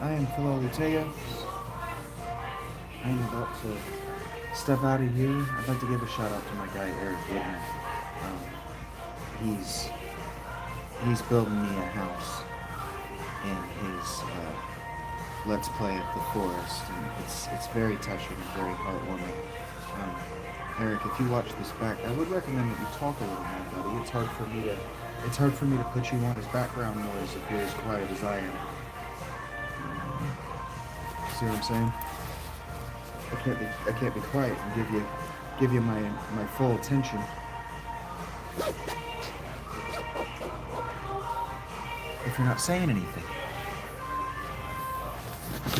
I am Philalitheia. I am about to step out of here. I'd like to give a shout out to my guy Eric Whitman. Um, he's building me a house in his Let's Play at the Forest, and it's very touching and very heartwarming. Um, Eric, if you watch this back, I would recommend that you talk a little more, buddy. It's hard for me to put you on as background noise if you're as quiet as I am. See what I'm saying? I can't be quiet and give you my full attention. If you're not saying anything.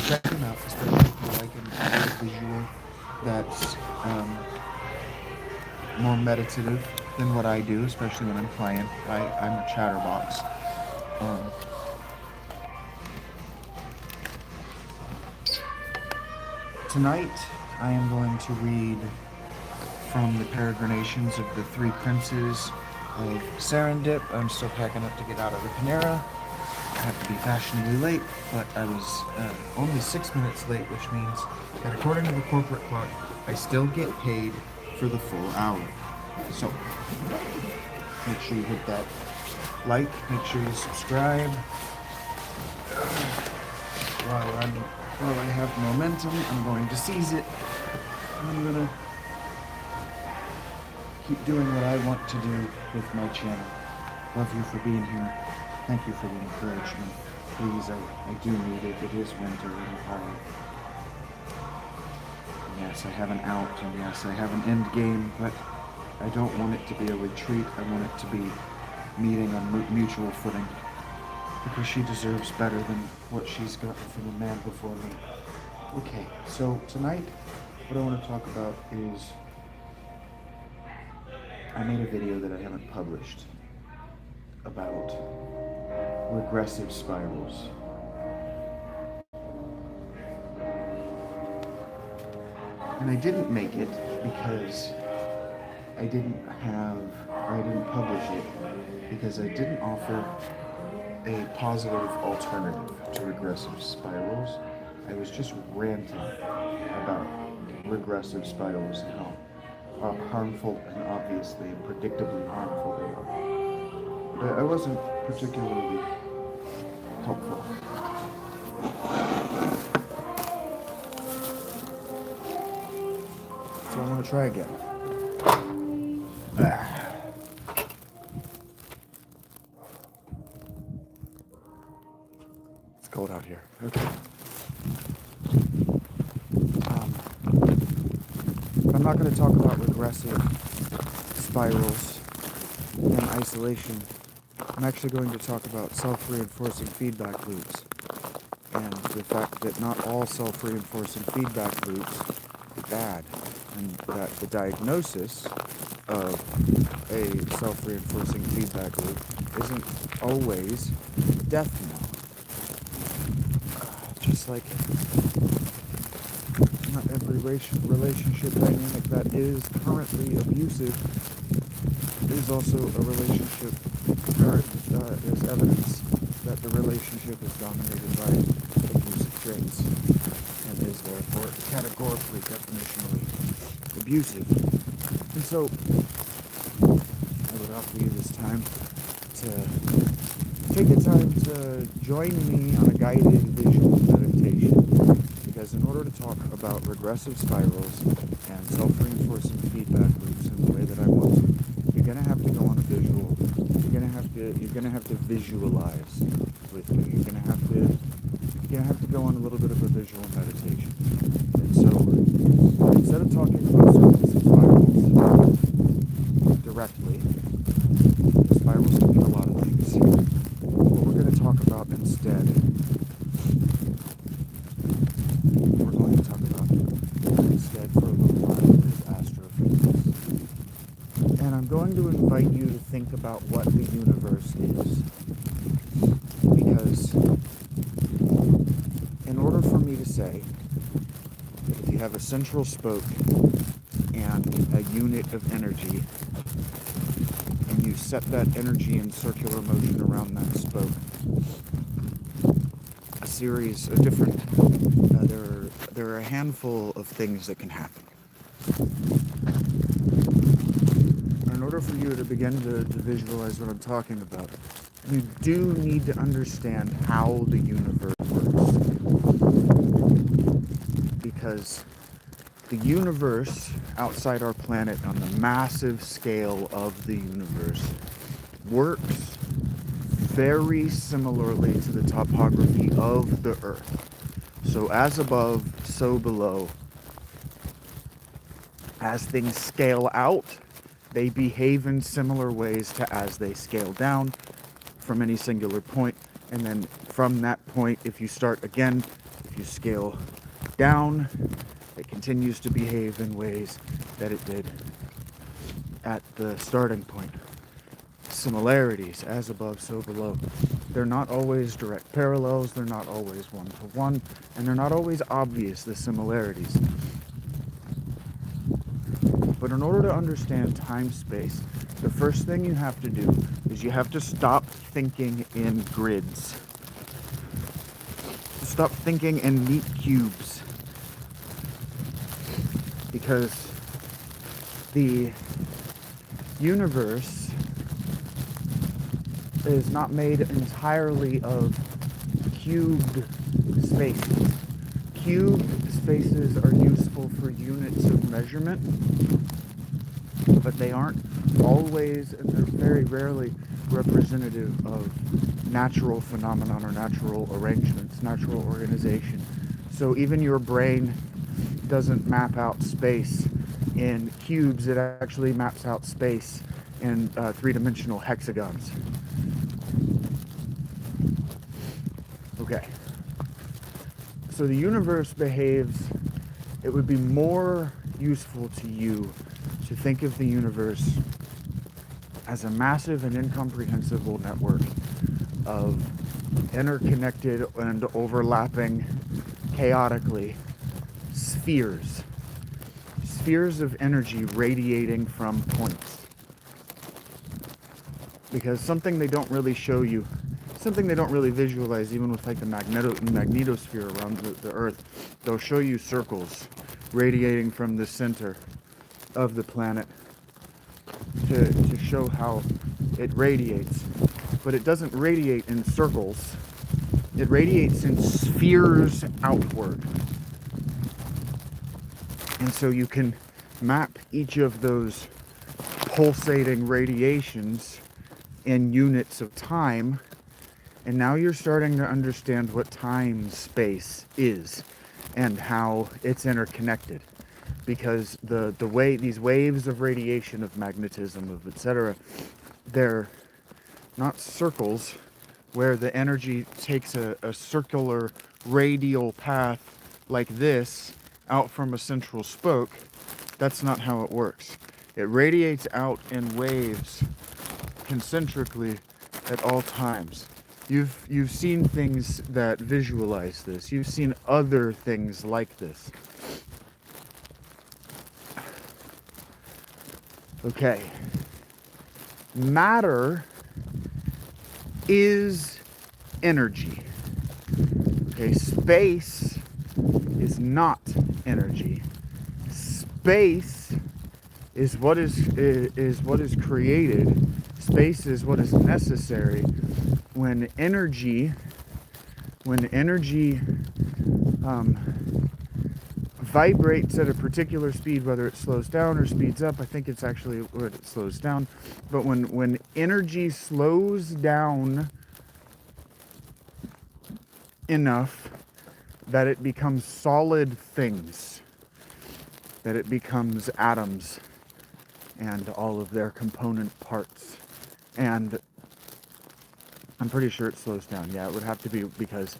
Check him out, especially if you like a visual that's more meditative than what I do, especially when I'm playing. I'm a chatterbox. Tonight, I am going to read from the peregrinations of the Three Princes of Serendip. I'm still packing up to get out of the Panera. I have to be fashionably late, but I was only 6 minutes late, which means that according to the corporate clock, I still get paid for the full hour. So, make sure you hit that like, make sure you subscribe. While I have momentum, I'm going to seize it. I'm going to keep doing what I want to do with my channel. Love you for being here. Thank you for the encouragement. Please, I do need it. It is winter and hard. Yes, I have an out, and yes, I have an end game, but I don't want it to be a retreat. I want it to be meeting on mutual footing, because she deserves better than what she's gotten from the man before me. Okay, so tonight, what I want to talk about is, I made a video that I haven't published about regressive spirals. And I didn't make it because I didn't publish it because I didn't offer a positive alternative to regressive spirals. I was just ranting about regressive spirals and how harmful and obviously and predictably harmful they are. But I wasn't particularly helpful. So I'm going to try again. It's cold out here. Okay. I'm not going to talk about regressive spirals and isolation. I'm actually going to talk about self-reinforcing feedback loops and the fact that not all self-reinforcing feedback loops are bad, and that the diagnosis of a self-reinforcing feedback loop isn't always death knell. Just like not every relationship dynamic that is currently abusive is also a relationship where there's evidence that the relationship is dominated by abusive traits and is therefore categorically, definitionally abusive. And so, I would offer you this time to take the time to join me on a guided visual meditation, because in order to talk about regressive spirals and self-reinforcing feedback loops in the way that I want to, you're going to have to go on a visual. You're going to have to visualize with me. You're going to have to go on a little bit of a visual meditation. And so, instead of talking about circles and spirals directly, spirals can mean a lot of things. What we're going to talk about instead, for a little while is astrophysics. And I'm going to invite you to think about what the universe is. Because in order for me to say that if you have a central spoke and a unit of energy, and you set that energy in circular motion around that spoke, a series of different, there are a handful of things that can happen. In order for you to begin to visualize what I'm talking about, you do need to understand how the universe works. Because the universe outside our planet, on the massive scale of the universe, works very similarly to the topography of the Earth. So as above, so below. As things scale out, they behave in similar ways to as they scale down from any singular point. And then from that point, if you start again, if you scale down, it continues to behave in ways that it did at the starting point. Similarities, as above, so below. They're not always direct parallels, they're not always one-to-one, and they're not always obvious, the similarities. But in order to understand time-space, the first thing you have to do is you have to stop thinking in grids. Stop thinking in neat cubes. Because the universe is not made entirely of cubed spaces. Cubed spaces are useful for units of measurement, but they aren't always, and they're very rarely representative of natural phenomenon or natural arrangements, natural organization. So even your brain doesn't map out space in cubes, it actually maps out space in three-dimensional hexagons. Okay. So the universe behaves, it would be more useful to you to think of the universe as a massive and incomprehensible network of interconnected and overlapping, chaotically, spheres. Spheres of energy radiating from points. Because something they don't really show you, something they don't really visualize, even with like the magnetosphere around the Earth, they'll show you circles radiating from the center of the planet to show how it radiates. But it doesn't radiate in circles. It radiates in spheres outward. And so you can map each of those pulsating radiations in units of time, and now you're starting to understand what time space is and how it's interconnected. Because the way these waves of radiation, of magnetism, of etc., they're not circles where the energy takes a circular radial path like this out from a central spoke. That's not how it works. It radiates out in waves concentrically at all times. You've seen things that visualize this. You've seen other things like this. Okay. Matter is energy. Okay, space is not energy. Space is what is created. Space is what is necessary when energy vibrates at a particular speed, whether it slows down or speeds up. I think it's actually when it slows down. But when energy slows down enough that it becomes solid things, that it becomes atoms and all of their component parts. And I'm pretty sure it slows down. Yeah, it would have to be because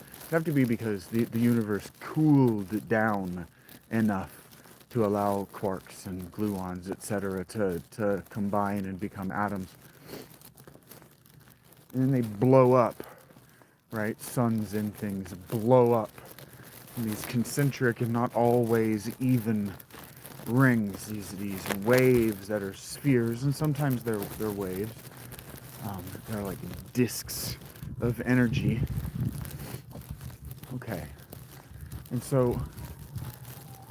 the universe cooled down enough to allow quarks and gluons, etc., to combine and become atoms. And then they blow up, right? Suns and things blow up in these concentric and not always even rings, these waves that are spheres, and sometimes they're waves. They're like disks of energy. Okay. And so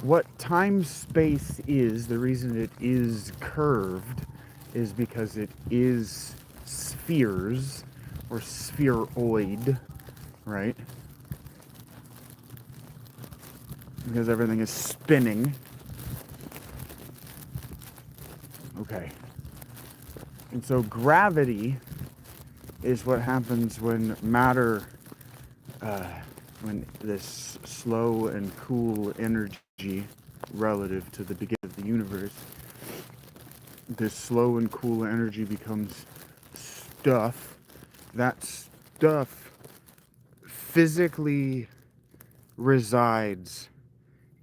what time-space is, the reason it is curved is because it is spheres or spheroid, right? Because everything is spinning. Okay. And so gravity is what happens when matter, when this slow and cool energy relative to the beginning of the universe, this slow and cool energy becomes stuff. That stuff physically resides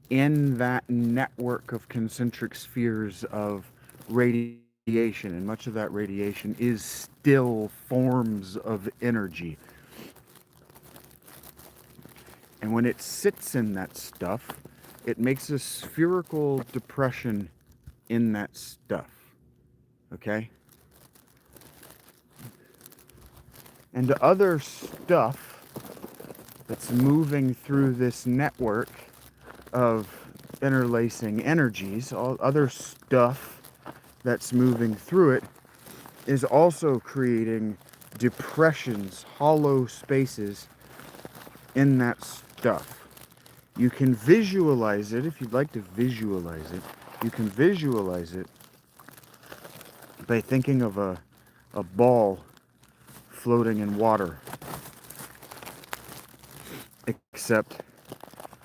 in that network of concentric spheres of radiation, and much of that radiation is still forms of energy. And when it sits in that stuff, it makes a spherical depression in that stuff. Okay? And other stuff that's moving through this network of interlacing energies, all other stuff that's moving through it is also creating depressions, hollow spaces in that stuff. You can visualize it, if you'd like to visualize it, you can visualize it by thinking of a ball floating in water, except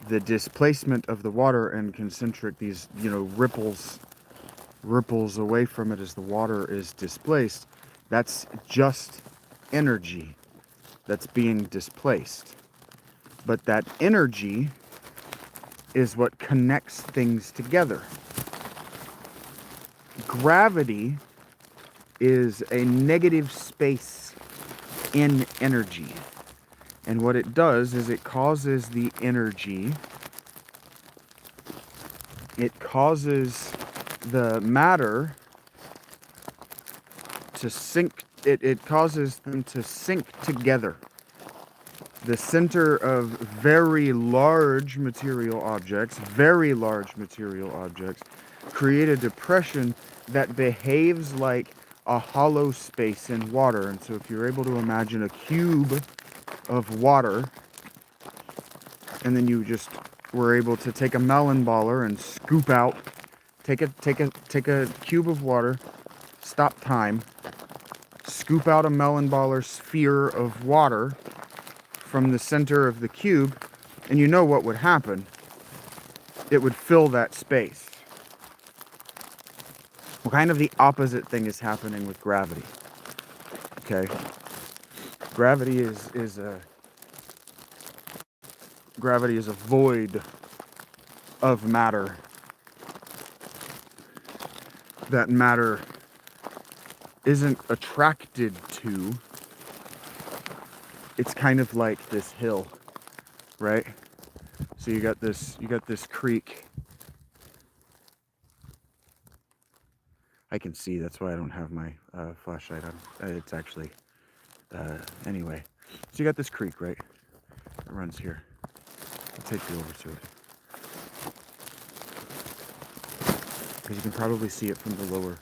the displacement of the water and concentric, these, ripples away from it as the water is displaced, that's just energy that's being displaced. But that energy is what connects things together. Gravity is a negative space in energy. And what it does is it causes the energy, it causes the matter to sink, it causes them to sink together. The center of very large material objects create a depression that behaves like a hollow space in water. And so if you're able to imagine a cube of water, and then you just were able to take a melon baller and scoop out, take a cube of water, stop time, scoop out a melon baller sphere of water from the center of the cube, and you know what would happen. It would fill that space. Well, kind of the opposite thing is happening with gravity. Okay? Gravity is a void of matter. That matter isn't attracted to. It's kind of like this hill, right? So you got this creek. I can see, that's why I don't have my flashlight on. It's actually, anyway. So you got this creek, right? It runs here. I'll take you over to it. Because you can probably see it from the lower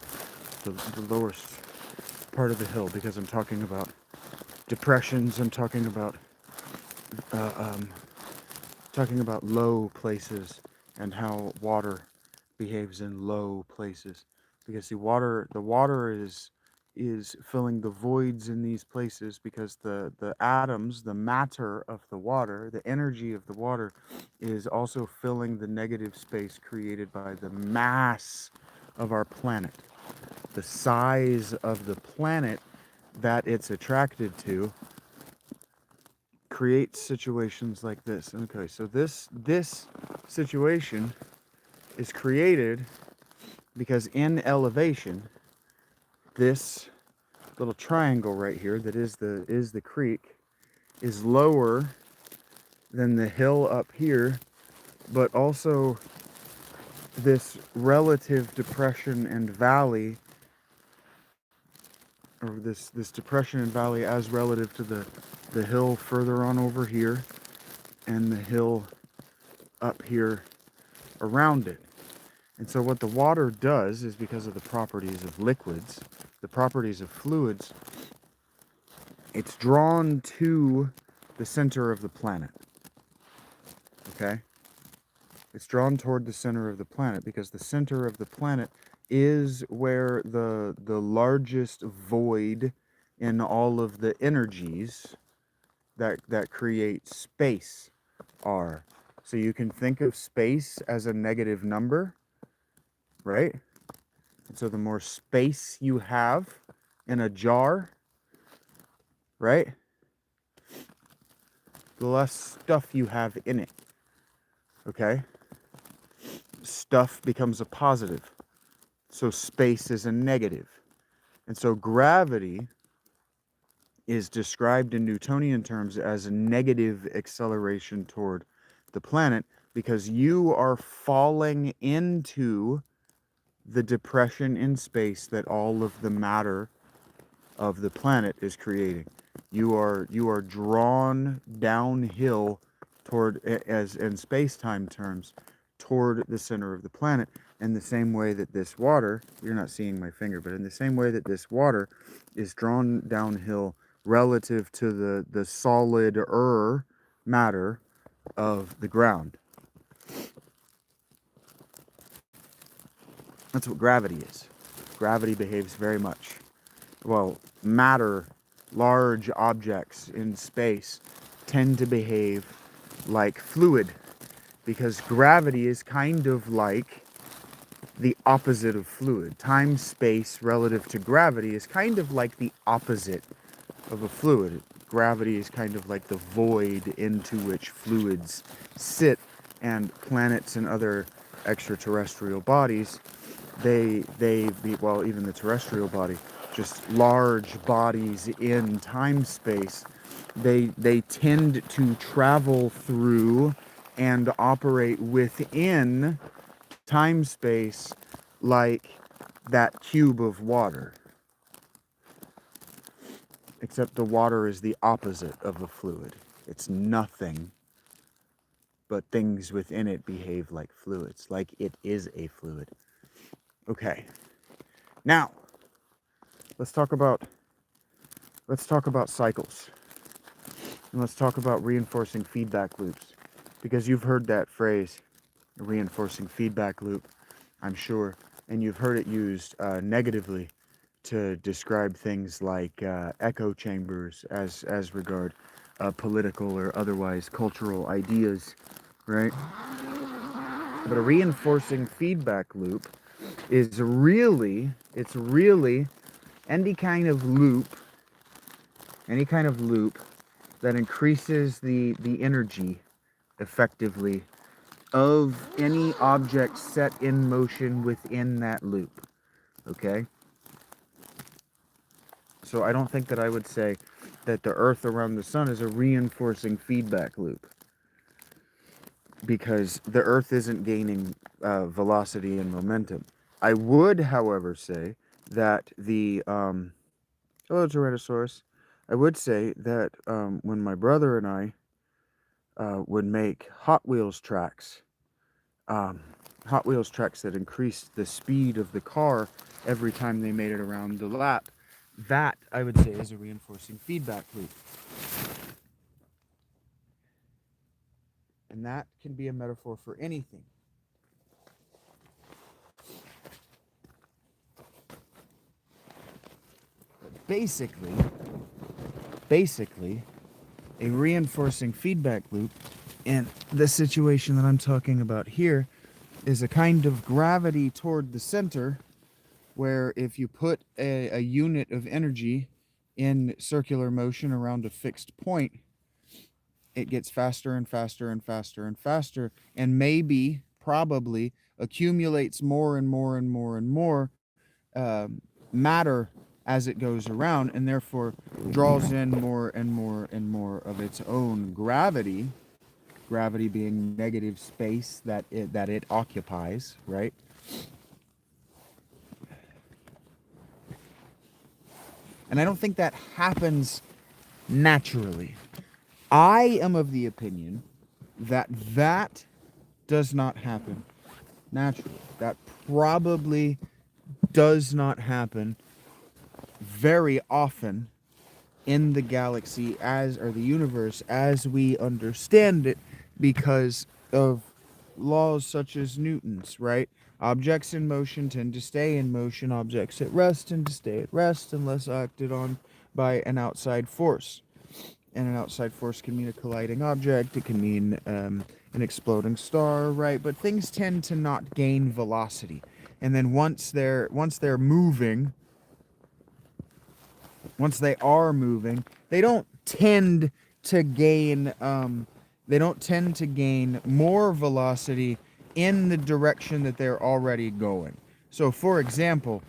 part of the hill, because I'm talking about depressions, I'm talking about low places and how water behaves in low places. Because the water is filling the voids in these places, because the atoms, the matter of the water, the energy of the water is also filling the negative space created by the mass of our planet. The size of the planet that it's attracted to creates situations like this. Okay, so this situation is created because in elevation, this little triangle right here that is the creek is lower than the hill up here, but also this relative depression and valley, or this depression and valley as relative to the hill further on over here, and the hill up here around it. And so what the water does is, because of the properties of liquids, the properties of fluids, it's drawn to the center of the planet. Okay? It's drawn toward the center of the planet because the center of the planet is where the largest void in all of the energies that create space are. So you can think of space as a negative number, right? And so the more space you have in a jar, right, the less stuff you have in it. Okay? Stuff becomes a positive. So space is a negative. And so gravity is described in Newtonian terms as a negative acceleration toward the planet, because you are falling into the depression in space that all of the matter of the planet is creating. You are drawn downhill toward, as in space-time terms, toward the center of the planet, in the same way that this water, you're not seeing my finger, but in the same way that this water is drawn downhill relative to the solid matter of the ground. That's what gravity is. Gravity behaves very much. Well, matter, large objects in space, tend to behave like fluid, because gravity is kind of like the opposite of fluid. Time, space relative to gravity is kind of like the opposite of a fluid. Gravity is kind of like the void into which fluids sit, and planets and other extraterrestrial bodies, well, even the terrestrial body, just large bodies in time-space, they tend to travel through and operate within time-space like that cube of water. Except the water is the opposite of a fluid. It's nothing, but things within it behave like fluids, like it is a fluid. Okay. Now, let's talk about cycles. And let's talk about reinforcing feedback loops, because you've heard that phrase, a reinforcing feedback loop, I'm sure, and you've heard it used negatively to describe things like echo chambers as regard political or otherwise cultural ideas, right? But a reinforcing feedback loop is really any kind of loop that increases the energy effectively of any object set in motion within that loop. Okay? So I don't think that I would say that the Earth around the sun is a reinforcing feedback loop, because the Earth isn't gaining velocity and momentum. I would, however, say that the hello, Tyrannosaurus. I would say that when my brother and I would make Hot Wheels tracks that increased the speed of the car every time they made it around the lap, that I would say is a reinforcing feedback loop. And that can be a metaphor for anything. But basically, a reinforcing feedback loop, and the situation that I'm talking about here, is a kind of gravity toward the center, where if you put a unit of energy in circular motion around a fixed point, it gets faster and faster and faster and faster, and probably accumulates more and more and more and more matter as it goes around, and therefore draws in more and more and more of its own gravity being negative space that it occupies, right? And I don't think that happens naturally. I am of the opinion that does not happen naturally. That probably does not happen very often in the galaxy as or the universe as we understand it, because of laws such as Newton's, right? Objects in motion tend to stay in motion, objects at rest tend to stay at rest unless acted on by an outside force. And an outside force can mean a colliding object, it can mean an exploding star, right? But things tend to not gain velocity. And then once they're moving, once they are moving, they don't tend to gain more velocity in the direction that they're already going. So, for example,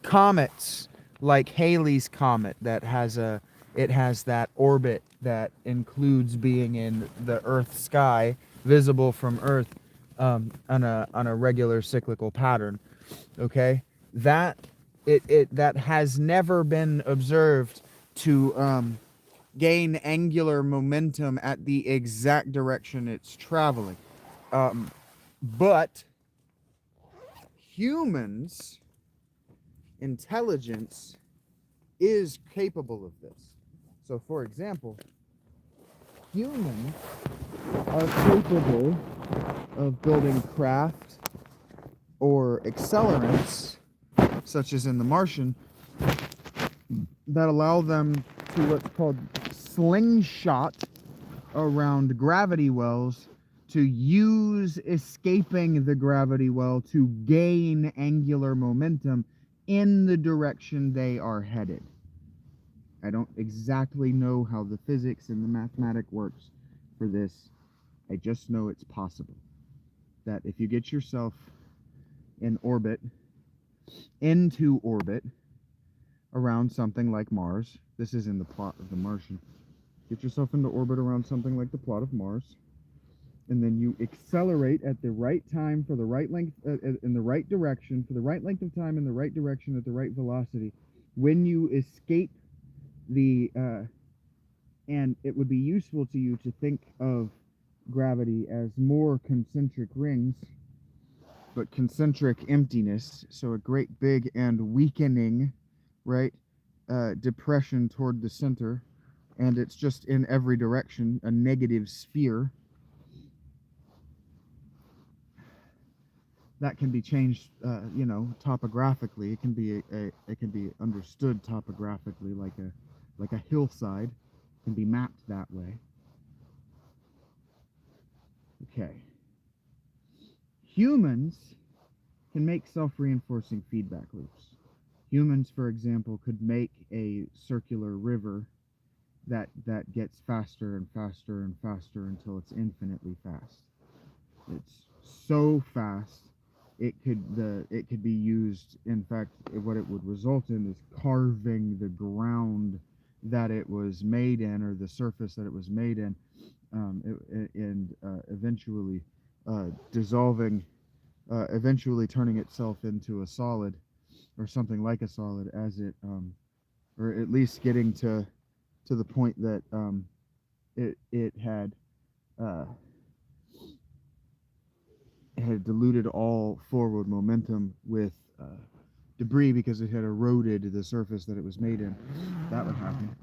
comets like Halley's comet that has that orbit that includes being in the Earth sky, visible from Earth, on a regular cyclical pattern. Okay, that that has never been observed to gain angular momentum at the exact direction it's traveling. But humans' intelligence is capable of this. So, for example, humans are capable of building craft or accelerants, such as in The Martian, that allow them to what's called slingshot around gravity wells, to use escaping the gravity well to gain angular momentum in the direction they are headed. I don't exactly know how the physics and the mathematics works for this. I just know it's possible that if you get yourself in orbit, into orbit, around something like Mars, this is in the plot of The Martian, get yourself into orbit around something like the plot of Mars, and then you accelerate at the right time for the right length, in the right direction, for the right length of time in the right direction at the right velocity. When you escape and it would be useful to you to think of gravity as more concentric rings, but concentric emptiness, so a great big and weakening, right, depression toward the center, and it's just in every direction, a negative sphere. That can be changed, topographically. It can be understood topographically, like a hillside can be mapped that way. Okay. Humans can make self-reinforcing feedback loops. Humans, for example, could make a circular river that gets faster and faster and faster until it's infinitely fast. It's so fast it could be used. In fact, what it would result in is carving the ground that it was made in, or the surface that it was made in, and eventually dissolving, eventually turning itself into a solid, or something like a solid, as it, or at least getting to the point that it had diluted all forward momentum with debris, because it had eroded the surface that it was made in. That would happen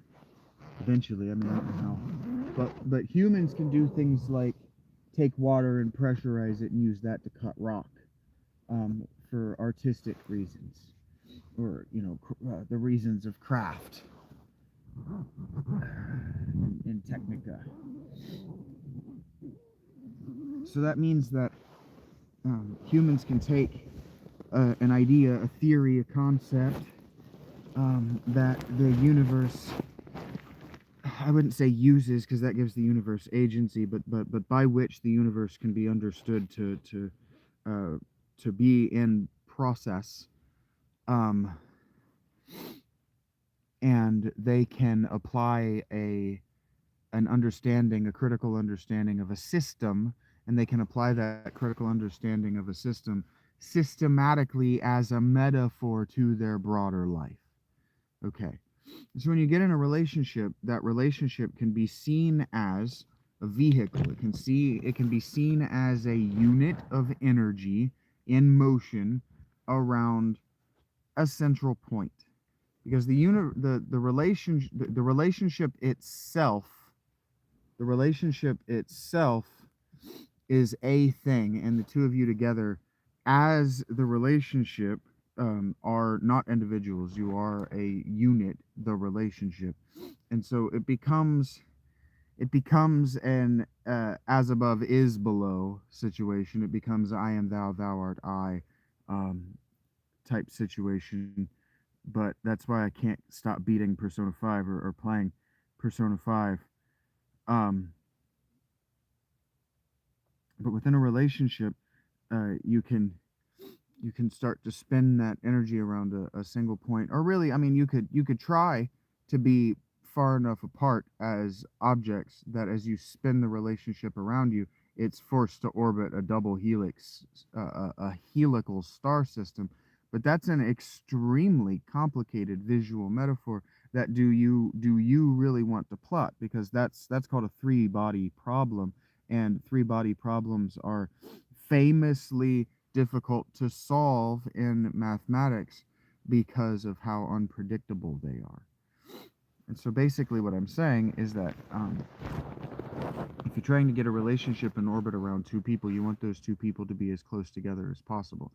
eventually. I mean, I don't know how. But humans can do things like take water and pressurize it and use that to cut rock, for artistic reasons, or the reasons of craft and technica. So that means that humans can take an idea, a theory, a concept, that the universe, I wouldn't say uses, because that gives the universe agency, but by which the universe can be understood to be in process, and they can apply an understanding, a critical understanding of a system, and they can apply that critical understanding of a system systematically as a metaphor to their broader life. Okay. So when you get in a relationship, that relationship can be seen as a vehicle. It can be seen as a unit of energy in motion around a central point. Because the relationship itself, the relationship itself is a thing, and the two of you together as the relationship are not individuals. You are a unit, the relationship. And so it becomes an as above is below situation. It becomes I am thou, thou art I um, type situation. But that's why I can't stop beating Persona 5 or playing Persona 5. Um, but within a relationship, you can start to spin that energy around a single point. Or really, I mean, you could try to be far enough apart as objects that as you spin the relationship around you, it's forced to orbit a double helix, a helical star system. But that's an extremely complicated visual metaphor that do you really want to plot? Because that's called a three body problem, and three body problems are famously difficult to solve in mathematics because of how unpredictable they are. And so basically, what I'm saying is that if you're trying to get a relationship in orbit around two people, you want those two people to be as close together as possible,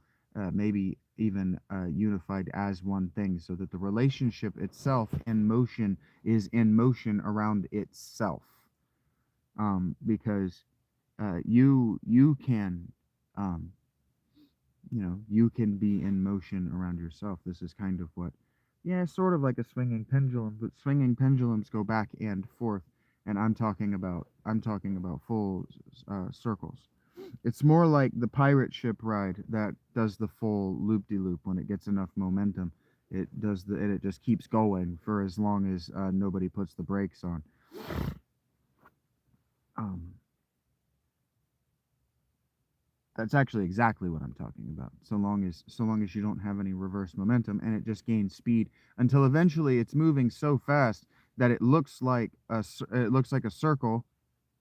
maybe even unified as one thing, so that the relationship itself in motion is in motion around itself. Because you can um, you can be in motion around yourself. This is kind of what, yeah, sort of like a swinging pendulum, but swinging pendulums go back and forth, and I'm talking about full circles. It's more like the pirate ship ride that does the full loop de loop when it gets enough momentum. It just keeps going for as long as nobody puts the brakes on. Um, That's actually exactly what I'm talking about. So long as you don't have any reverse momentum and it just gains speed until eventually it's moving so fast that it looks like a circle.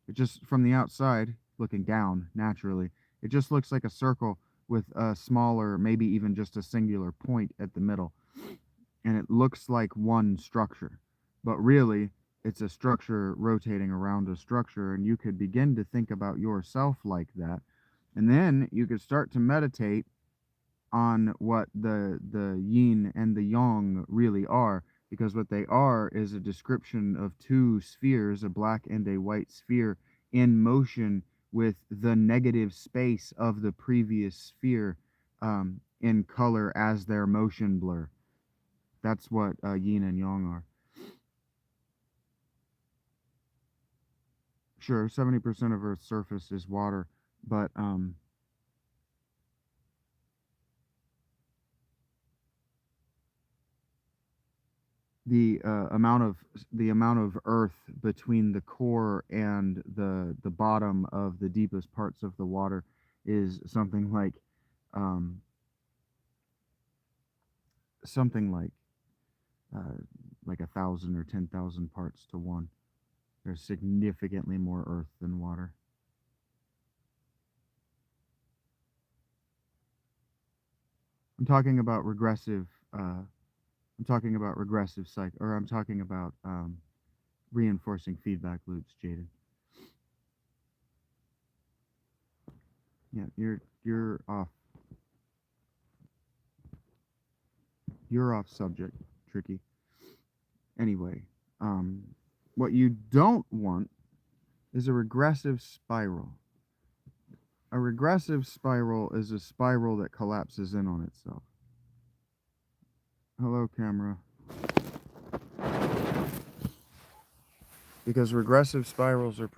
It just from the outside looking down naturally, it just looks like a circle with a smaller, maybe even just a singular point at the middle, and it looks like one structure, but really it's a structure rotating around a structure, and you could begin to think about yourself like that, and then you could start to meditate on what the yin and the yang really are, because what they are is a description of two spheres, a black and a white sphere, in motion with the negative space of the previous sphere in color as their motion blur. That's what yin and yang are. Sure, 70% of Earth's surface is water, but the amount of earth between the core and the bottom of the deepest parts of the water is um, something uh, like 1,000 or 10,000 parts to one. There's significantly more earth than water. I'm talking about regressive. I'm talking about regressive or I'm talking about reinforcing feedback loops, Jaden. Yeah, you're off subject, Tricky. Anyway, um, what you don't want is a regressive spiral. A regressive spiral is a spiral that collapses in on itself. Hello, camera. Because regressive spirals are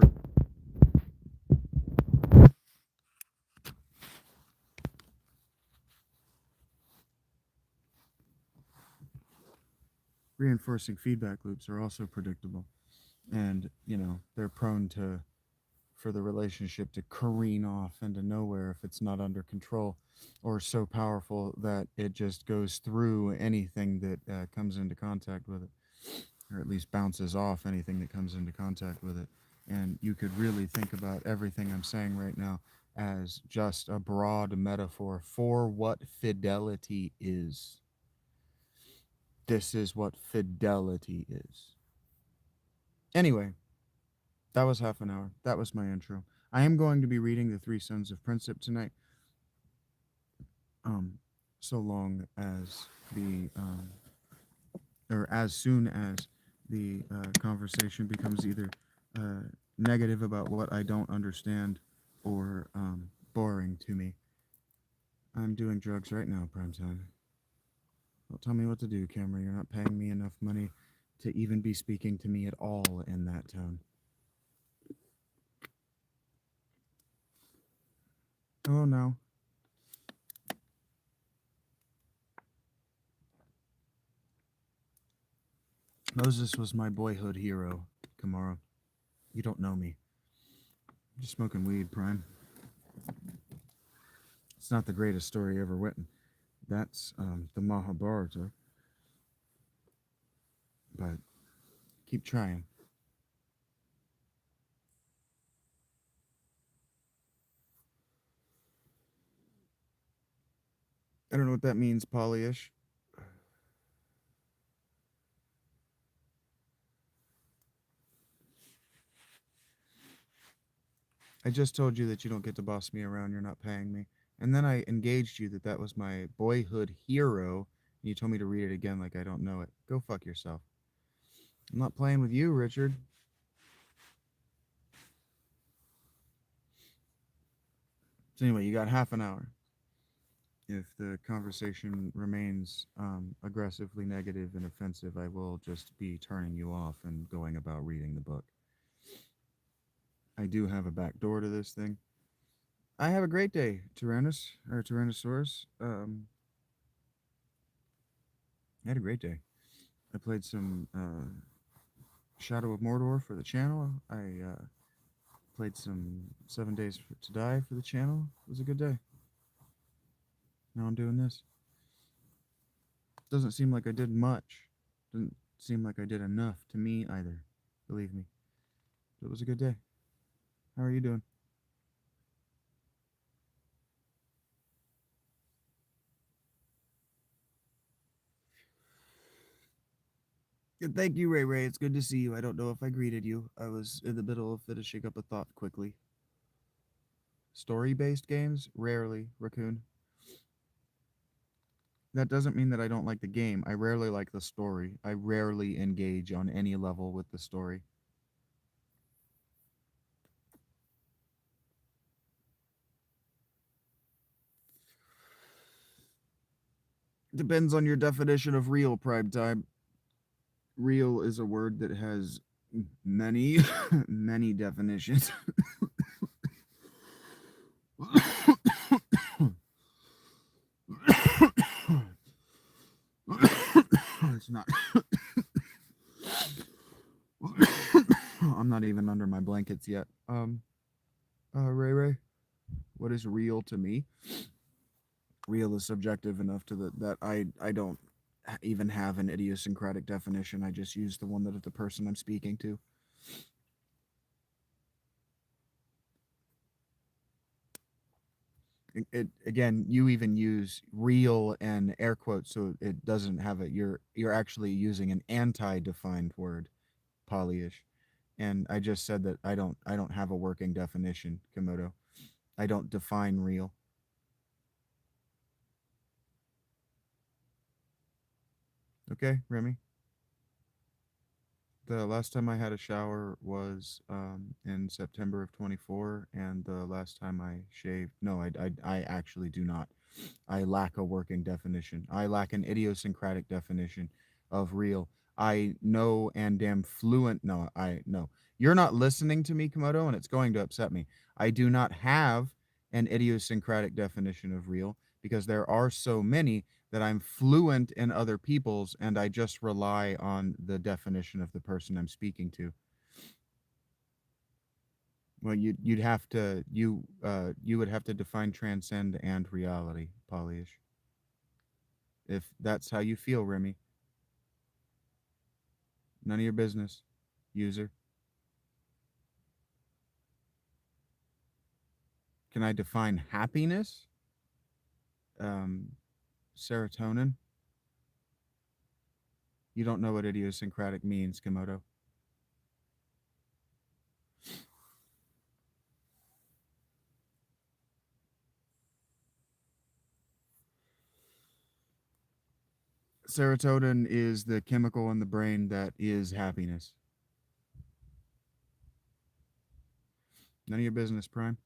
reinforcing feedback loops are also predictable, and they're prone to for the relationship to careen off into nowhere if it's not under control, or so powerful that it just goes through anything that comes into contact with it, or at least bounces off anything that comes into contact with it. And you could really think about everything I'm saying right now as just a broad metaphor for what fidelity is. This is what fidelity is. Anyway, that was half an hour. That was my intro. I am going to be reading The Three Sons of Princip tonight. Um, so long as or as soon as the conversation becomes either negative about what I don't understand or boring to me. I'm doing drugs right now, prime time. Don't tell me what to do, camera. You're not paying me enough money to even be speaking to me at all in that tone. Oh no. Moses was my boyhood hero, Kamara. You don't know me. I'm just smoking weed, Prime. It's not the greatest story ever written. That's the Mahabharata. But keep trying. I don't know what that means, polyish. I just told you that you don't get to boss me around. You're not paying me. And then I engaged you that that was my boyhood hero. And you told me to read it again like I don't know it. Go fuck yourself. I'm not playing with you, Richard. So anyway, you got half an hour. If the conversation remains aggressively negative and offensive, I will just be turning you off and going about reading the book. I do have a back door to this thing. I have a great day, Tyrannosaurus. I had a great day. I played some Shadow of Mordor for the channel. I played some 7 Days to Die for the channel. It was a good day. Now I'm doing this. Doesn't seem like I did much. Doesn't seem like I did enough to me either. Believe me. It was a good day. How are you doing? Good, thank you, Ray Ray. It's good to see you. I don't know if I greeted you. I was in the middle of finishing up a thought quickly. Story-based games? Rarely, Raccoon. That doesn't mean that I don't like the game. I rarely like the story. I rarely engage on any level with the story. Depends on your definition of real, prime time. Real is a word that has many, many definitions. It's not. I'm not even under my blankets yet. Ray Ray, what is real to me? Real is subjective enough to that I don't even have an idiosyncratic definition. I just use the one that the person I'm speaking to. It again, you even use real and air quotes, so it doesn't have it. You're actually using an anti-defined word, polyish, and I just said that I don't have a working definition, Komodo. I don't define real. Okay, Remy. The last time I had a shower was in September of 24, and the last time I shaved, no, I actually do not. I lack a working definition. I lack an idiosyncratic definition of real. I know and am fluent. No, I no. You're not listening to me, Komodo, and it's going to upset me. I do not have an idiosyncratic definition of real because there are so many that I'm fluent in other people's, and I just rely on the definition of the person I'm speaking to. Well, you'd have to you would have to define transcend and reality, polyish. If that's how you feel, Remy, none of your business, user. Can I define happiness? Um, Serotonin. You don't know what idiosyncratic means, Komodo. Serotonin is the chemical in the brain that is happiness. None of your business, Prime.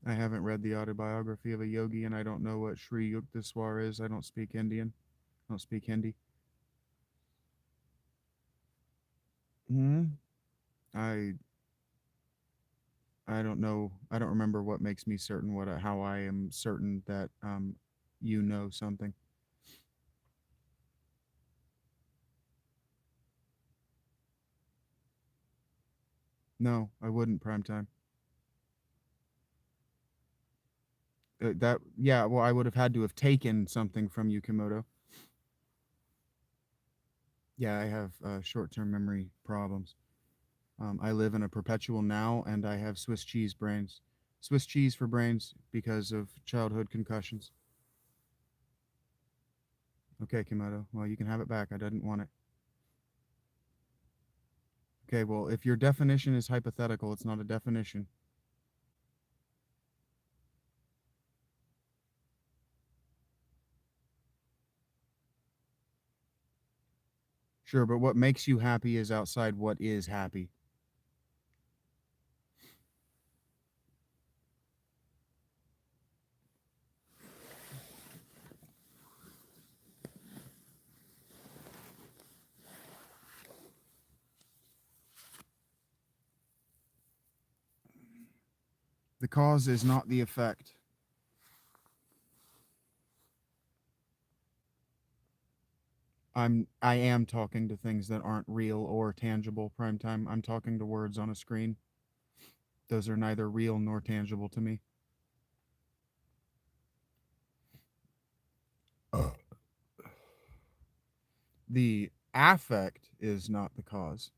I haven't read the autobiography of a yogi, and I don't know what Sri Yukteswar is. I don't speak Indian. I don't speak Hindi. Hmm. I I don't know. I don't remember what makes me certain. How I am certain that you know something. No, I wouldn't. Prime time. That yeah. Well, I would have had to have taken something from you, Komodo. Yeah, I have short-term memory problems. I live in a perpetual now, and I have Swiss cheese brains. Swiss cheese for brains because of childhood concussions. Okay, Komodo. Well, you can have it back. I didn't want it. Okay, well, if your definition is hypothetical, it's not a definition. Sure, but what makes you happy is outside what is happy. The cause is not the effect. I am talking to things that aren't real or tangible, prime time. I'm talking to words on a screen. Those are neither real nor tangible to me. The affect is not the cause.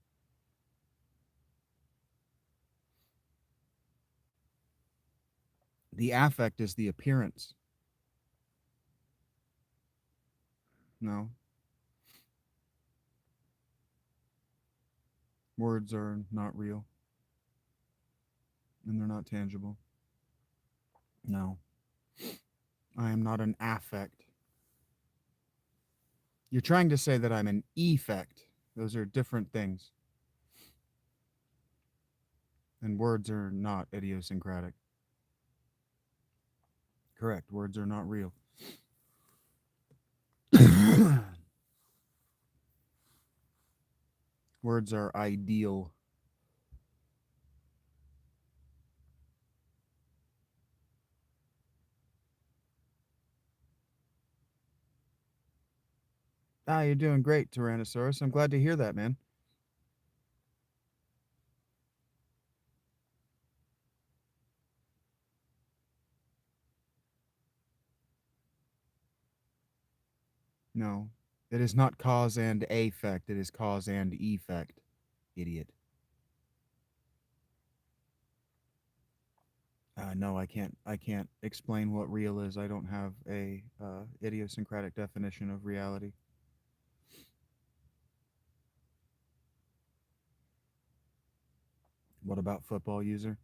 The affect is the appearance. No, words are not real and they're not tangible. No, I am not an affect. You're trying to say that I'm an effect. Those are different things. And words are not idiosyncratic. Correct. Words are not real. Words are ideal. Ah, you're doing great, Tyrannosaurus. I'm glad to hear that, man. No, it is not cause and effect. It is cause and effect. Idiot. No, I can't. I can't explain what real is. I don't have a idiosyncratic definition of reality. What about football user?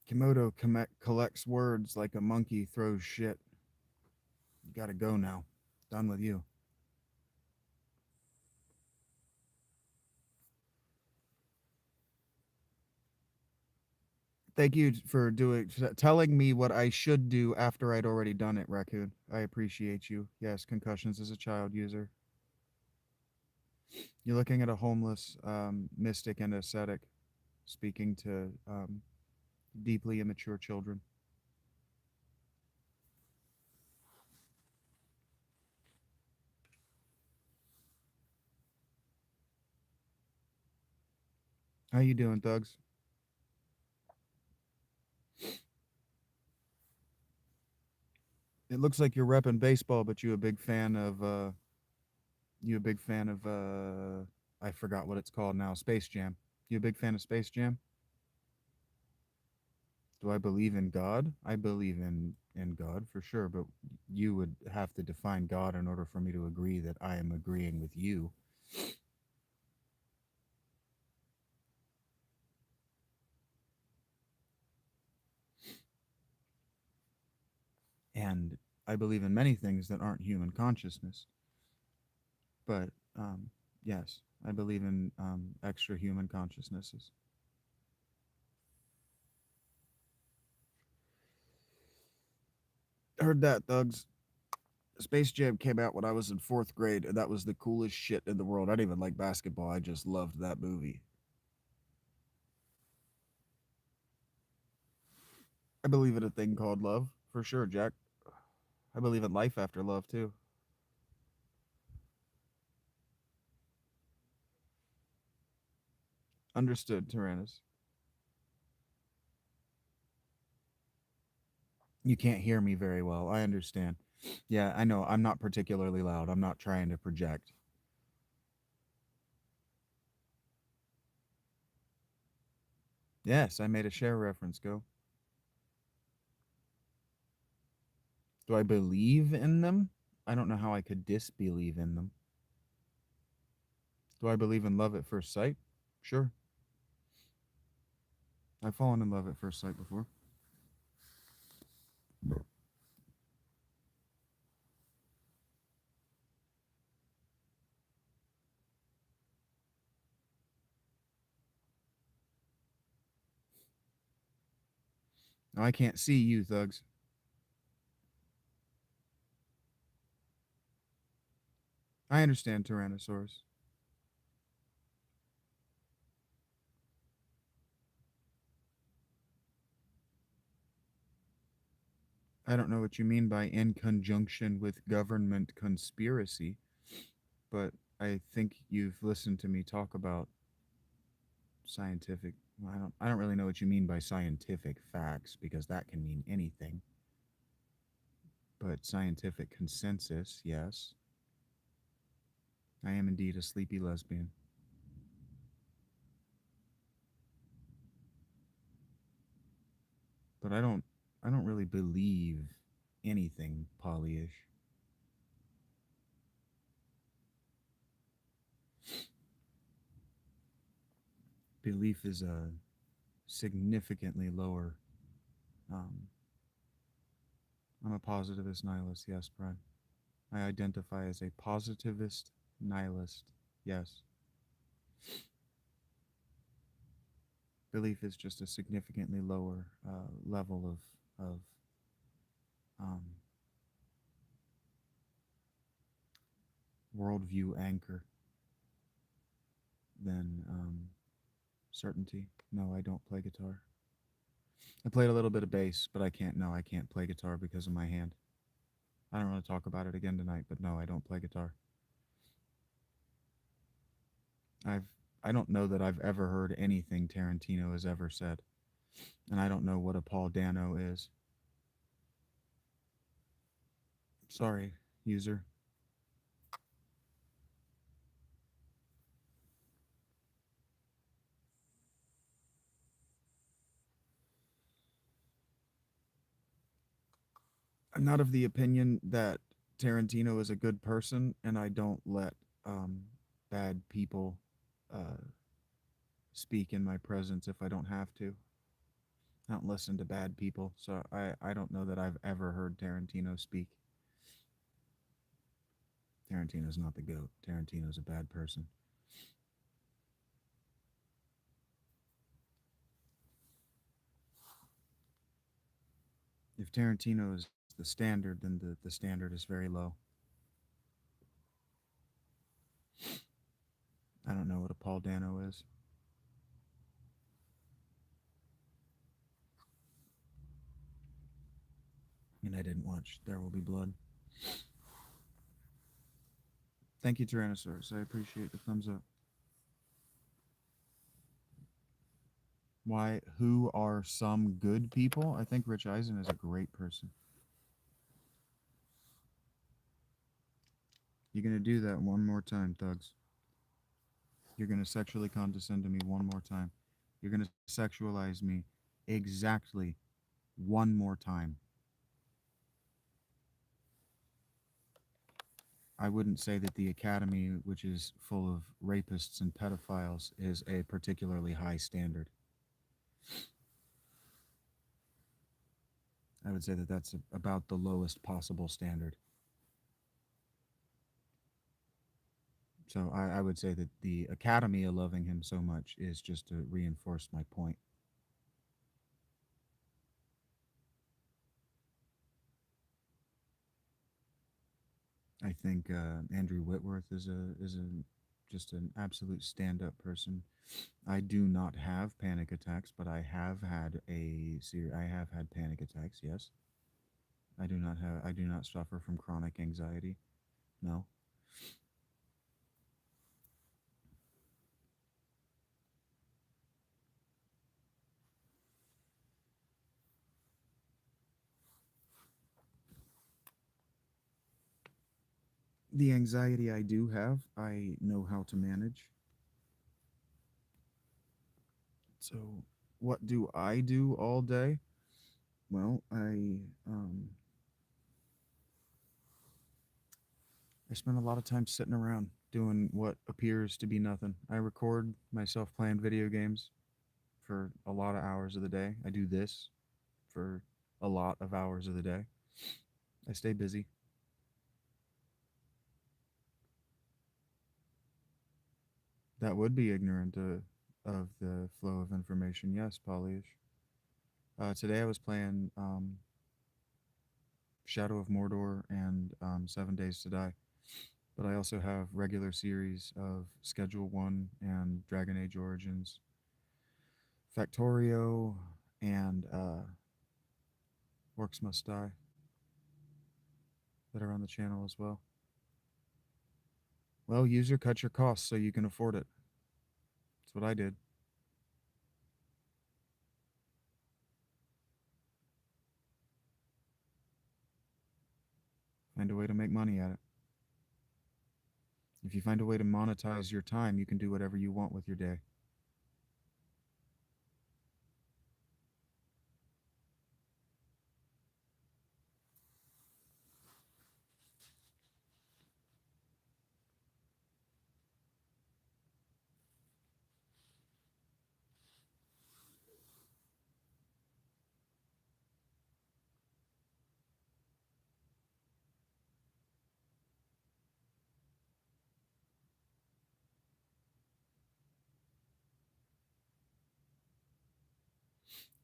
Komodo collects words like a monkey throws shit. You gotta go now. Done with you. Thank you for telling me what I should do after I'd already done it, Raccoon. I appreciate you. Yes, concussions as a child user. You're looking at a homeless mystic and ascetic speaking to deeply immature children. How you doing, Thugs? It looks like you're repping baseball, but you a big fan of I forgot what it's called now, Space Jam. You a big fan of Space Jam? Do I believe in God? I believe in God for sure, but you would have to define God in order for me to agree that I am agreeing with you. And I believe in many things that aren't human consciousness, but yes, I believe in extra human consciousnesses. Heard that, Thugs. Space Jam came out when I was in fourth grade, and that was the coolest shit in the world. I didn't even like basketball. I just loved that movie. I believe in a thing called love, for sure, Jack. I believe in life after love, too. Understood, Tyrannus. You can't hear me very well. I understand. Yeah, I know. I'm not particularly loud. I'm not trying to project. Yes, I made a share reference. Go. Do I believe in them? I don't know how I could disbelieve in them. Do I believe in love at first sight? Sure. I've fallen in love at first sight before. Now, I can't see you, Thugs. I understand, Tyrannosaurus. I don't know what you mean by in conjunction with government conspiracy, but I think you've listened to me talk about scientific. Well, I don't really know what you mean by scientific facts because that can mean anything. But scientific consensus, yes. I am indeed a sleepy lesbian. But I don't really believe anything polyish. Belief is a significantly lower. Um, I'm a positivist nihilist, yes, Brian. I identify as a positivist nihilist, yes. Belief is just a significantly lower level of um, worldview anchor than certainty. No, I don't play guitar. I played a little bit of bass, but I can't. No, I can't play guitar because of my hand. I don't want to talk about it again tonight, but no, I don't play guitar. I've I don't know that I've ever heard anything Tarantino has ever said, and I don't know what a Paul Dano is. Sorry, user. I'm not of the opinion that Tarantino is a good person, and I don't let bad people uh, speak in my presence if I don't have to. I don't listen to bad people, so I don't know that I've ever heard Tarantino speak. Tarantino's not the goat. Tarantino's a bad person. If Tarantino is the standard, then the standard is very low. I don't know what a Paul Dano is, and I didn't watch There Will Be Blood. Thank you, Tyrannosaurus. I appreciate the thumbs up. Why? Who are some good people? I think Rich Eisen is a great person. You're gonna do that one more time, thugs. You're gonna sexually condescend to me one more time. You're gonna sexualize me exactly one more time. I wouldn't say that the academy, which is full of rapists and pedophiles, is a particularly high standard. I would say that that's about the lowest possible standard. So I would say that the academy loving him so much is just to reinforce my point. I think Andrew Whitworth is a just an absolute stand-up person. I do not have panic attacks, but I have had panic attacks. Yes, I do not suffer from chronic anxiety. No, the anxiety I do have, I know how to manage. So, what do I do all day? Well, I spend a lot of time sitting around doing what appears to be nothing. I record myself playing video games for a lot of hours of the day. I do this for a lot of hours of the day. I stay busy. That would be ignorant of the flow of information. Yes, Polyish. Today I was playing Shadow of Mordor and 7 Days to Die. But I also have regular series of Schedule 1 and Dragon Age Origins, Factorio, and Orcs Must Die that are on the channel as well. Well, user, cut your costs so you can afford it. That's what I did. Find a way to make money at it. If you find a way to monetize your time, you can do whatever you want with your day.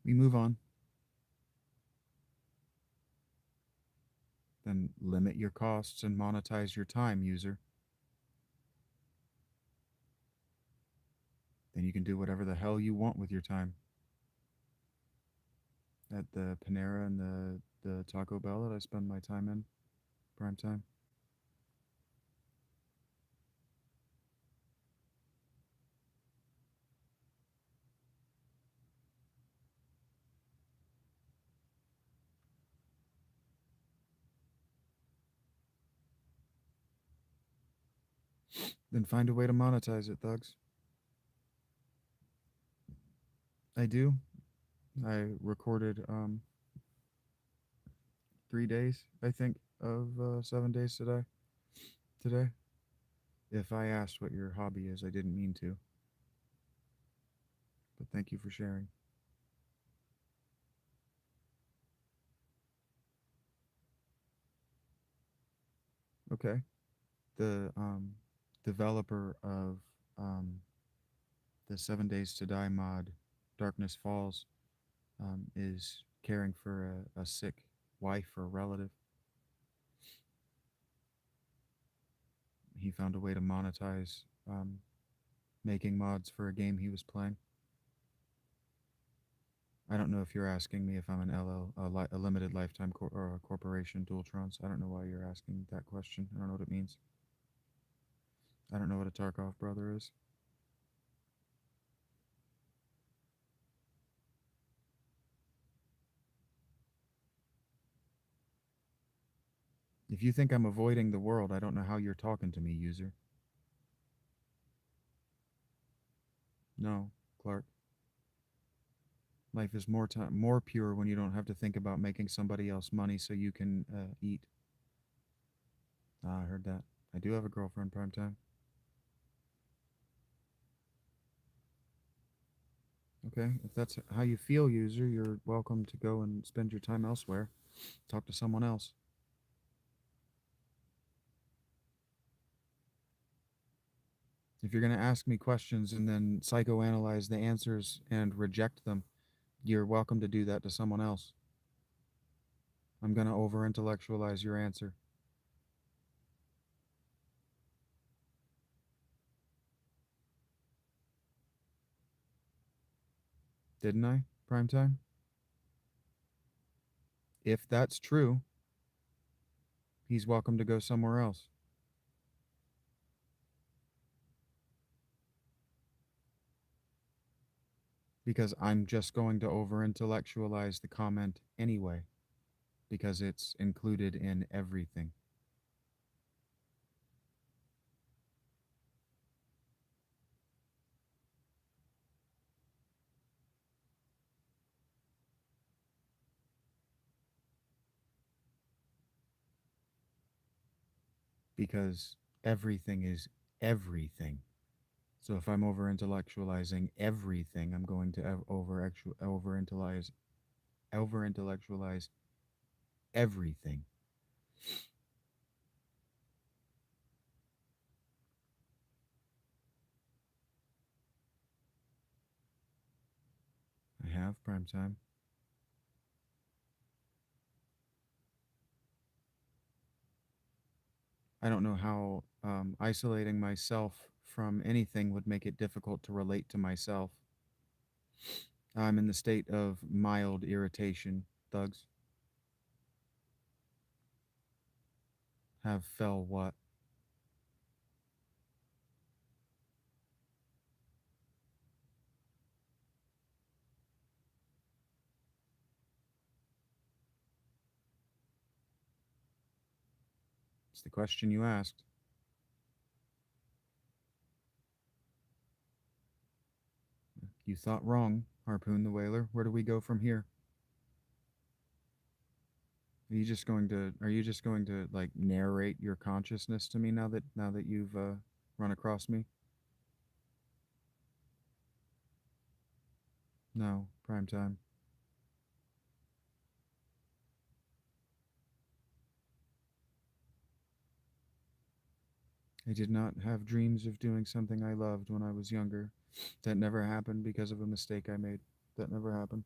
We move on. Then limit your costs and monetize your time, user. Then you can do whatever the hell you want with your time. At the Panera and the Taco Bell that I spend my time in, prime time. Then find a way to monetize it, thugs. I do. I recorded 3 days, I think, of 7 days today. Today. If I asked what your hobby is, I didn't mean to, but thank you for sharing. Okay. The developer of um, the 7 Days to Die mod, Darkness Falls, is caring for a sick wife or relative. He found a way to monetize making mods for a game he was playing. I don't know if you're asking me if I'm an a limited lifetime or a corporation, Dualtrons. I don't know why you're asking that question. I don't know what it means. I don't know what a Tarkov brother is. If you think I'm avoiding the world, I don't know how you're talking to me, user. No, Clark. Life is more pure when you don't have to think about making somebody else money so you can eat. Ah, I heard that. I do have a girlfriend, Primetime. Okay, if that's how you feel, user, you're welcome to go and spend your time elsewhere. Talk to someone else. If you're going to ask me questions and then psychoanalyze the answers and reject them, you're welcome to do that to someone else. I'm going to over intellectualize your answer. Didn't I, Primetime? If that's true, he's welcome to go somewhere else. Because I'm just going to over intellectualize the comment anyway, because it's included in everything. Because everything is everything. So if I'm over intellectualizing everything, I'm going to over intellectualize everything. I have Primetime. I don't know how isolating myself from anything would make it difficult to relate to myself. I'm in the state of mild irritation, thugs. Have fell what? It's the question you asked. You thought wrong, Harpoon the Whaler. Where do we go from here? Are you just going to like narrate your consciousness to me now that you've run across me? No, Primetime. I did not have dreams of doing something I loved when I was younger. That never happened because of a mistake I made. That never happened.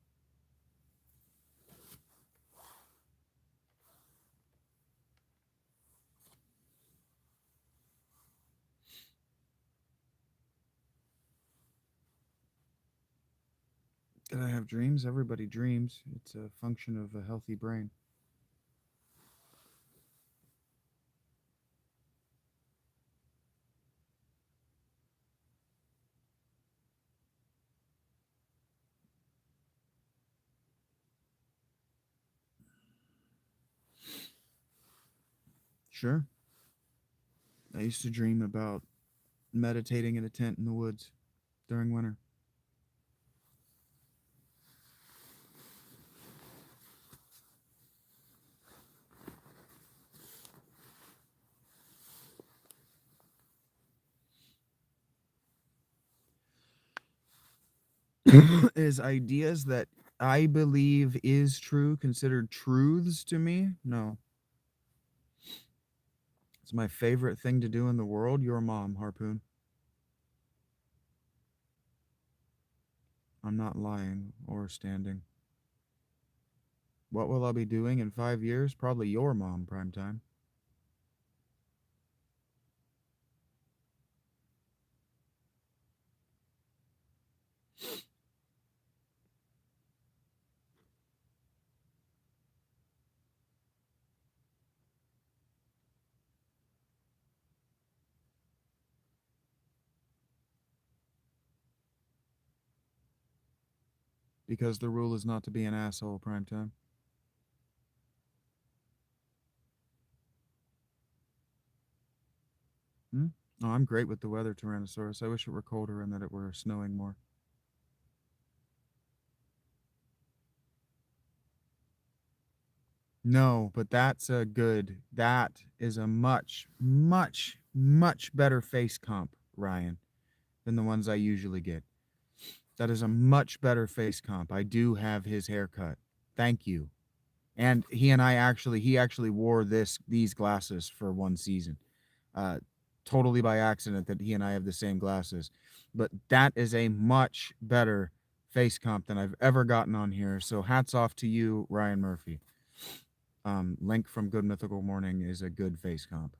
Did I have dreams? Everybody dreams. It's a function of a healthy brain. Sure. I used to dream about meditating in a tent in the woods during winter. Is ideas that I believe is true considered truths to me? No. It's my favorite thing to do in the world. Your mom, Harpoon. I'm not lying or standing. What will I be doing in 5 years? Probably your mom, Primetime. Because the rule is not to be an asshole, Primetime. Oh, I'm great with the weather, Tyrannosaurus. I wish it were colder and that it were snowing more. No, but that's a good. That is a much, much, much better face comp, Ryan, than the ones I usually get. That is a much better face comp. I do have his haircut. Thank you. And he actually wore these glasses for one season. Uh, totally by accident that he and I have the same glasses. But that is a much better face comp than I've ever gotten on here. So hats off to you, Ryan Murphy. Link from Good Mythical Morning is a good face comp.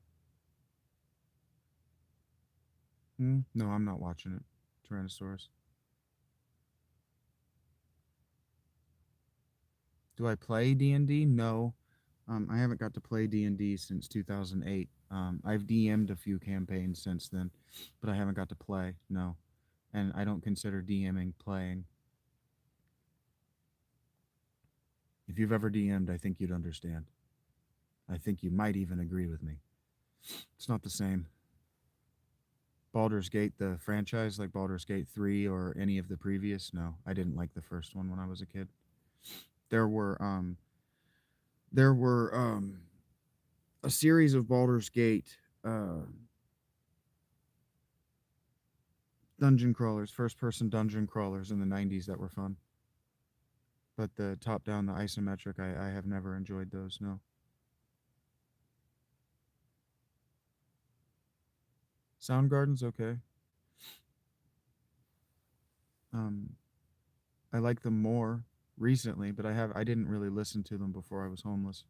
No, I'm not watching it. Tyrannosaurus. Do I play D&D? No. I haven't got to play D&D since 2008. I've DM'd a few campaigns since then, but I haven't got to play. No. And I don't consider DMing playing. If you've ever DM'd, I think you'd understand. I think you might even agree with me. It's not the same. Baldur's Gate, the franchise, like Baldur's Gate 3 or any of the previous, no, I didn't like the first one when I was a kid. There were there were a series of Baldur's Gate dungeon crawlers, first person dungeon crawlers in the 90s that were fun. But the top down, the isometric, I have never enjoyed those, no. Soundgarden's okay. Um, I like them more recently, but I didn't really listen to them before I was homeless.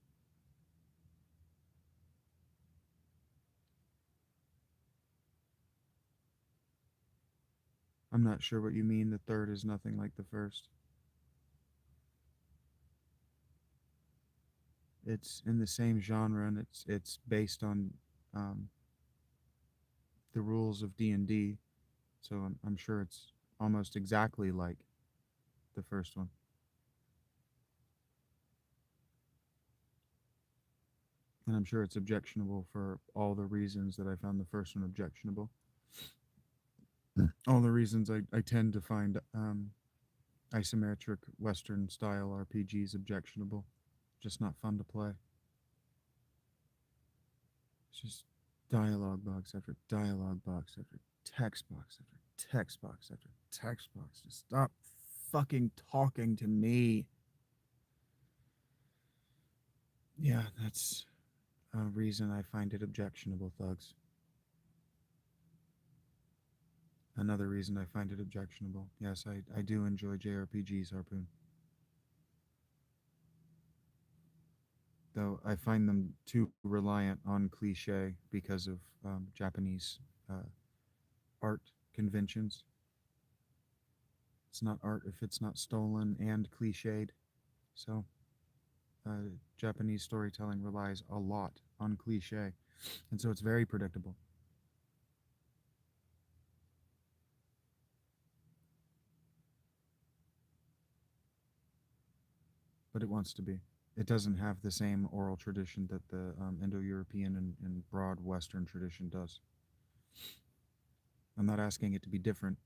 I'm not sure what you mean. The third is nothing like the first. It's in the same genre, and it's based on um, the rules of D&D. So I'm sure it's almost exactly like the first one, and I'm sure it's objectionable for all the reasons that I found the first one objectionable. All the reasons I tend to find isometric Western style RPGs objectionable, just not fun to play. It's just dialogue box after dialogue box after text box after text box after text box. Just stop fucking talking to me. Yeah, that's a reason I find it objectionable, thugs. Another reason I find it objectionable. Yes, I do enjoy JRPGs, Harpoon. Though I find them too reliant on cliche because of Japanese uh, art conventions. It's not art if it's not stolen and cliched. So Japanese storytelling relies a lot on cliche, and so it's very predictable. But it wants to be. It doesn't have the same oral tradition that the Indo-European and broad Western tradition does. I'm not asking it to be different.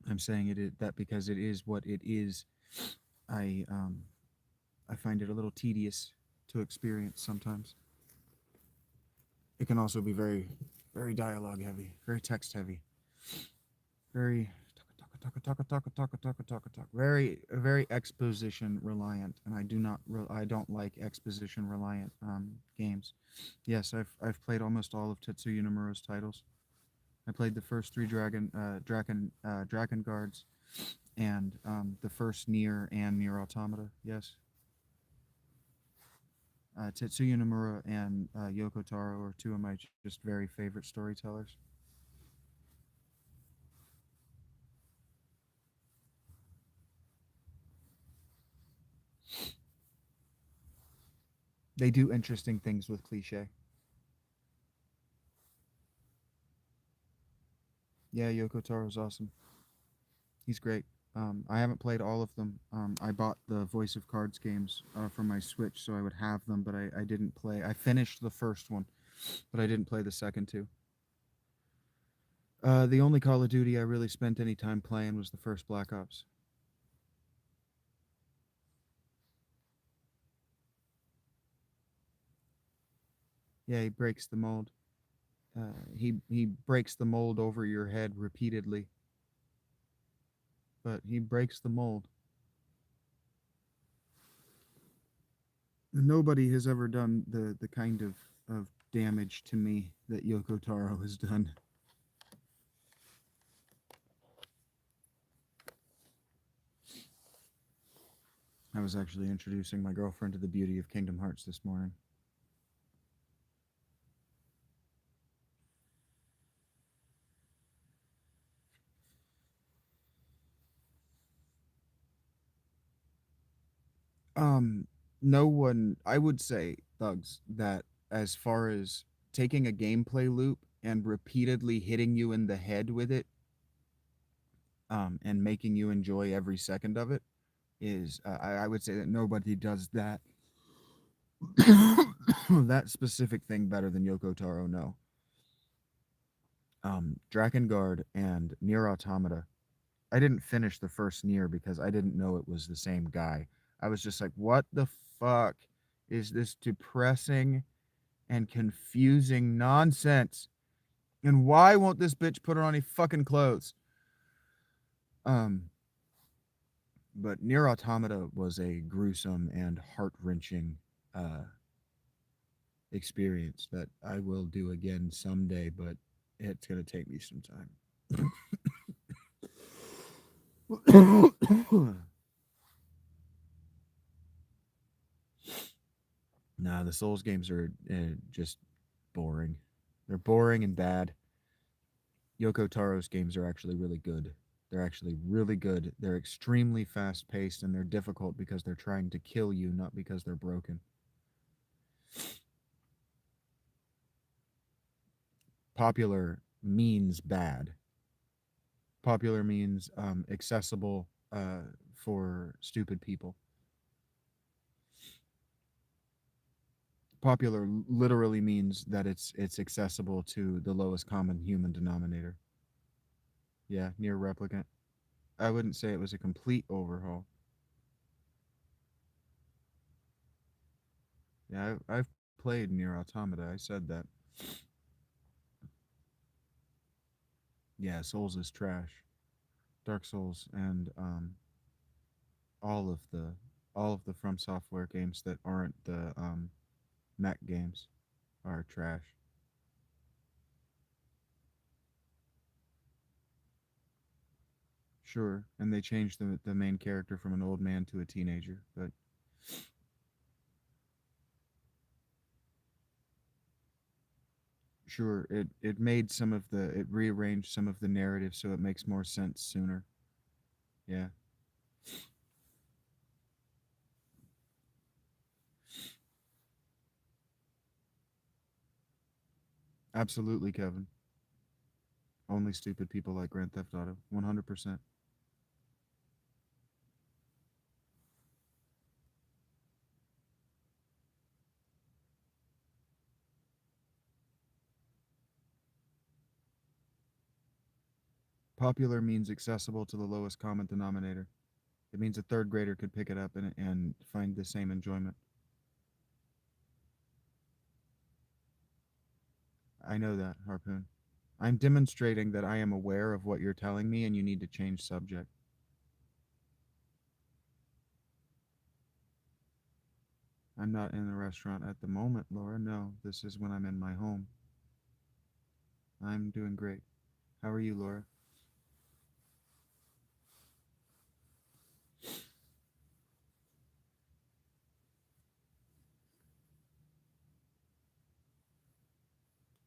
I'm saying that because it is what it is, I um, I find it a little tedious to experience sometimes. It can also be very dialogue heavy, very text heavy, very very exposition reliant, and I don't like exposition reliant games. Yes, I've played almost all of Tetsuya Nomura's titles. I played the first three Dragon Guards, and the first Nier and Nier Automata. Yes, Tetsuya Nomura and Yoko Taro are two of my just very favorite storytellers. They do interesting things with cliche. Yeah, Yoko Taro's awesome. He's great. I haven't played all of them. I bought the Voice of Cards games for my Switch, so I would have them, but I didn't play. I finished the first one, but I didn't play the second two. The only Call of Duty I really spent any time playing was the first Black Ops. Yeah, he breaks the mold. He breaks the mold over your head repeatedly, but he breaks the mold. Nobody has ever done the kind of damage to me that Yoko Taro has done. I was actually introducing my girlfriend to the beauty of Kingdom Hearts this morning. Um, no one, I would say, Thugs, that as far as taking a gameplay loop and repeatedly hitting you in the head with it, and making you enjoy every second of it, is I would say that nobody does that that specific thing better than Yoko Taro. No, Drakengard and Nier Automata. I didn't finish the first Nier because I didn't know it was the same guy. I was just like, what the fuck is this depressing and confusing nonsense? And why won't this bitch put on any fucking clothes? Um, but Nier Automata was a gruesome and heart wrenching uh, experience that I will do again someday, but it's gonna take me some time. Nah, the Souls games are just boring. They're boring and bad. Yoko Taro's games are actually really good. They're actually really good. They're extremely fast paced and they're difficult because they're trying to kill you, not because they're broken. Popular means bad. Popular means accessible for stupid people. Popular literally means that it's accessible to the lowest common human denominator. Yeah, near replicant. I wouldn't say it was a complete overhaul. Yeah, I've played near Automata. I said that. Yeah, Souls is trash. Dark Souls and all of the all of the From Software games that aren't the mech games are trash. Sure, and they changed the main character from an old man to a teenager, but sure, it made some of the it rearranged some of the narrative so it makes more sense sooner. Yeah, absolutely, Kevin. Only stupid people like Grand Theft Auto. 100%. Popular means accessible to the lowest common denominator. It means a third grader could pick it up and find the same enjoyment. I know that, Harpoon. I'm demonstrating that I am aware of what you're telling me and you need to change subject. I'm not in the restaurant at the moment, Laura. No, this is when I'm in my home. I'm doing great. How are you, Laura?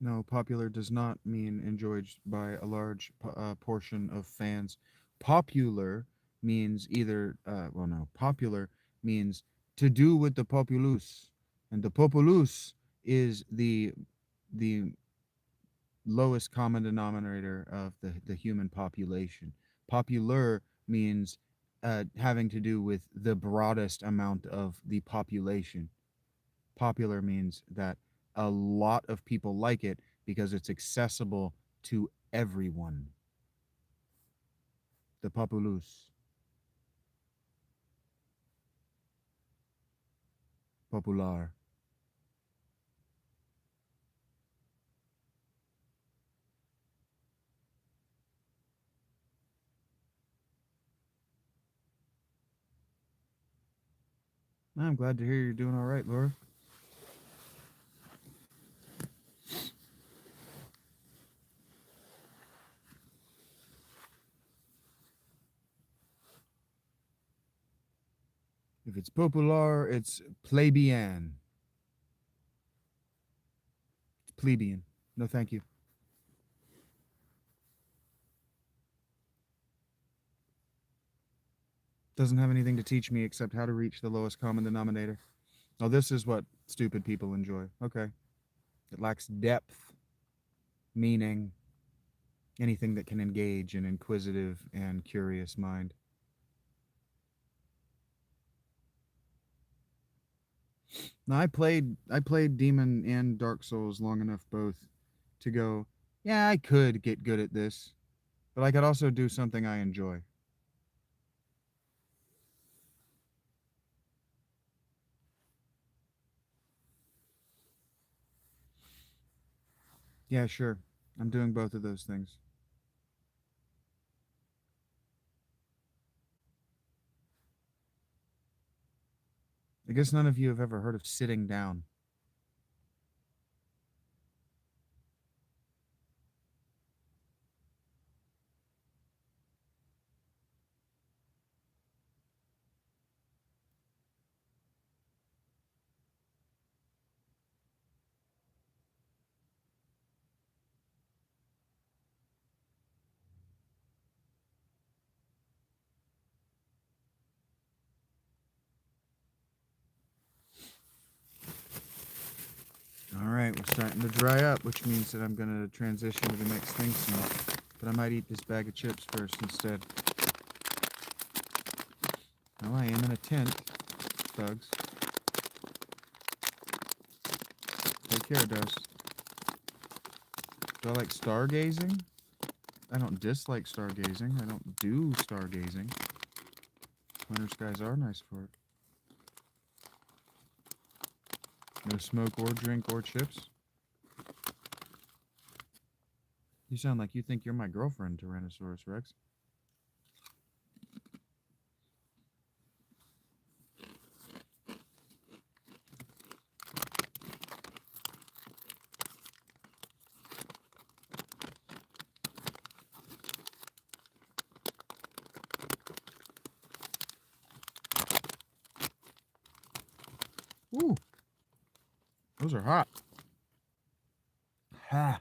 No, popular does not mean enjoyed by a large portion of fans. Popular means either, well, no, popular means to do with the populace. And the populace is the lowest common denominator of the human population. Popular means having to do with the broadest amount of the population. Popular means that a lot of people like it because it's accessible to everyone. The populus. Popular. I'm glad to hear you're doing all right, Laura. If it's popular, it's plebeian. It's plebeian. No, thank you. Doesn't have anything to teach me except how to reach the lowest common denominator. Oh, this is what stupid people enjoy. Okay. It lacks depth, meaning, anything that can engage an inquisitive and curious mind. Now, I played Demon and Dark Souls long enough both to go, yeah, I could get good at this, but I could also do something I enjoy. Yeah, sure. I'm doing both of those things. I guess none of you have ever heard of sitting down. All right, we're starting to dry up, which means that I'm going to transition to the next thing soon. But I might eat this bag of chips first instead. Oh, I am in a tent, thugs. Take care, Dose. Do I like stargazing? I don't dislike stargazing. I don't do stargazing. Winter skies are nice for it. No smoke or drink or chips. You sound like you think you're my girlfriend, Tyrannosaurus Rex. Ooh, those are hot. Ha.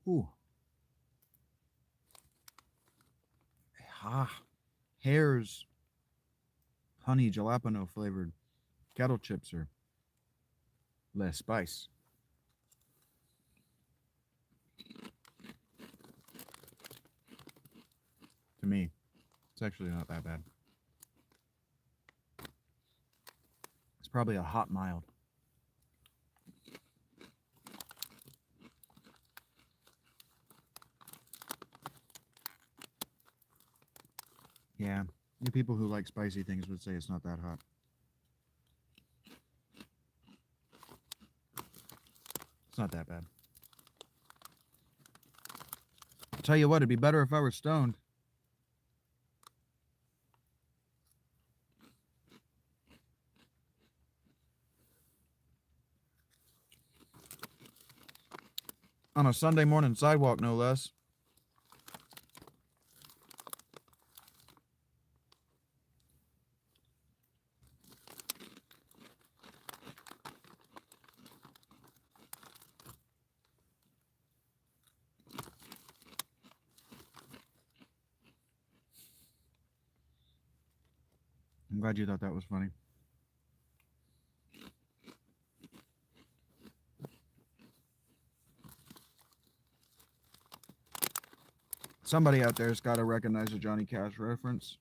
Ooh. Ha. Hare's honey jalapeno flavored kettle chips are less spice. To me, it's actually not that bad. It's probably a hot mild. Yeah, the people who like spicy things would say it's not that hot. It's not that bad. I'll tell you what, it'd be better if I were stoned. On a Sunday morning sidewalk, no less. I'm glad you thought that was funny. Somebody out there's got to recognize a Johnny Cash reference.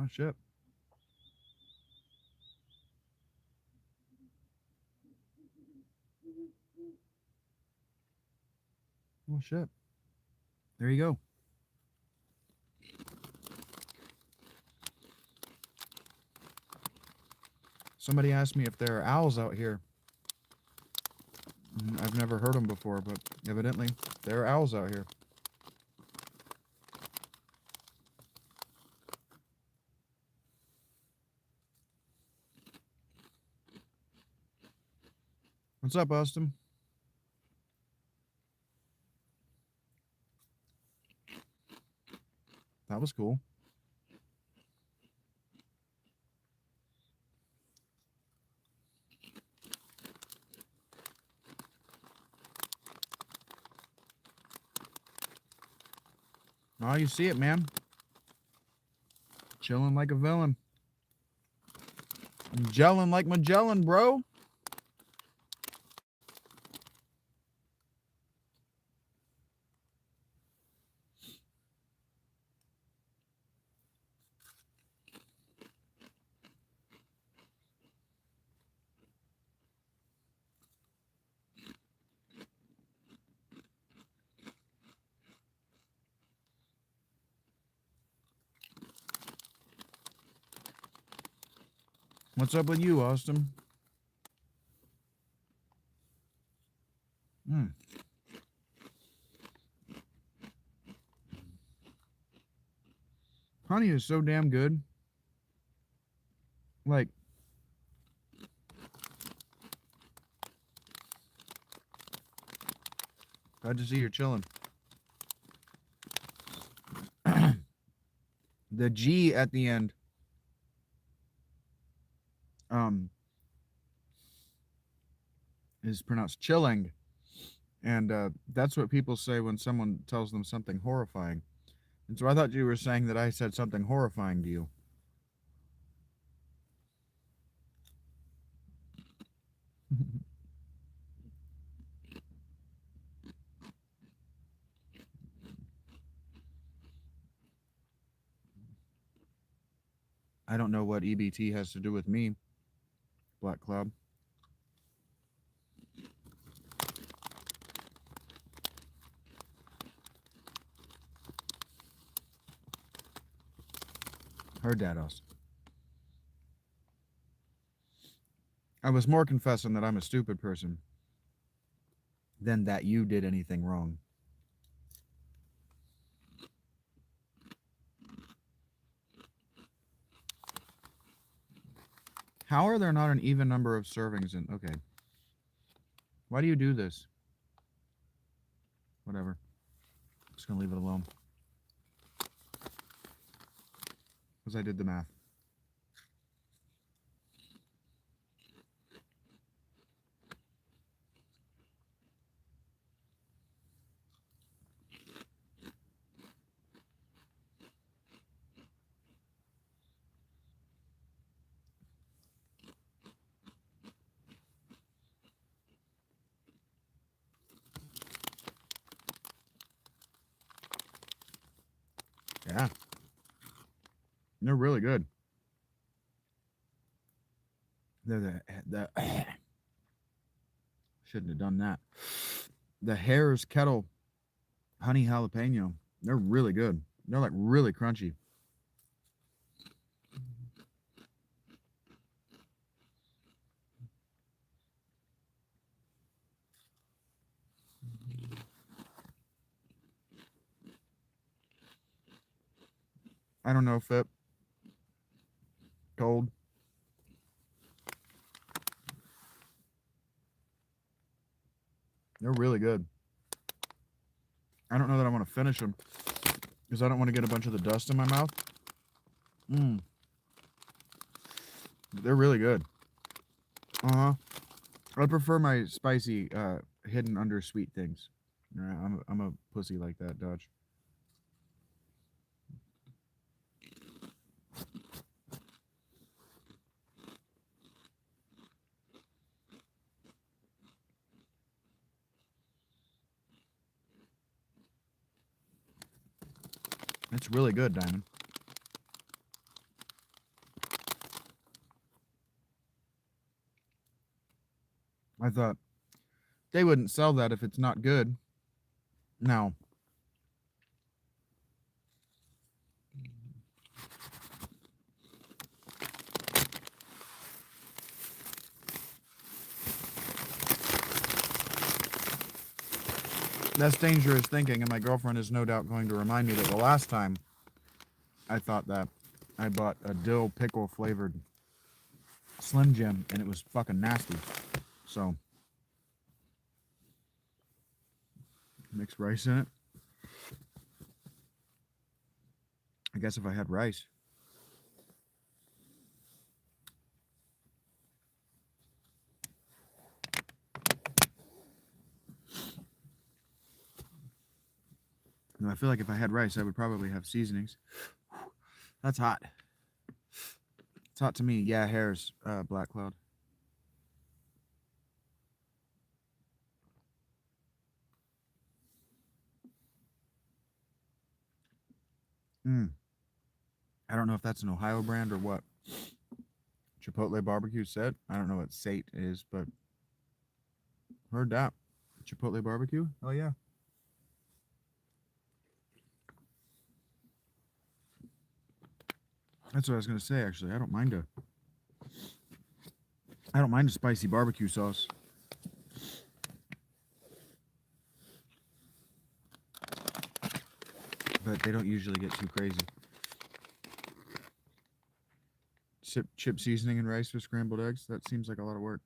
Oh, shit. Oh, shit. There you go. Somebody asked me if there are owls out here. I've never heard them before, but evidently there are owls out here. What's up, Austin? That was cool. Oh, you see it, man. Chilling like a villain. I'm gelling like Magellan, bro. What's up with you, Austin? Honey is so damn good. Like, glad to see you're chilling. The G at the end is pronounced chilling. And that's what people say when someone tells them something horrifying. And so I thought you were saying that I said something horrifying to you. I don't know what EBT has to do with me, Black Cloud. Heard that, us. I was more confessing that I'm a stupid person than that you did anything wrong. How are there not an even number of servings in... Okay. Why do you do this? Whatever. Just gonna leave it alone. Because I did the math. Yeah. They're really good. They're the shouldn't have done that. The Hare's Kettle honey jalapeno. They're really good. They're like really crunchy. I don't know, Fip. Cold. They're really good. I don't know that I want to finish them because I don't want to get a bunch of the dust in my mouth. They're really good. I prefer my spicy, hidden under sweet things. I'm a pussy like that, Dodge. It's really good, Diamond. I thought they wouldn't sell that if it's not good. Now, that's dangerous thinking, and my girlfriend is no doubt going to remind me that the last time I thought that, I bought a dill pickle flavored Slim Jim, and it was fucking nasty. So, mix rice in it. I guess if I had rice. No, I feel like if I had rice, I would probably have seasonings. That's hot. It's hot to me. Yeah, hair's Black Cloud. I don't know if that's an Ohio brand or what. Chipotle barbecue said. I don't know what Sate is, but heard that. Chipotle barbecue? Oh, yeah. That's what I was going to say, actually. I don't mind a spicy barbecue sauce. But they don't usually get too crazy. Chip seasoning and rice with scrambled eggs? That seems like a lot of work.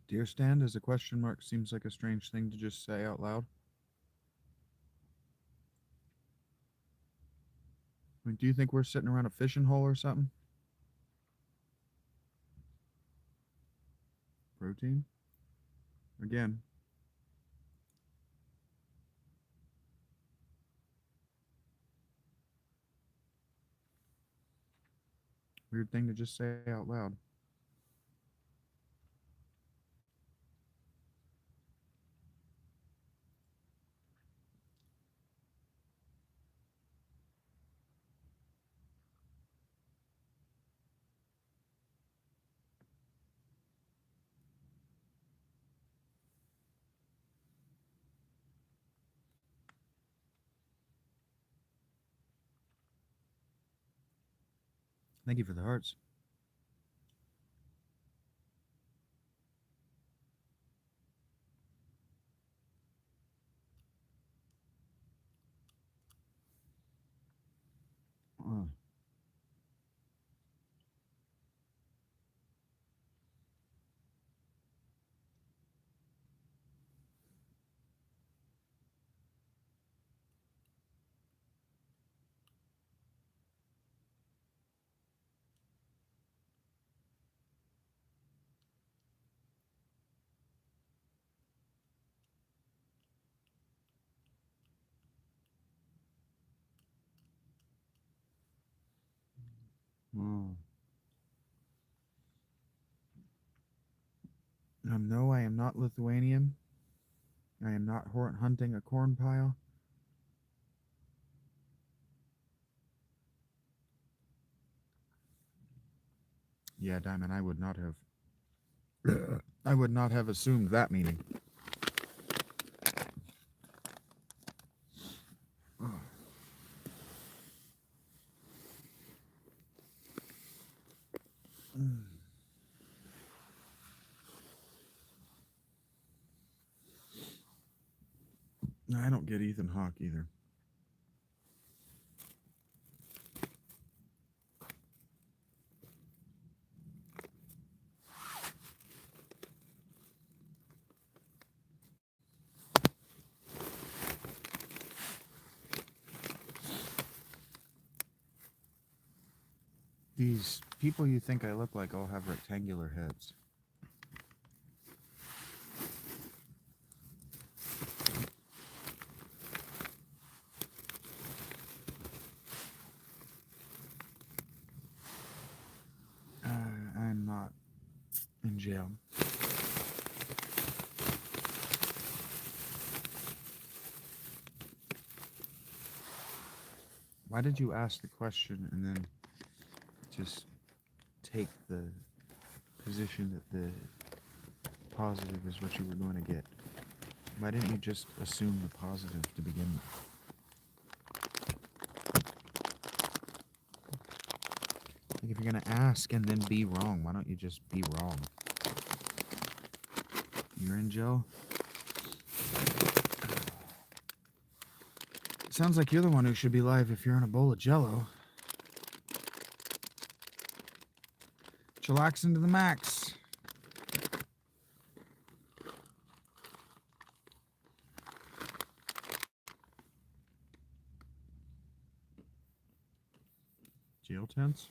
Deer stand as a question mark seems like a strange thing to just say out loud. I mean, do you think we're sitting around a fishing hole or something? Protein? Again. Weird thing to just say out loud. Thank you for the hearts. No, I am not Lithuanian. I am not hunting a corn pile. Yeah, Diamond, I would not have. I would not have assumed that meaning. I don't get Ethan Hawke either. These people you think I look like all have rectangular heads. I'm not in jail. Why did you ask the question and then just take the position that the positive is what you were going to get? Why didn't you just assume the positive to begin with? Like if you're going to ask and then be wrong, why don't you just be wrong? You're in jail? Sounds like you're the one who should be live if you're in a bowl of Jell-O. Chillaxing to the max. Jail tents?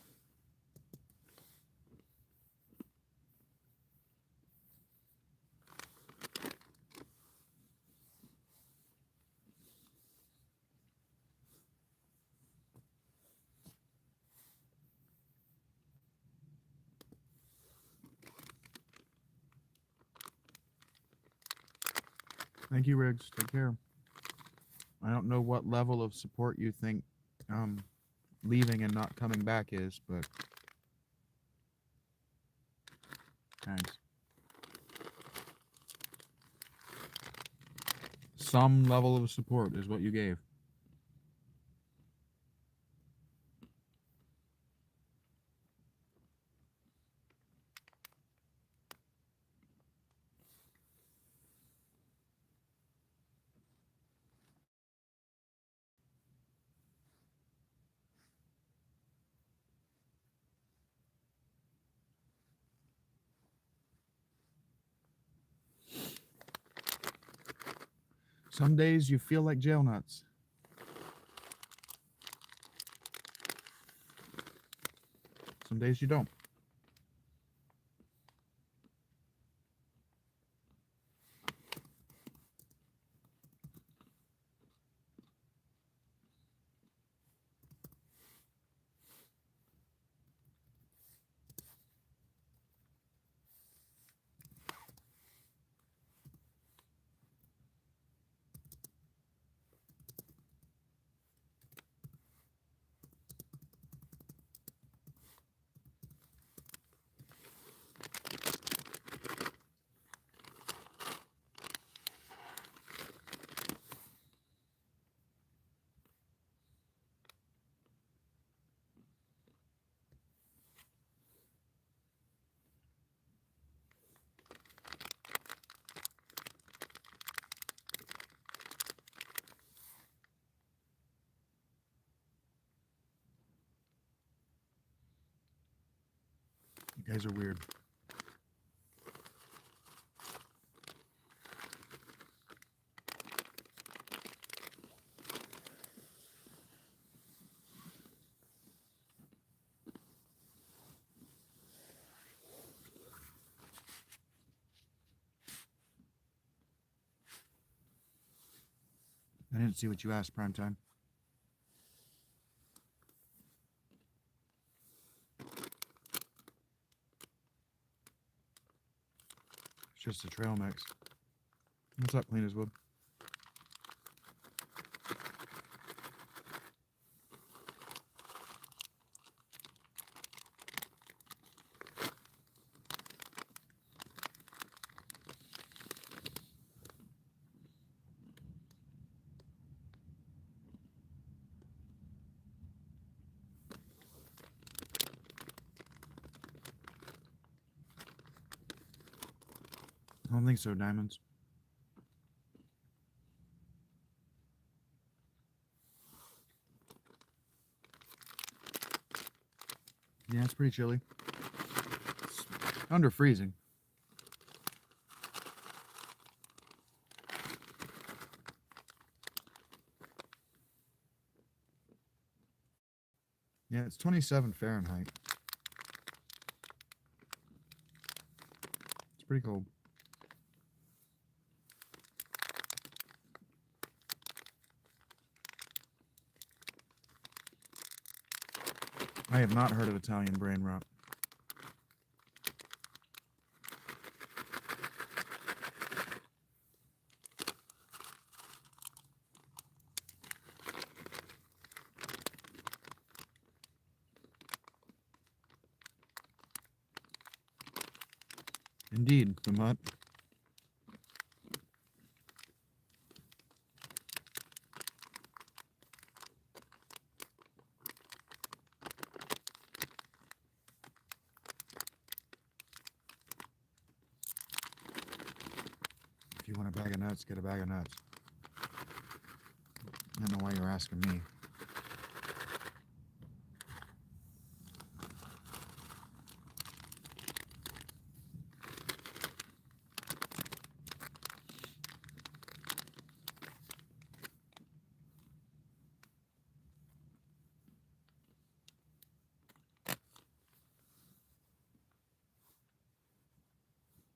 Thank you, Riggs. Take care. I don't know what level of support you think leaving and not coming back is, but thanks. Some level of support is what you gave. Some days you feel like jail nuts. Some days you don't. You guys are weird. I didn't see what you asked, Primetime. It's just a trail mix. What's up, Clean as Wood? I don't think so, Diamonds. Yeah, it's pretty chilly. It's under freezing. Yeah, it's 27 Fahrenheit. pretty cold. I have not heard of Italian brain rot. Indeed, the mutt. If you want a bag of nuts, get a bag of nuts. I don't know why you're asking me.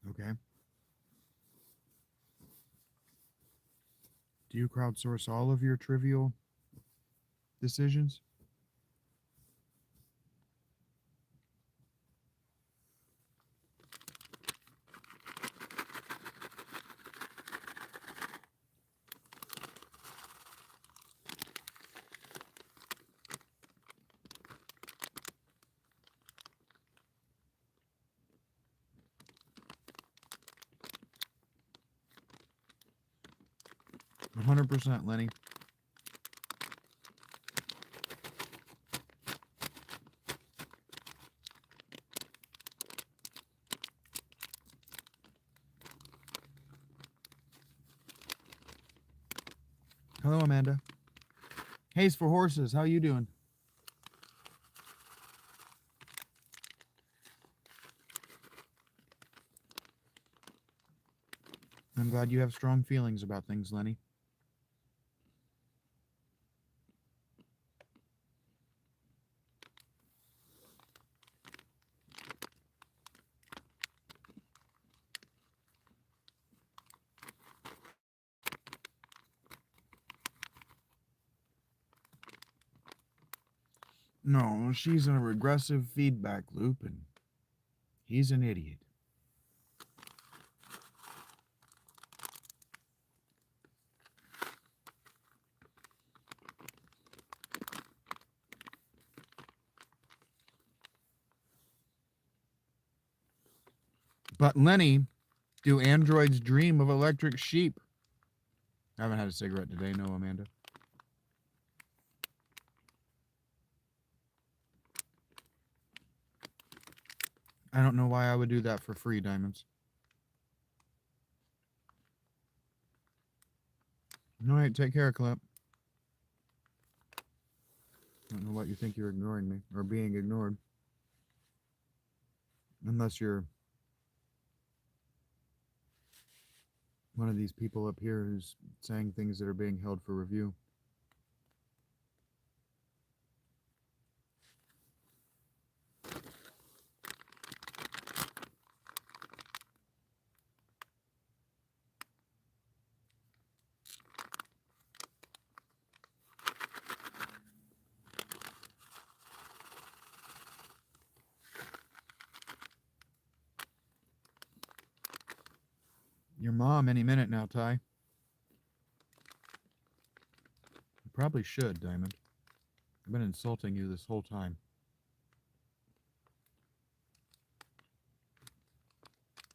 Okay. Do you crowdsource all of your trivial decisions? %, Lenny. Hello, Amanda. Hayes for horses. How you doing? I'm glad you have strong feelings about things, Lenny. No, she's in a regressive feedback loop, and he's an idiot. But Lenny, do androids dream of electric sheep? I haven't had a cigarette today, no, Amanda. I don't know why I would do that for free, Diamonds. All right, take care, Clip. I don't know what you think you're ignoring me, or being ignored. Unless you're one of these people up here who's saying things that are being held for review. Your mom any minute now, Ty. You probably should, Diamond. I've been insulting you this whole time.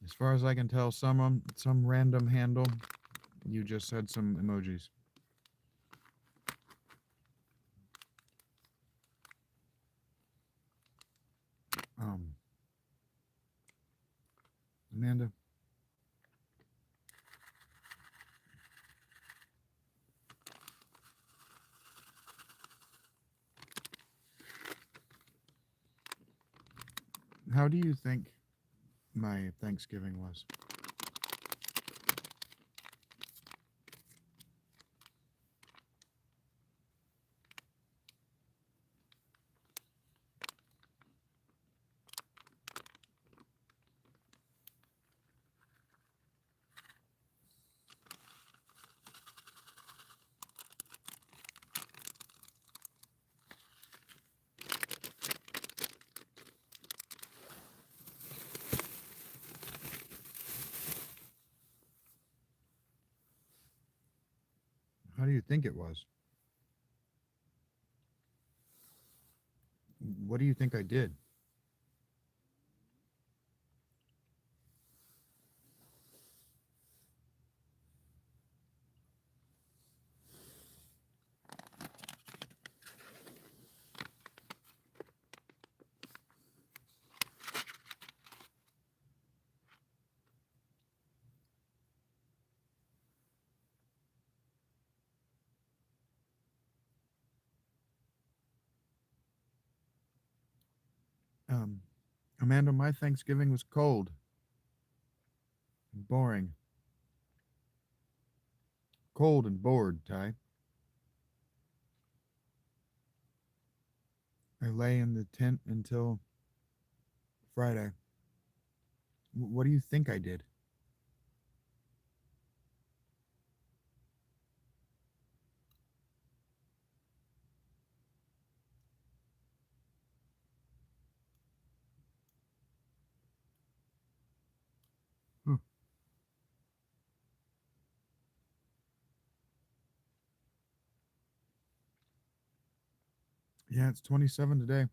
As far as I can tell, some random handle, you just said some emojis. Amanda. How do you think my Thanksgiving was? How do you think it was? What do you think I did? Um, Amanda, my Thanksgiving was cold and boring. Cold and bored, Ty. I lay in the tent until Friday. What do you think I did? Huh. Yeah, it's 27 today.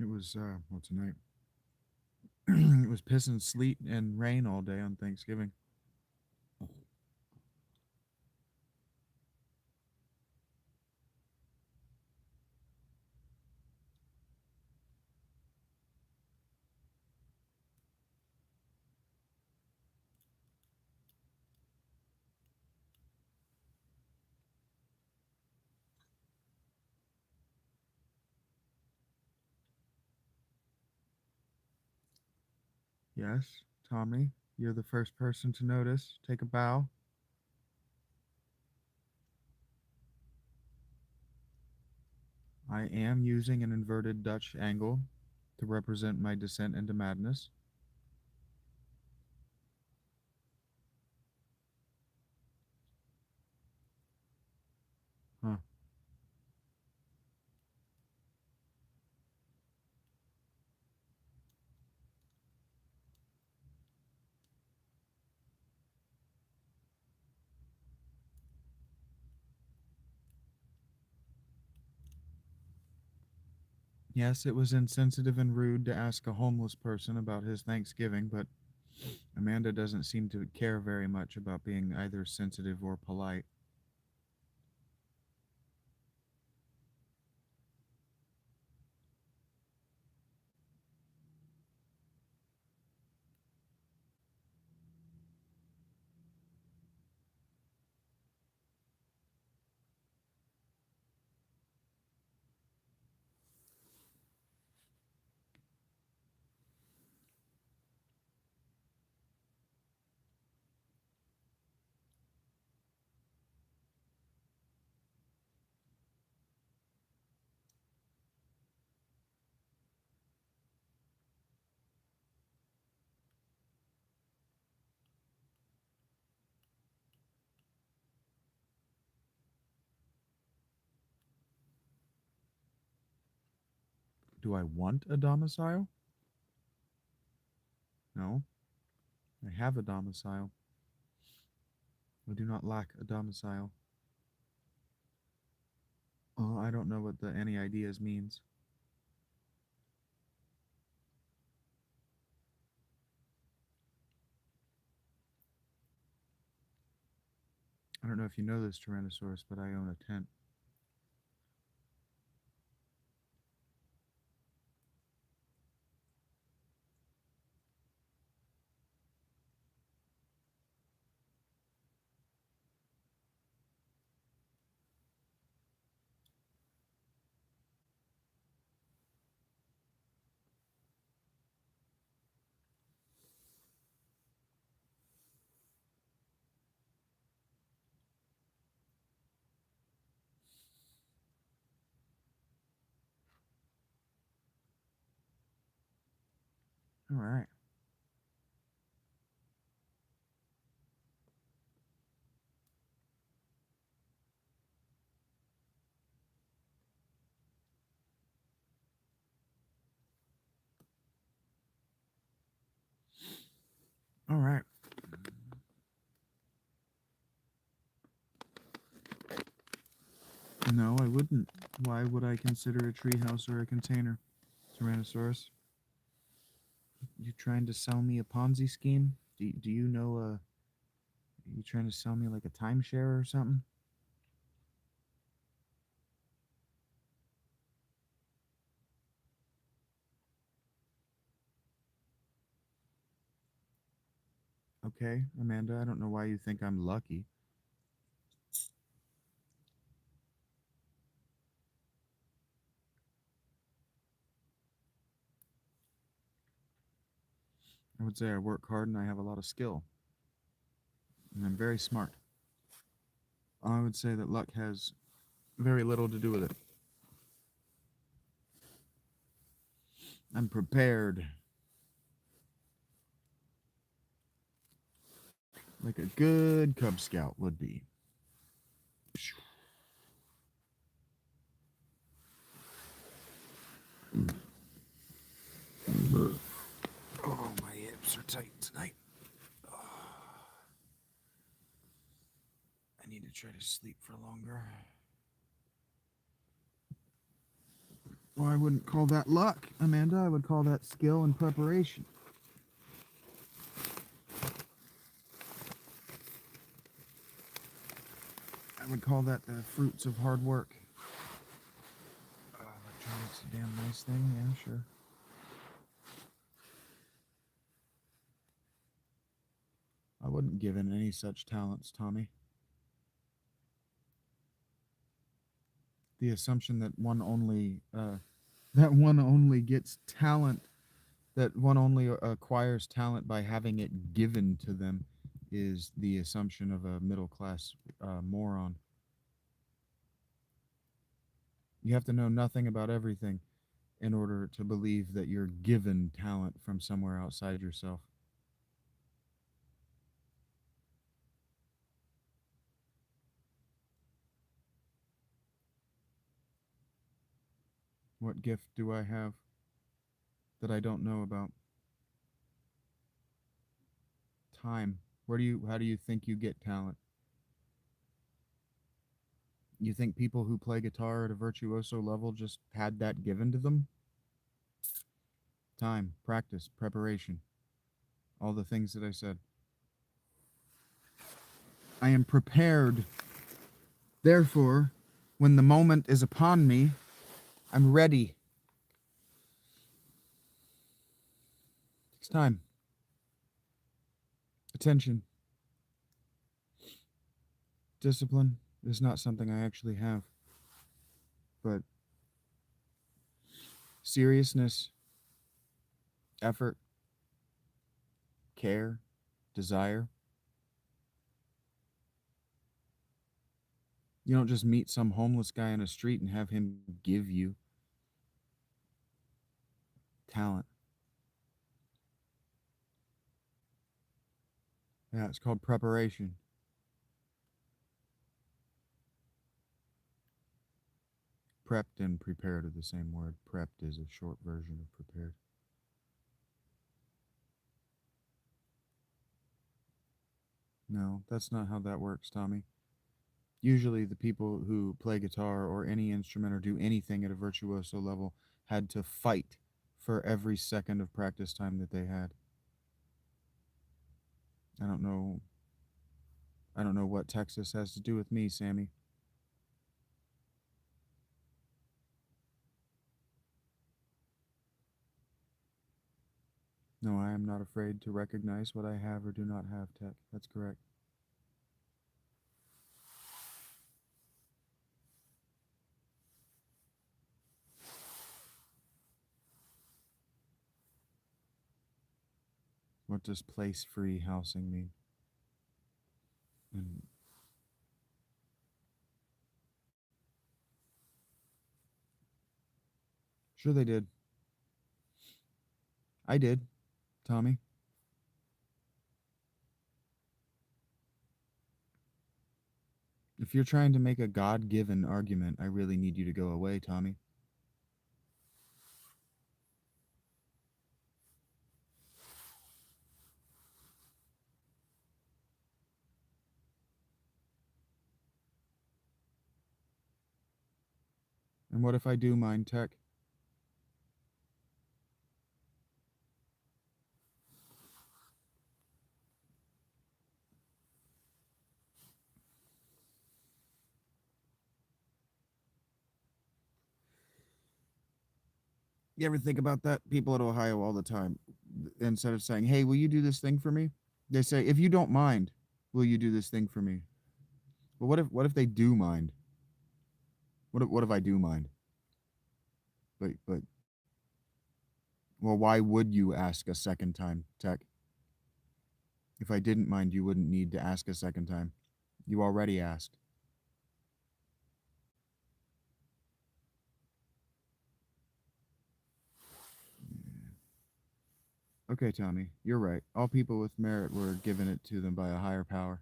It was, what's the night? It was pissing sleet and rain all day on Thanksgiving. Yes, Tommy, you're the first person to notice. Take a bow. I am using an inverted Dutch angle to represent my descent into madness. Huh. Yes, it was insensitive and rude to ask a homeless person about his Thanksgiving, but Amanda doesn't seem to care very much about being either sensitive or polite. Do I want a domicile? No, I have a domicile. I do not lack a domicile. I don't know what the any ideas means. I don't know if you know this, Tyrannosaurus, but I own a tent. All right. All right. wouldn't? Why would I consider a treehouse or a container? Tyrannosaurus, you trying to sell me a Ponzi scheme? Do you know you trying to sell me like a timeshare or something? Okay, Amanda, I don't know why you think I'm lucky. I would say I work hard and I have a lot of skill. And I'm very smart. I would say that luck has very little to do with it. I'm prepared. Like a good Cub Scout would be. Oh, my hips are tight tonight. I need to try to sleep for longer. Well, I wouldn't call that luck, Amanda. I would call that skill and preparation. I would call that the fruits of hard work. Electronics a damn nice thing, yeah, sure. I wouldn't give in any such talents, Tommy. The assumption that one only gets talent, that one only acquires talent by having it given to them, is the assumption of a middle class moron. You have to know nothing about everything in order to believe that you're given talent from somewhere outside yourself. What gift do I have that I don't know about? Time. How do you think you get talent? You think people who play guitar at a virtuoso level just had that given to them? Time, practice, preparation, all the things that I said. I am prepared. Therefore, when the moment is upon me, I'm ready. It's time. Attention. Discipline is not something I actually have, but seriousness, effort, care, desire. You don't just meet some homeless guy in a street and have him give you talent. Yeah, it's called preparation. Prepped and prepared are the same word. Prepped is a short version of prepared. No, that's not how that works, Tommy. Usually, the people who play guitar or any instrument or do anything at a virtuoso level had to fight for every second of practice time that they had. I don't know. I don't know what Texas has to do with me, Sammy. No, I am not afraid to recognize what I have or do not have, Tech. That's correct. What does place free housing mean? And sure they did. I did, Tommy. If you're trying to make a God given argument, I really need you to go away, Tommy. And what if I do mind, Tech? You ever think about that? People at Ohio all the time, instead of saying, "Hey, will you do this thing for me?" They say, "If you don't mind, will you do this thing for me?" But what if they do mind? What if I do mind? But well, why would you ask a second time, Tech? If I didn't mind, you wouldn't need to ask a second time. You already asked. Okay, Tommy, you're right. All people with merit were given it to them by a higher power.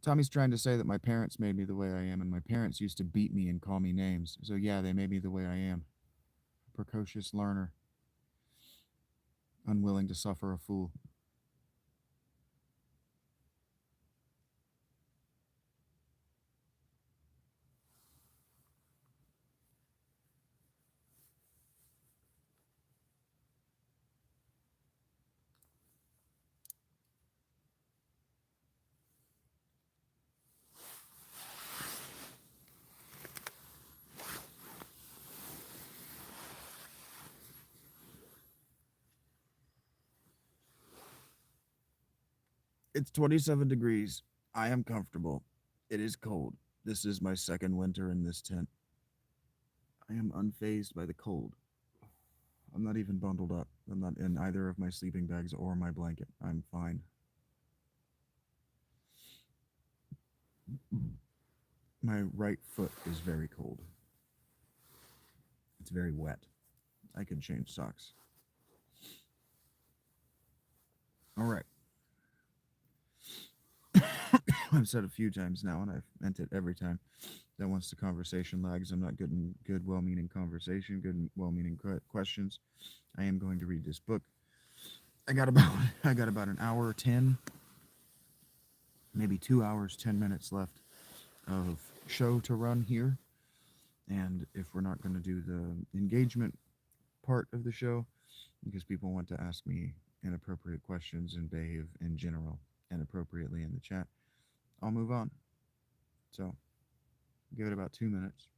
Tommy's trying to say that my parents made me the way I am, and my parents used to beat me and call me names. So yeah, they made me the way I am. Precocious learner, unwilling to suffer a fool. It's 27 degrees. I am comfortable. It is cold. This is my second winter in this tent. I am unfazed by the cold. I'm not even bundled up. I'm not in either of my sleeping bags or my blanket. I'm fine. My right foot is very cold. It's very wet. I could change socks. All right. I've said a few times now, and I've meant it every time that once the conversation lags, I'm not good in good, well-meaning conversation, good, well-meaning questions. I am going to read this book. I got about I got about an hour 10, maybe 2 hours 10 minutes left of show to run here, and if we're not going to do the engagement part of the show, because people want to ask me inappropriate questions and behave in general inappropriately in the chat, I'll move on. So give it about 2 minutes,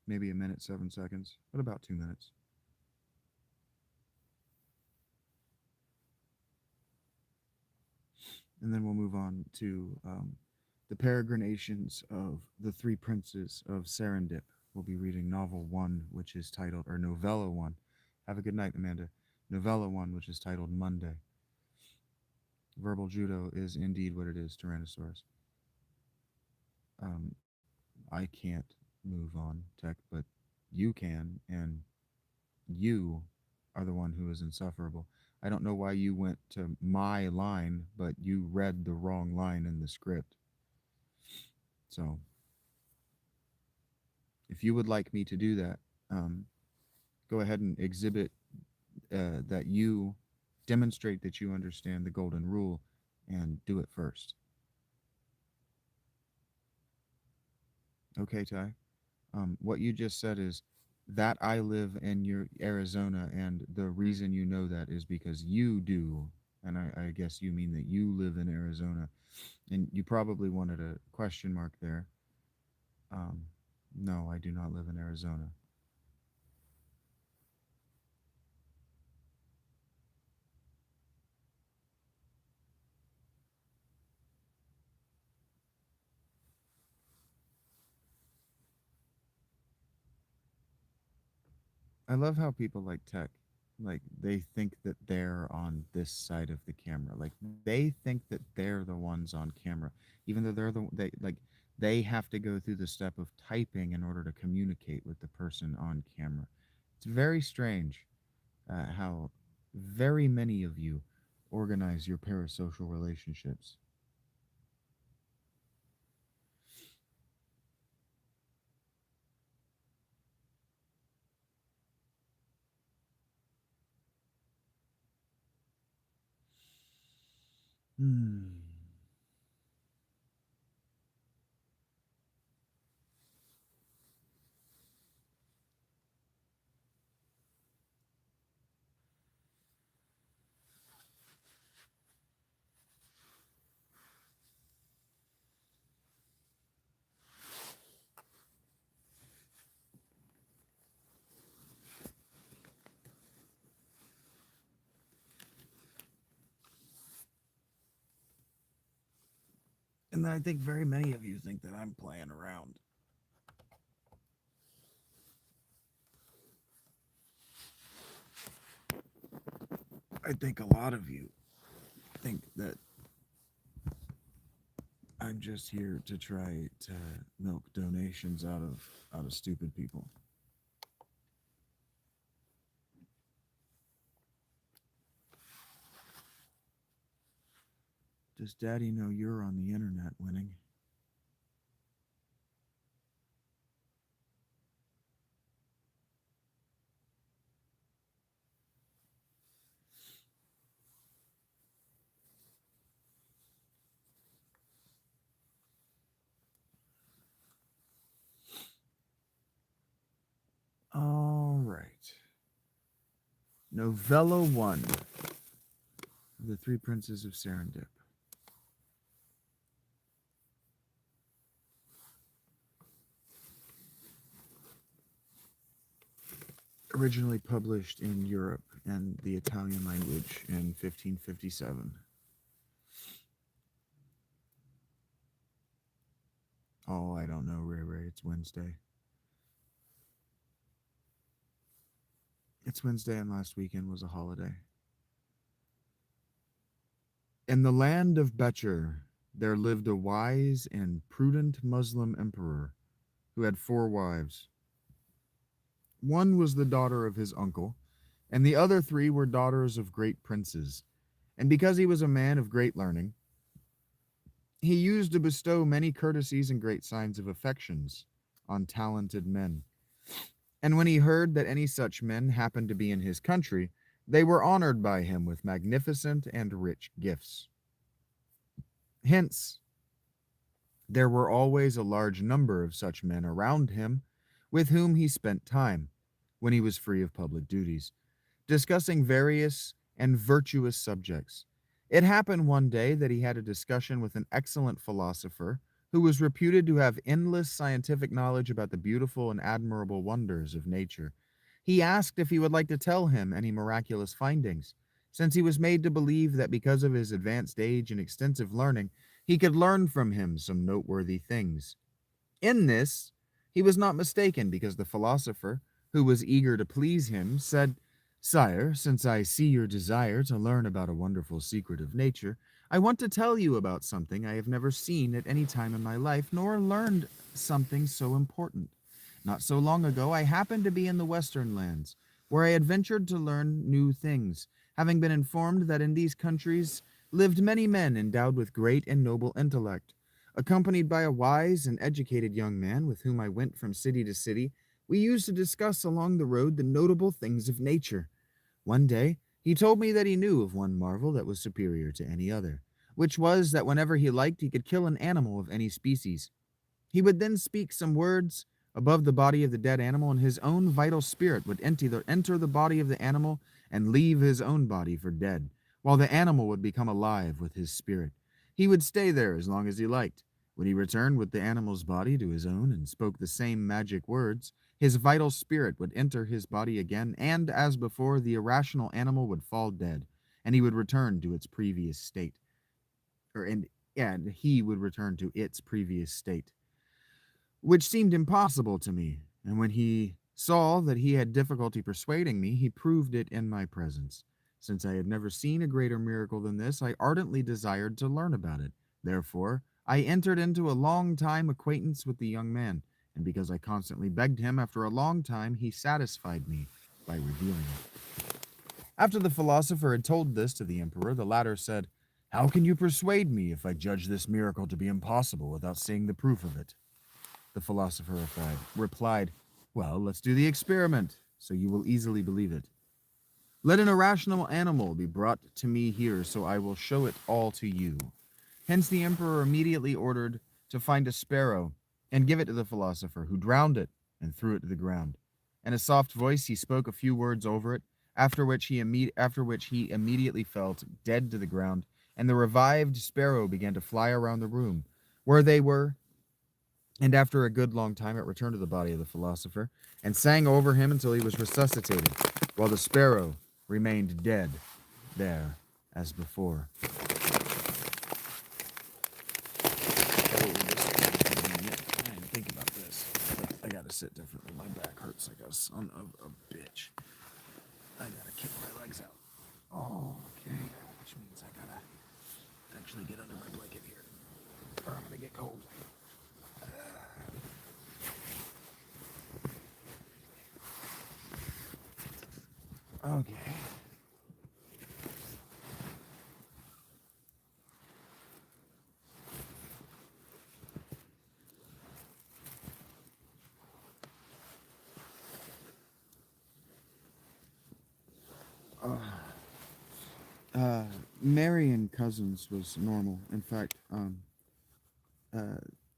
maybe a minute 7 seconds, but about 2 minutes. And then we'll move on to the peregrinations of the three princes of Serendip. We'll be reading novel one, which is titled, or novella one. Have a good night, Amanda. Novella one, which is titled Monday. Verbal judo is indeed what it is, Tyrannosaurus. Um, I can't move on, Tech, but you can, and you are the one who is insufferable. I don't know why you went to my line, but you read the wrong line in the script. So, if you would like me to do that, um, go ahead and exhibit that you demonstrate that you understand the golden rule and do it first. Okay, Ty? What you just said is that I live in your Arizona, and the reason you know that is because you do. And I guess you mean that you live in Arizona. And you probably wanted a question mark there. Um, no, I do not live in Arizona. I love how people like tech, like they think that they're on this side of the camera. Like they think that they're the ones on camera, even though they have to go through the step of typing in order to communicate with the person on camera. It's very strange how very many of you organize your parasocial relationships. Hmm. And I think very many of you think that I'm playing around. I think a lot of you think that I'm just here to try to milk donations out of stupid people. Does Daddy know you're on the internet winning? All right. Novella 1, The Three Princes of Serendip. Originally published in Europe and the Italian language in 1557. Oh, I don't know, Ray Ray. It's Wednesday. It's Wednesday, and last weekend was a holiday. In the land of Becher, there lived a wise and prudent Muslim emperor who had 4 wives. One was the daughter of his uncle, and the other 3 were daughters of great princes. And because he was a man of great learning, he used to bestow many courtesies and great signs of affections on talented men. And when he heard that any such men happened to be in his country, they were honored by him with magnificent and rich gifts. Hence, there were always a large number of such men around him with whom he spent time, when he was free of public duties, discussing various and virtuous subjects. It happened one day that he had a discussion with an excellent philosopher who was reputed to have endless scientific knowledge about the beautiful and admirable wonders of nature. He asked if he would like to tell him any miraculous findings, since he was made to believe that because of his advanced age and extensive learning, he could learn from him some noteworthy things. In this, he was not mistaken, because the philosopher, who was eager to please him, said, "Sire, since I see your desire to learn about a wonderful secret of nature, I want to tell you about something I have never seen at any time in my life, nor learned something so important. Not so long ago, I happened to be in the western lands, where I had ventured to learn new things, having been informed that in these countries lived many men endowed with great and noble intellect. Accompanied by a wise and educated young man with whom I went from city to city, we used to discuss along the road the notable things of nature. One day, he told me that he knew of one marvel that was superior to any other, which was that whenever he liked, he could kill an animal of any species. He would then speak some words above the body of the dead animal, and his own vital spirit would enter the body of the animal and leave his own body for dead, while the animal would become alive with his spirit. He would stay there as long as he liked. When he returned with the animal's body to his own and spoke the same magic words, his vital spirit would enter his body again, and as before, the irrational animal would fall dead, and he would return to its previous state. Or and yeah, and he would return to its previous state, which seemed impossible to me. And when he saw that he had difficulty persuading me, he proved it in my presence. Since I had never seen a greater miracle than this, I ardently desired to learn about it. Therefore, I entered into a long time acquaintance with the young man, and because I constantly begged him, after a long time he satisfied me by revealing it. After the philosopher had told this to the emperor, the latter said, "How can you persuade me if I judge this miracle to be impossible without seeing the proof of it?" The philosopher replied, "Well, let's do the experiment, so you will easily believe it." Let an irrational animal be brought to me here, so I will show it all to you. Hence the emperor immediately ordered to find a sparrow and give it to the philosopher, who drowned it and threw it to the ground. In a soft voice he spoke a few words over it, after which he immediately fell dead to the ground, and the revived sparrow began to fly around the room where they were, and after a good long time it returned to the body of the philosopher, and sang over him until he was resuscitated, while the sparrow remained dead there as before. Think about this. I gotta sit differently. My back hurts like a son of a bitch. I gotta kick my legs out. Oh, okay. Which means I gotta actually get under my blanket here, or I'm gonna get cold. Okay. Marrying cousins was normal. In fact, uh,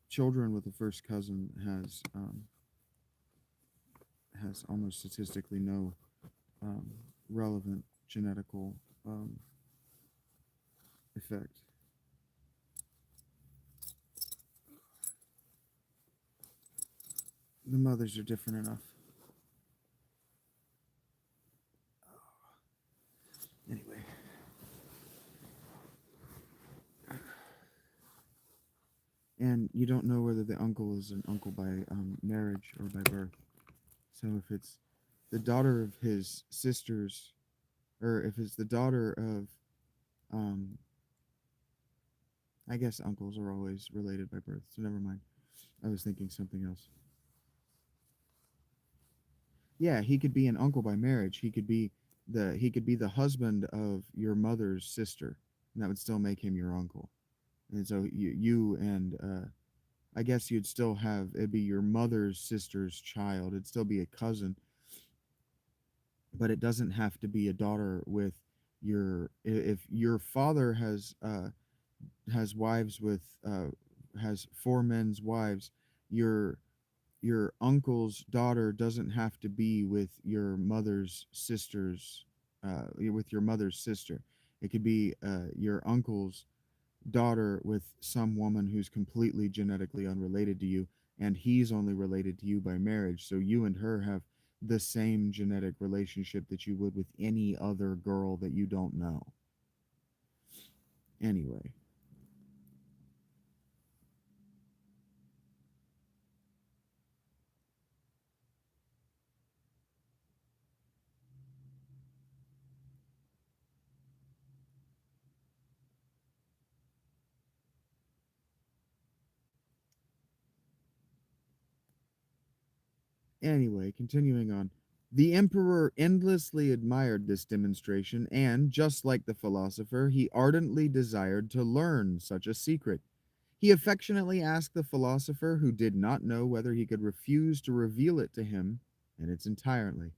children with a first cousin has almost statistically no um, relevant genetical effect. The mothers are different enough. Anyway, and you don't know whether the uncle is an uncle by marriage or by birth. So if it's the daughter of his sisters, or if it's the daughter of, um, I guess uncles are always related by birth. So never mind. I was thinking something else. Yeah, he could be an uncle by marriage. He could be the husband of your mother's sister, and that would still make him your uncle. And so you and I guess you'd still have it'd be your mother's sister's child. It'd still be a cousin, but it doesn't have to be a daughter with if your father has wives with has four men's wives, your your uncle's daughter doesn't have to be with your mother's sister. It could be your uncle's daughter with some woman who's completely genetically unrelated to you, and he's only related to you by marriage. So you and her have the same genetic relationship that you would with any other girl that you don't know. Anyway, continuing on. The emperor endlessly admired this demonstration, and, just like the philosopher, he ardently desired to learn such a secret. He affectionately asked the philosopher, who did not know whether he could refuse to reveal it to him in its entirety.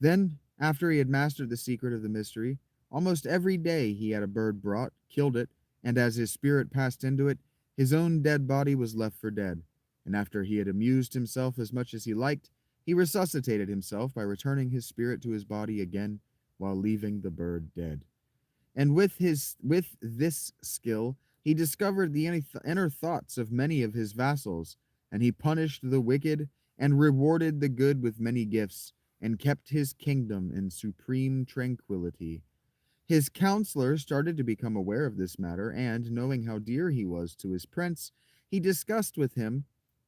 Then, after he had mastered the secret of the mystery, almost every day he had a bird brought, killed it, and as his spirit passed into it, his own dead body was left for dead. And after he had amused himself as much as he liked, he resuscitated himself by returning his spirit to his body again while leaving the bird dead. And with this skill he discovered the inner thoughts of many of his vassals, and he punished the wicked and rewarded the good with many gifts, and kept his kingdom in supreme tranquillity. His counselor started to become aware of this matter, and, knowing how dear he was to his prince, he discussed with him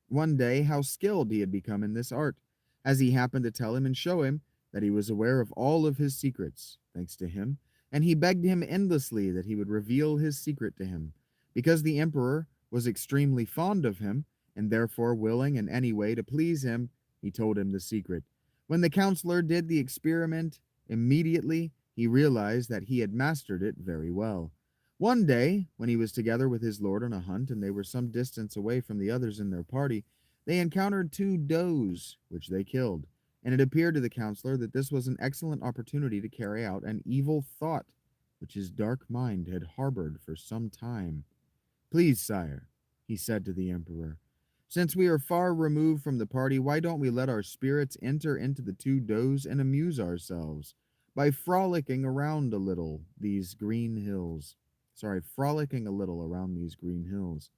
one day how skilled he had become in this art, as he happened to tell him and show him that he was aware of all of his secrets, thanks to him, and he begged him endlessly that he would reveal his secret to him, because the emperor was extremely fond of him, and therefore willing in any way to please him. He told him the secret. When the counselor did the experiment, immediately he realized that he had mastered it very well. One day, when he was together with his lord on a hunt, and they were some distance away from the others in their party, they encountered two does, which they killed, and it appeared to the counselor that this was an excellent opportunity to carry out an evil thought which his dark mind had harbored for some time. Please, sire, he said to the emperor, since we are far removed from the party, why don't we let our spirits enter into the two does and amuse ourselves by frolicking around a little these green hills? Frolicking a little around these green hills.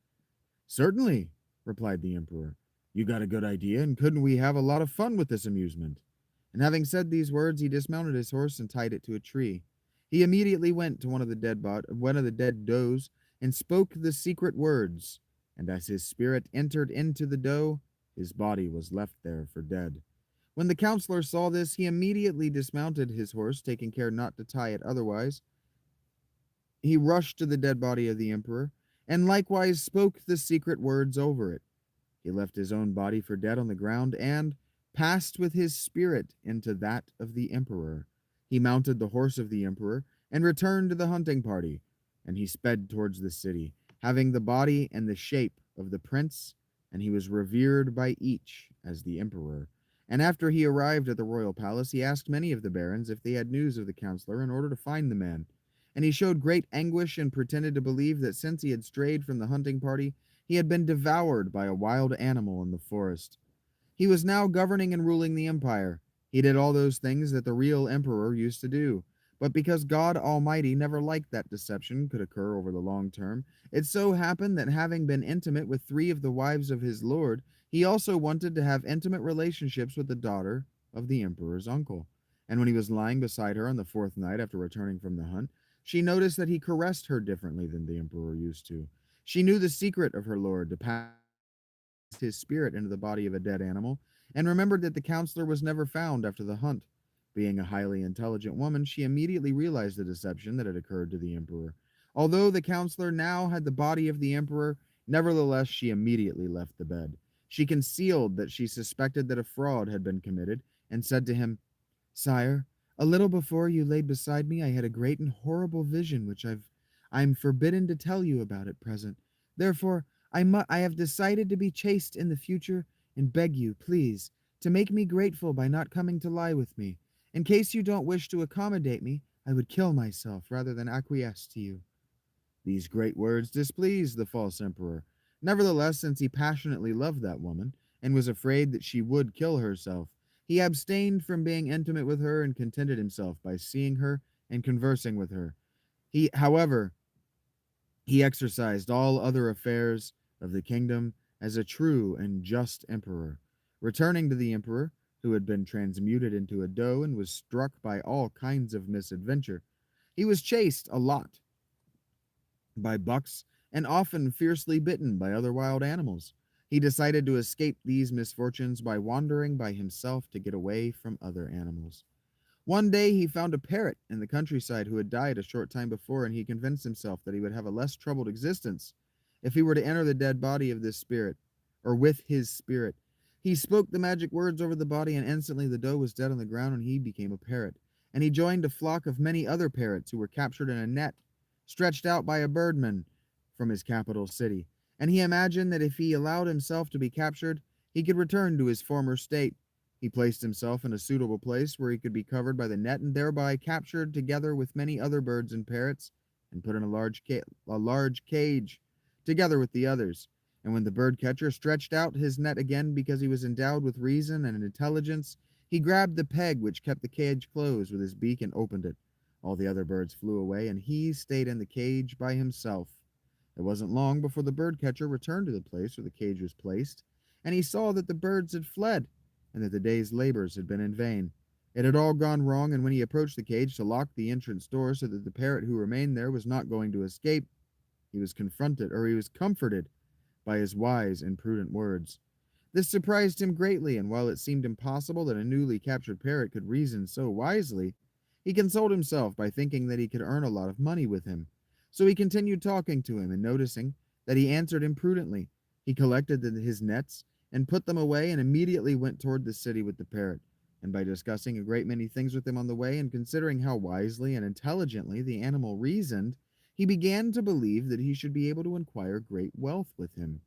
Certainly, replied the emperor. You got a good idea, and couldn't we have a lot of fun with this amusement? And having said these words, he dismounted his horse and tied it to a tree. He immediately went to one of the dead does and spoke the secret words, and as his spirit entered into the doe, his body was left there for dead. When the counselor saw this, he immediately dismounted his horse, taking care not to tie it otherwise. He rushed to the dead body of the emperor, and likewise spoke the secret words over it. He left his own body for dead on the ground, and passed with his spirit into that of the emperor. He mounted the horse of the emperor, and returned to the hunting party, and he sped towards the city, having the body and the shape of the prince, and he was revered by each as the emperor. And after he arrived at the royal palace, he asked many of the barons if they had news of the counselor in order to find the man. And he showed great anguish and pretended to believe that since he had strayed from the hunting party, he had been devoured by a wild animal in the forest. He was now governing and ruling the empire. He did all those things that the real emperor used to do. But because God Almighty never liked that deception could occur over the long term, it so happened that having been intimate with three of the wives of his lord, he also wanted to have intimate relationships with the daughter of the emperor's uncle. And when he was lying beside her on the fourth night after returning from the hunt, she noticed that he caressed her differently than the emperor used to. She knew the secret of her lord to pass his spirit into the body of a dead animal, and remembered that the counselor was never found after the hunt. Being a highly intelligent woman, she immediately realized the deception that had occurred to the emperor. Although the counselor now had the body of the emperor, nevertheless she immediately left the bed. She concealed that she suspected that a fraud had been committed, and said to him, Sire, a little before you laid beside me, I had a great and horrible vision which I'm forbidden to tell you about at present. Therefore, I have decided to be chaste in the future and beg you, please, to make me grateful by not coming to lie with me. In case you don't wish to accommodate me, I would kill myself rather than acquiesce to you. These great words displeased the false emperor. Nevertheless, since he passionately loved that woman, and was afraid that she would kill herself, he abstained from being intimate with her and contented himself by seeing her and conversing with her. However, he exercised all other affairs of the kingdom as a true and just emperor. Returning to the emperor, who had been transmuted into a doe and was struck by all kinds of misadventure, he was chased a lot by bucks and often fiercely bitten by other wild animals. He decided to escape these misfortunes by wandering by himself to get away from other animals. One day he found a parrot in the countryside who had died a short time before, and he convinced himself that he would have a less troubled existence if he were to enter the dead body of this spirit, or with his spirit. He spoke the magic words over the body, and instantly the doe was dead on the ground, and he became a parrot. And he joined a flock of many other parrots who were captured in a net stretched out by a birdman from his capital city. And he imagined that if he allowed himself to be captured, he could return to his former state. He placed himself in a suitable place where he could be covered by the net and thereby captured together with many other birds and parrots and put in a large cage together with the others. And when the bird catcher stretched out his net again because he was endowed with reason and intelligence, he grabbed the peg which kept the cage closed with his beak and opened it. All the other birds flew away, and he stayed in the cage by himself. It wasn't long before the bird catcher returned to the place where the cage was placed, and he saw that the birds had fled, and that the day's labors had been in vain. It had all gone wrong, and when he approached the cage to lock the entrance door so that the parrot who remained there was not going to escape, he was comforted by his wise and prudent words. This surprised him greatly, and while it seemed impossible that a newly captured parrot could reason so wisely, he consoled himself by thinking that he could earn a lot of money with him. So he continued talking to him, and noticing that he answered imprudently, he collected his nets and put them away and immediately went toward the city with the parrot. And by discussing a great many things with him on the way and considering how wisely and intelligently the animal reasoned, he began to believe that he should be able to acquire great wealth with him.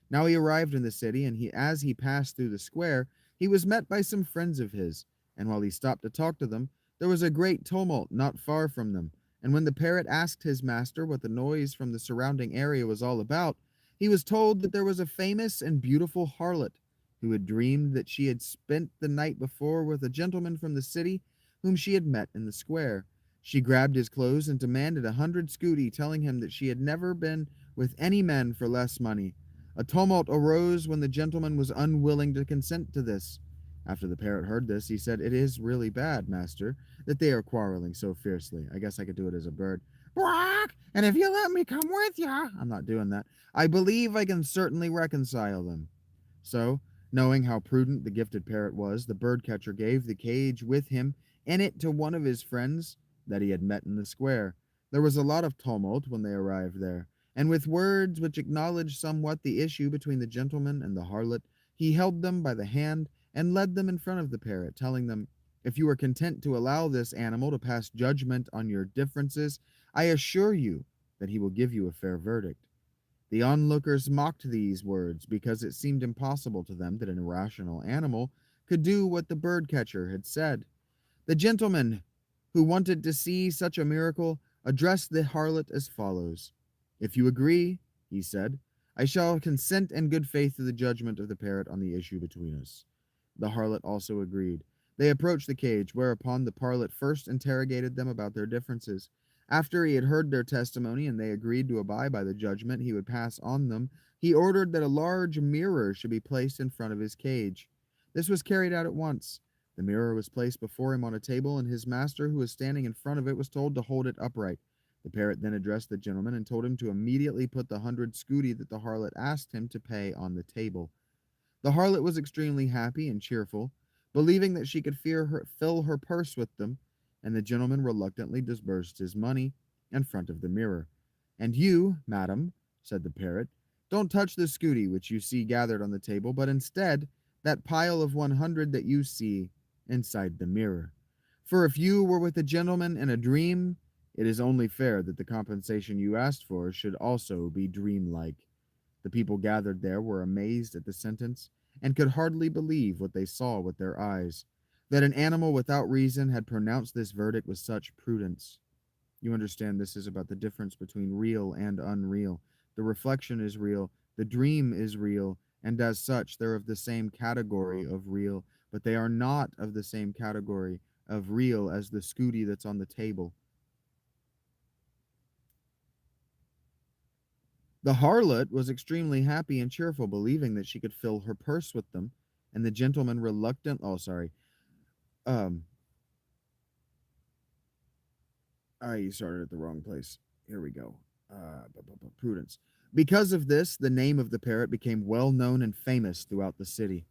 Now he arrived in the city, and as he passed through the square, he was met by some friends of his, and while he stopped to talk to them, there was a great tumult not far from them. And when the parrot asked his master what the noise from the surrounding area was all about, he was told that there was a famous and beautiful harlot who had dreamed that she had spent the night before with a gentleman from the city whom she had met in the square. She grabbed his clothes and demanded 100 scudi, telling him that she had never been with any men for less money. A tumult arose when the gentleman was unwilling to consent to this. After the parrot heard this, he said, "It is really bad, master, that they are quarreling so fiercely." I guess I could do it as a bird. "Quack! And if you let me come with ya," I'm not doing that, "I believe I can certainly reconcile them." So, knowing how prudent the gifted parrot was, the bird-catcher gave the cage with him in it to one of his friends that he had met in the square. There was a lot of tumult when they arrived there, and with words which acknowledged somewhat the issue between the gentleman and the harlot, he held them by the hand and led them in front of the parrot, telling them, "If you are content to allow this animal to pass judgment on your differences, I assure you that he will give you a fair verdict." The onlookers mocked these words because it seemed impossible to them that an irrational animal could do what the bird-catcher had said. The gentleman, who wanted to see such a miracle, addressed the harlot as follows: "If you agree," he said, "I shall consent in good faith to the judgment of the parrot on the issue between us." The harlot also agreed. They approached the cage, whereupon the parrot first interrogated them about their differences. After he had heard their testimony and they agreed to abide by the judgment he would pass on them, he ordered that a large mirror should be placed in front of his cage. This was carried out at once. The mirror was placed before him on a table, and his master, who was standing in front of it, was told to hold it upright. The parrot then addressed the gentleman and told him to immediately put the 100 scudi that the harlot asked him to pay on the table. The harlot was extremely happy and cheerful, believing that she could fill her purse with them, and the gentleman reluctantly disbursed his money in front of the mirror. "And you, madam," said the parrot, "don't touch the scudi which you see gathered on the table, but instead that pile of 100 that you see inside the mirror. For if you were with a gentleman in a dream, it is only fair that the compensation you asked for should also be dreamlike." The people gathered there were amazed at the sentence, and could hardly believe what they saw with their eyes, that an animal without reason had pronounced this verdict with such prudence. You understand this is about the difference between real and unreal. The reflection is real, the dream is real, and as such they're of the same category of real, but they are not of the same category of real as the scudi that's on the table. The harlot was extremely happy and cheerful, believing that she could fill her purse with them, and the gentleman reluctant. Oh, sorry. Um, I started at the wrong place. Here we go. Prudence. Because of this, the name of the parrot became well known and famous throughout the city.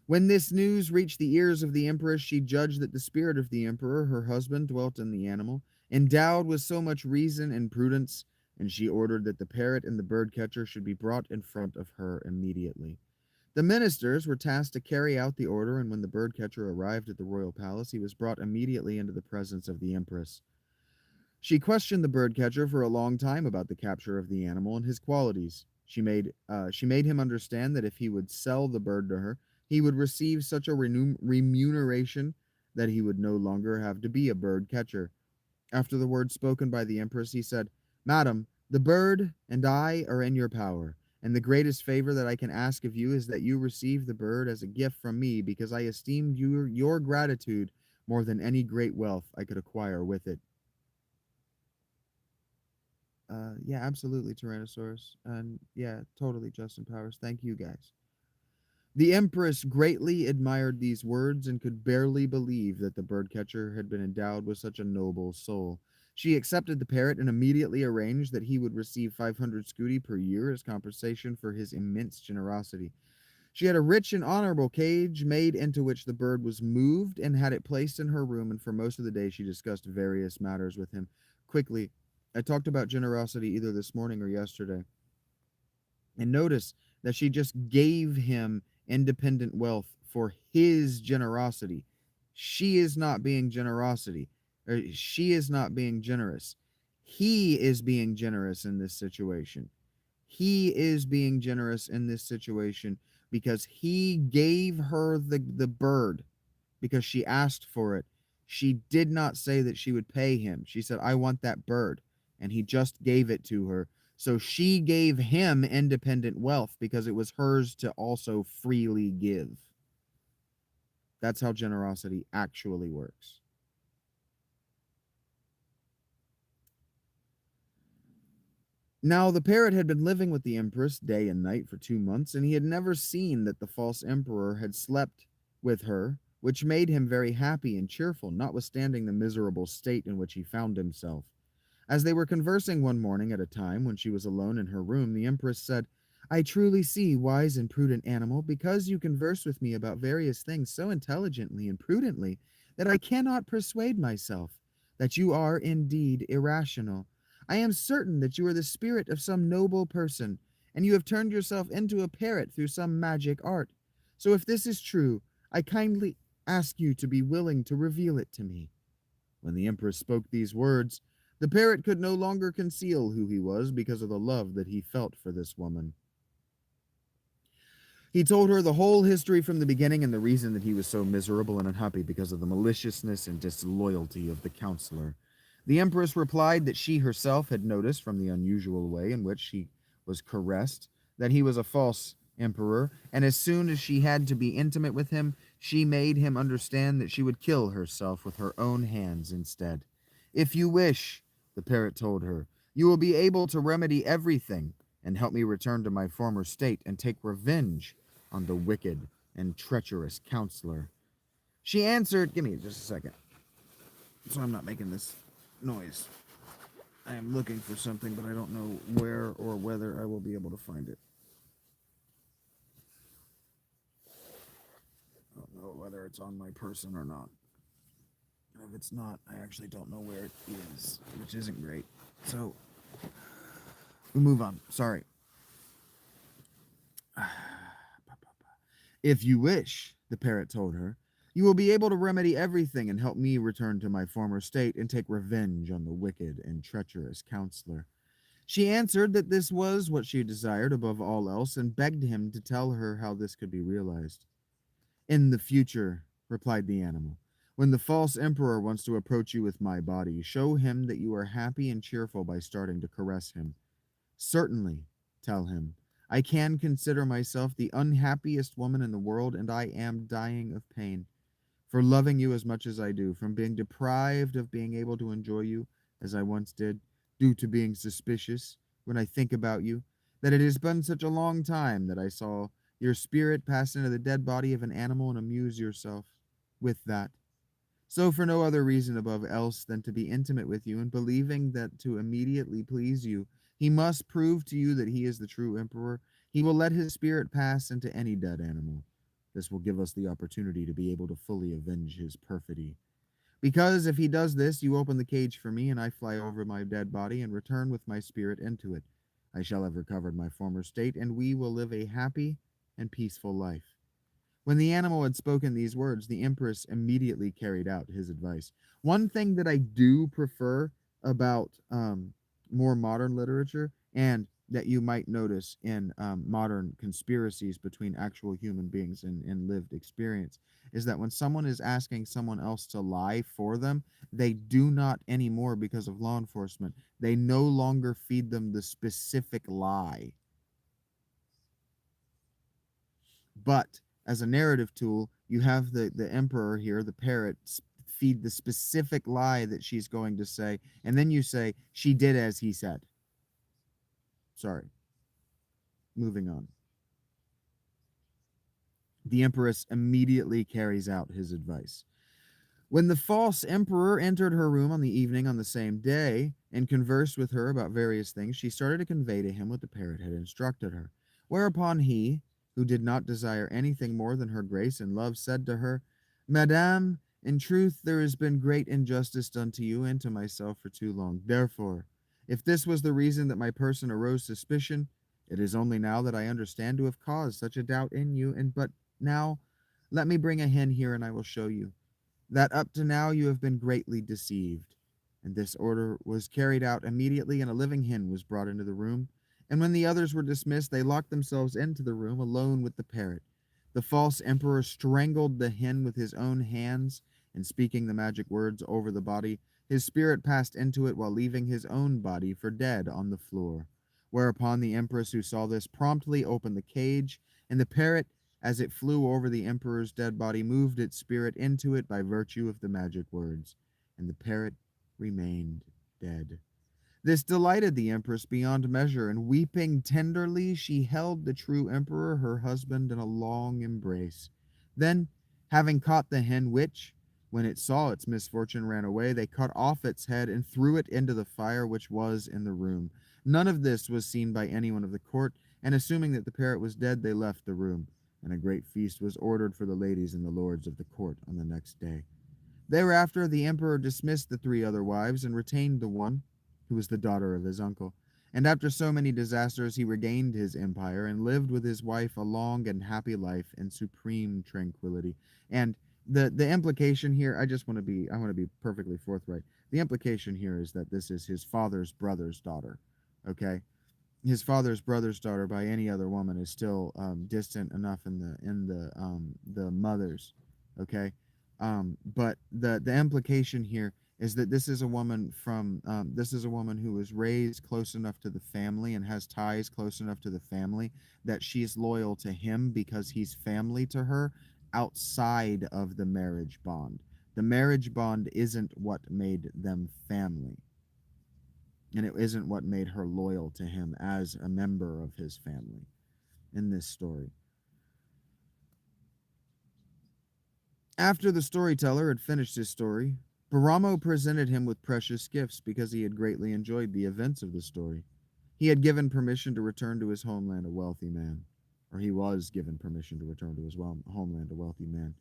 When this news reached the ears of the empress, she judged that the spirit of the emperor, her husband, dwelt in the animal, endowed with so much reason and prudence, and she ordered that the parrot and the bird-catcher should be brought in front of her immediately. The ministers were tasked to carry out the order, and when the bird-catcher arrived at the royal palace, he was brought immediately into the presence of the empress. She questioned the birdcatcher for a long time about the capture of the animal and his qualities. She made him understand that if he would sell the bird to her, he would receive such a remuneration that he would no longer have to be a bird catcher. After the words spoken by the empress, he said, "Madam, the bird and I are in your power, and the greatest favor that I can ask of you is that you receive the bird as a gift from me, because I esteemed your gratitude more than any great wealth I could acquire with it." Yeah, absolutely, Tyrannosaurus. And yeah, totally, Justin Powers. Thank you guys. The Empress greatly admired these words and could barely believe that the birdcatcher had been endowed with such a noble soul. She accepted the parrot and immediately arranged that he would receive 500 scudi per year as compensation for his immense generosity. She had a rich and honorable cage made into which the bird was moved and had it placed in her room, and for most of the day she discussed various matters with him. Quickly, I talked about generosity either this morning or yesterday. And notice that she just gave him independent wealth for his generosity. She is not being generosity, or she is not being generous. He is being generous in this situation. He is being generous in this situation because he gave her the bird because she asked for it. She did not say that she would pay him. She said, I want that bird. And he just gave it to her. So she gave him independent wealth because it was hers to also freely give. That's how generosity actually works. Now, the parrot had been living with the empress day and night for 2 months, and he had never seen that the false emperor had slept with her, which made him very happy and cheerful, notwithstanding the miserable state in which he found himself. As they were conversing one morning at a time when she was alone in her room, the empress said, I truly see, wise and prudent animal, because you converse with me about various things so intelligently and prudently, that I cannot persuade myself that you are indeed irrational. I am certain that you are the spirit of some noble person, and you have turned yourself into a parrot through some magic art. So if this is true, I kindly ask you to be willing to reveal it to me. When the empress spoke these words, the parrot could no longer conceal who he was because of the love that he felt for this woman. He told her the whole history from the beginning and the reason that he was so miserable and unhappy because of the maliciousness and disloyalty of the counselor. The empress replied that she herself had noticed from the unusual way in which he was caressed that he was a false emperor, and as soon as she had to be intimate with him, she made him understand that she would kill herself with her own hands instead. If you wish, the parrot told her, you will be able to remedy everything and help me return to my former state and take revenge on the wicked and treacherous counselor. She answered, give me just a second, so I'm not making this noise. I am looking for something, but I don't know where or whether I will be able to find it. I don't know whether it's on my person or not. And if it's not, I actually don't know where it is, which isn't great. So, we move on. Sorry. If you wish, the parrot told her, you will be able to remedy everything and help me return to my former state and take revenge on the wicked and treacherous counselor. She answered that this was what she desired above all else and begged him to tell her how this could be realized. In the future, replied the animal, when the false emperor wants to approach you with my body, show him that you are happy and cheerful by starting to caress him. Certainly, tell him, I can consider myself the unhappiest woman in the world, and I am dying of pain for loving you as much as I do, from being deprived of being able to enjoy you as I once did, due to being suspicious when I think about you, that it has been such a long time that I saw your spirit pass into the dead body of an animal and amuse yourself with that. So, for no other reason above else than to be intimate with you, and believing that to immediately please you, he must prove to you that he is the true emperor, he will let his spirit pass into any dead animal. This will give us the opportunity to be able to fully avenge his perfidy. Because if he does this, you open the cage for me, and I fly over my dead body and return with my spirit into it. I shall have recovered my former state, and we will live a happy and peaceful life. When the animal had spoken these words, the empress immediately carried out his advice. One thing that I do prefer about more modern literature, and that you might notice in modern conspiracies between actual human beings and lived experience, is that when someone is asking someone else to lie for them, they do not anymore, because of law enforcement, they no longer feed them the specific lie. But as a narrative tool, you have the emperor here, the parrot, feed the specific lie that she's going to say, and then you say, she did as he said. Sorry. Moving on. The empress immediately carries out his advice. When the false emperor entered her room on the evening on the same day and conversed with her about various things, she started to convey to him what the parrot had instructed her. Whereupon he, who did not desire anything more than her grace and love, said to her, Madame, in truth there has been great injustice done to you and to myself for too long. Therefore, if this was the reason that my person arose suspicion, it is only now that I understand to have caused such a doubt in you, and but now let me bring a hen here, and I will show you that up to now you have been greatly deceived. And this order was carried out immediately, and a living hen was brought into the room. And when the others were dismissed, they locked themselves into the room alone with the parrot. The false emperor strangled the hen with his own hands, and speaking the magic words over the body, his spirit passed into it while leaving his own body for dead on the floor. Whereupon the empress who saw this promptly opened the cage, and the parrot, as it flew over the emperor's dead body, moved its spirit into it by virtue of the magic words, and the parrot remained dead. This delighted the empress beyond measure, and weeping tenderly, she held the true emperor, her husband, in a long embrace. Then, having caught the hen which, when it saw its misfortune, ran away, they cut off its head and threw it into the fire which was in the room. None of this was seen by anyone of the court, and assuming that the parrot was dead, they left the room, and a great feast was ordered for the ladies and the lords of the court on the next day. Thereafter, the emperor dismissed the three other wives and retained the one, who was the daughter of his uncle. And after so many disasters, he regained his empire and lived with his wife a long and happy life in supreme tranquility. And the implication here, I want to be perfectly forthright. The implication here is that this is his father's brother's daughter. Okay, his father's brother's daughter by any other woman is still distant enough in the mothers. Okay, but the implication here is that this is a woman who was raised close enough to the family and has ties close enough to the family that she's loyal to him because he's family to her outside of the marriage bond. The marriage bond isn't what made them family, and it isn't what made her loyal to him as a member of his family in this story. After the storyteller had finished his story, Baramo presented him with precious gifts because he had greatly enjoyed the events of the story. He had given permission to return to his homeland a wealthy man, or he was given permission to return to his homeland a wealthy man.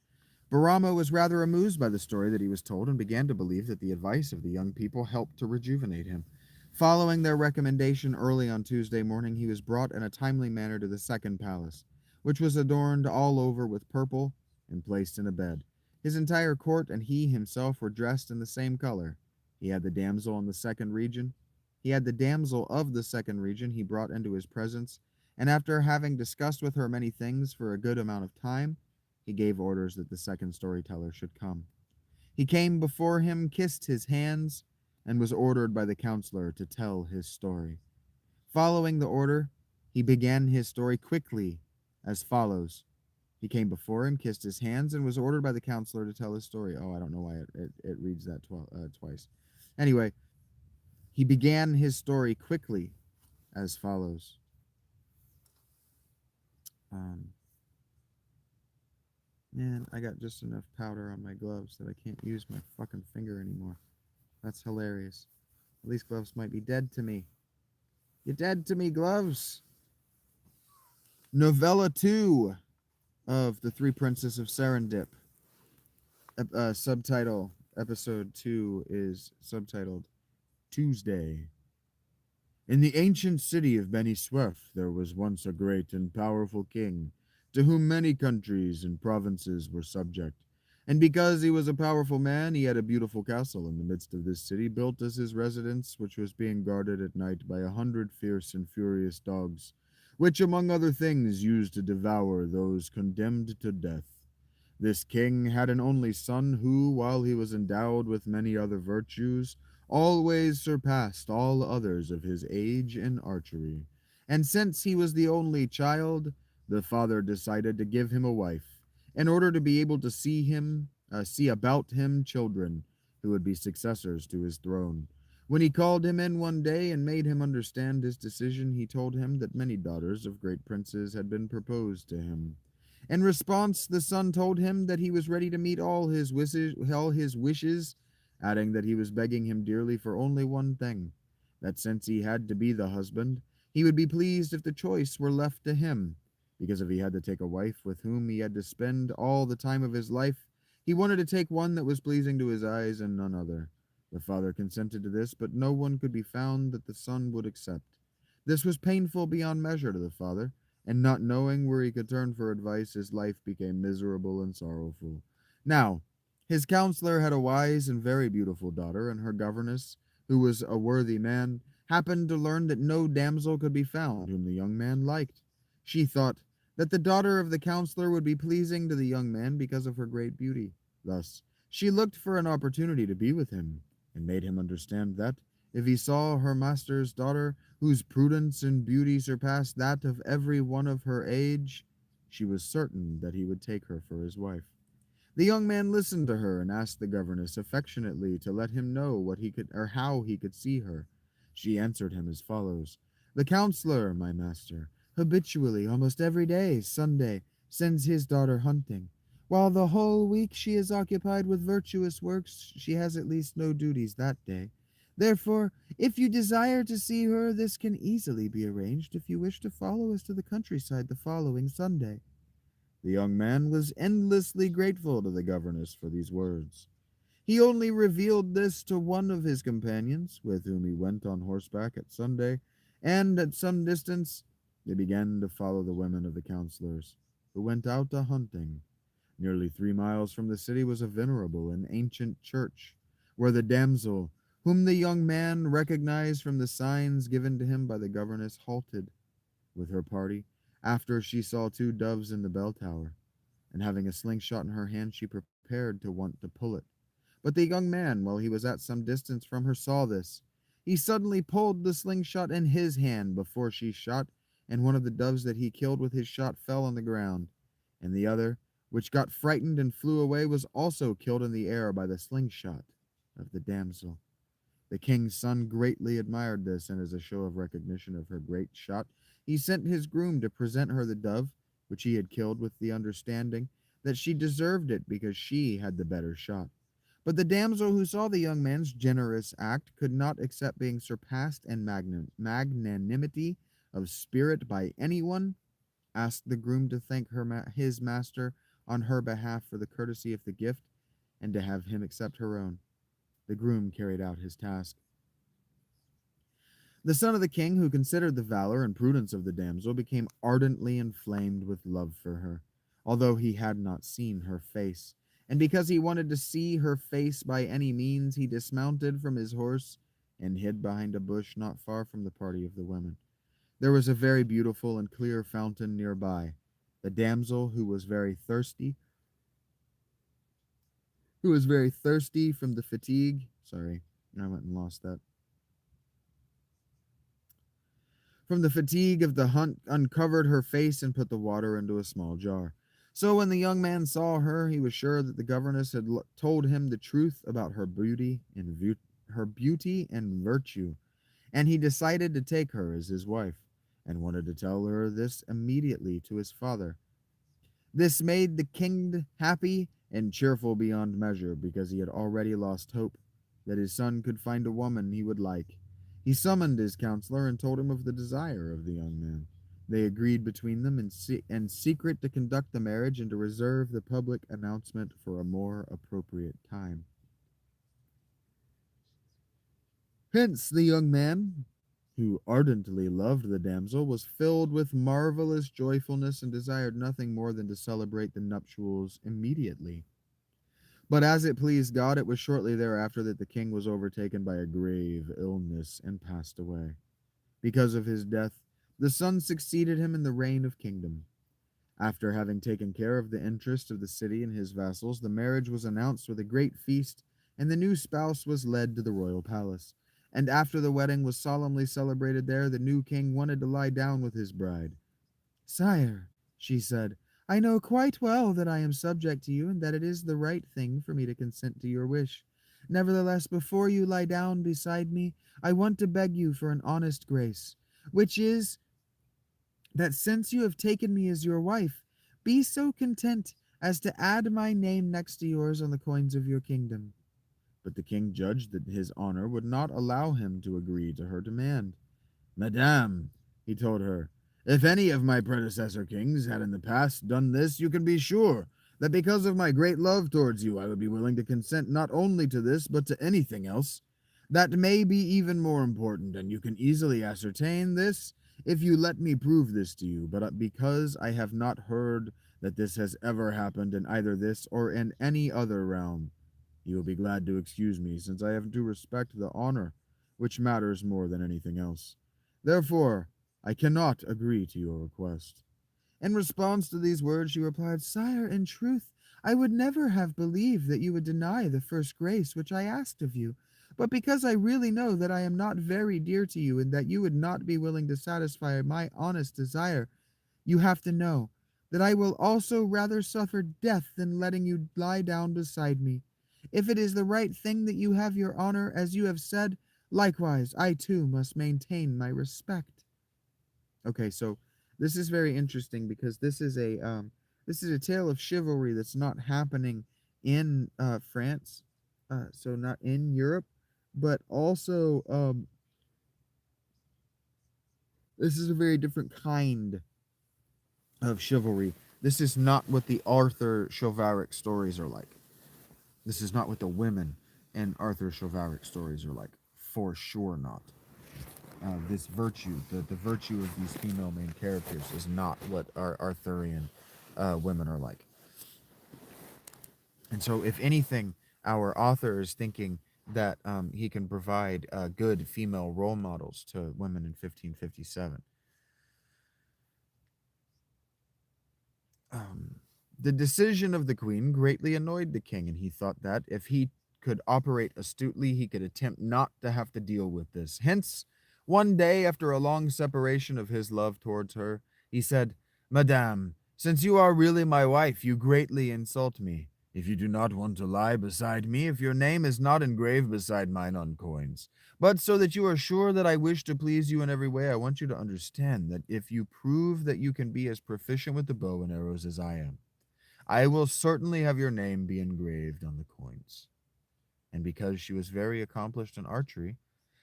Baramo was rather amused by the story that he was told and began to believe that the advice of the young people helped to rejuvenate him. Following their recommendation early on Tuesday morning, he was brought in a timely manner to the second palace, which was adorned all over with purple and placed in a bed. His entire court and he himself were dressed in the same color. He had the damsel in the second region. He had the damsel of the second region he brought into his presence, and after having discussed with her many things for a good amount of time, he gave orders that the second storyteller should come. He came before him, kissed his hands, and was ordered by the counselor to tell his story. Following the order, he began his story quickly as follows. He came before him, kissed his hands, and was ordered by the counselor to tell his story. Oh, I don't know why it reads that twice. Anyway, he began his story quickly as follows. Um, Man, I got just enough powder on my gloves that I can't use my fucking finger anymore. That's hilarious. These gloves might be dead to me. You're dead to me, gloves. Novella 2 of The Three Princes of Serendip. Subtitle, episode 2 is subtitled Tuesday. In the ancient city of Beni Suef there was once a great and powerful king, to whom many countries and provinces were subject. And because he was a powerful man, he had a beautiful castle in the midst of this city, built as his residence, which was being guarded at night by 100 fierce and furious dogs, which, among other things, used to devour those condemned to death. This king had an only son who, while he was endowed with many other virtues, always surpassed all others of his age in archery. And since he was the only child, the father decided to give him a wife, in order to be able to see about him children who would be successors to his throne. When he called him in one day and made him understand his decision, he told him that many daughters of great princes had been proposed to him. In response, the son told him that he was ready to meet all his wishes, adding that he was begging him dearly for only one thing, that since he had to be the husband, he would be pleased if the choice were left to him, because if he had to take a wife with whom he had to spend all the time of his life, he wanted to take one that was pleasing to his eyes and none other. The father consented to this, but no one could be found that the son would accept. This was painful beyond measure to the father, and not knowing where he could turn for advice, his life became miserable and sorrowful. Now, his counselor had a wise and very beautiful daughter, and her governess, who was a worthy man, happened to learn that no damsel could be found whom the young man liked. She thought that the daughter of the counselor would be pleasing to the young man because of her great beauty. Thus, she looked for an opportunity to be with him, and made him understand that, if he saw her master's daughter, whose prudence and beauty surpassed that of every one of her age, she was certain that he would take her for his wife. The young man listened to her and asked the governess affectionately to let him know what he could or how he could see her. She answered him as follows: "The counselor, my master, habitually, almost every day, Sunday, sends his daughter hunting. While the whole week she is occupied with virtuous works, she has at least no duties that day. Therefore, if you desire to see her, this can easily be arranged if you wish to follow us to the countryside the following Sunday." The young man was endlessly grateful to the governess for these words. He only revealed this to one of his companions, with whom he went on horseback at Sunday, and at some distance they began to follow the women of the counselors, who went out a hunting. Nearly 3 miles from the city was a venerable and ancient church, where the damsel, whom the young man recognized from the signs given to him by the governess, halted with her party after she saw two doves in the bell tower, and having a slingshot in her hand, she prepared to want to pull it. But the young man, while he was at some distance from her, saw this. He suddenly pulled the slingshot in his hand before she shot, and one of the doves that he killed with his shot fell on the ground, and the other, which got frightened and flew away, was also killed in the air by the slingshot of the damsel. The king's son greatly admired this, and as a show of recognition of her great shot, he sent his groom to present her the dove, which he had killed, with the understanding that she deserved it because she had the better shot. But the damsel, who saw the young man's generous act, could not accept being surpassed in magnanimity of spirit by anyone, asked the groom to thank his master on her behalf for the courtesy of the gift, and to have him accept her own. The groom carried out his task. The son of the king, who considered the valor and prudence of the damsel, became ardently inflamed with love for her, although he had not seen her face. And because he wanted to see her face by any means, he dismounted from his horse and hid behind a bush not far from the party of the women. There was a very beautiful and clear fountain nearby. The damsel, who was very thirsty from the fatigue, sorry, I went and lost that. From the fatigue of the hunt, uncovered her face and put the water into a small jar. So when the young man saw her, he was sure that the governess had told him the truth about her beauty and virtue, and he decided to take her as his wife, and wanted to tell her this immediately to his father. This made the king happy and cheerful beyond measure, because he had already lost hope that his son could find a woman he would like. He summoned his counselor and told him of the desire of the young man. They agreed between them in secret to conduct the marriage and to reserve the public announcement for a more appropriate time. Hence the young man, who ardently loved the damsel, was filled with marvelous joyfulness and desired nothing more than to celebrate the nuptials immediately. But as it pleased God, it was shortly thereafter that the king was overtaken by a grave illness and passed away. Because of his death, the son succeeded him in the reign of kingdom. After having taken care of the interest of the city and his vassals, the marriage was announced with a great feast, and the new spouse was led to the royal palace. And after the wedding was solemnly celebrated there, the new king wanted to lie down with his bride. "Sire," she said, "I know quite well that I am subject to you, and that it is the right thing for me to consent to your wish. Nevertheless, before you lie down beside me, I want to beg you for an honest grace, which is that since you have taken me as your wife, be so content as to add my name next to yours on the coins of your kingdom." But the king judged that his honor would not allow him to agree to her demand. "Madame," he told her, "if any of my predecessor kings had in the past done this, you can be sure that because of my great love towards you, I would be willing to consent not only to this, but to anything else that may be even more important, and you can easily ascertain this if you let me prove this to you. But because I have not heard that this has ever happened in either this or in any other realm, you will be glad to excuse me, since I have to respect the honor which matters more than anything else. Therefore, I cannot agree to your request. In response to these words, she replied, Sire, in truth, I would never have believed that you would deny the first grace which I asked of you. But because I really know that I am not very dear to you and that you would not be willing to satisfy my honest desire, you have to know that I will also rather suffer death than letting you lie down beside me. If it is the right thing that you have your honor, as you have said, likewise I too must maintain my respect. Okay, so this is very interesting because this is a tale of chivalry that's not happening in France, so not in Europe, but also this is a very different kind of chivalry. This is not what the Arthur chivalric stories are like. This is not what the women in Arthur chivalric stories are like. For sure not. This virtue, the virtue of these female main characters, is not what our Arthurian women are like. And so, if anything, our author is thinking that he can provide good female role models to women in 1557. Um, the decision of the queen greatly annoyed the king, and he thought that if he could operate astutely, he could attempt not to have to deal with this. Hence, one day, after a long separation of his love towards her, he said, Madame, since you are really my wife, you greatly insult me. If you do not want to lie beside me, if your name is not engraved beside mine on coins, but so that you are sure that I wish to please you in every way, I want you to understand that if you prove that you can be as proficient with the bow and arrows as I am, I will certainly have your name be engraved on the coins. And because she was very accomplished in archery,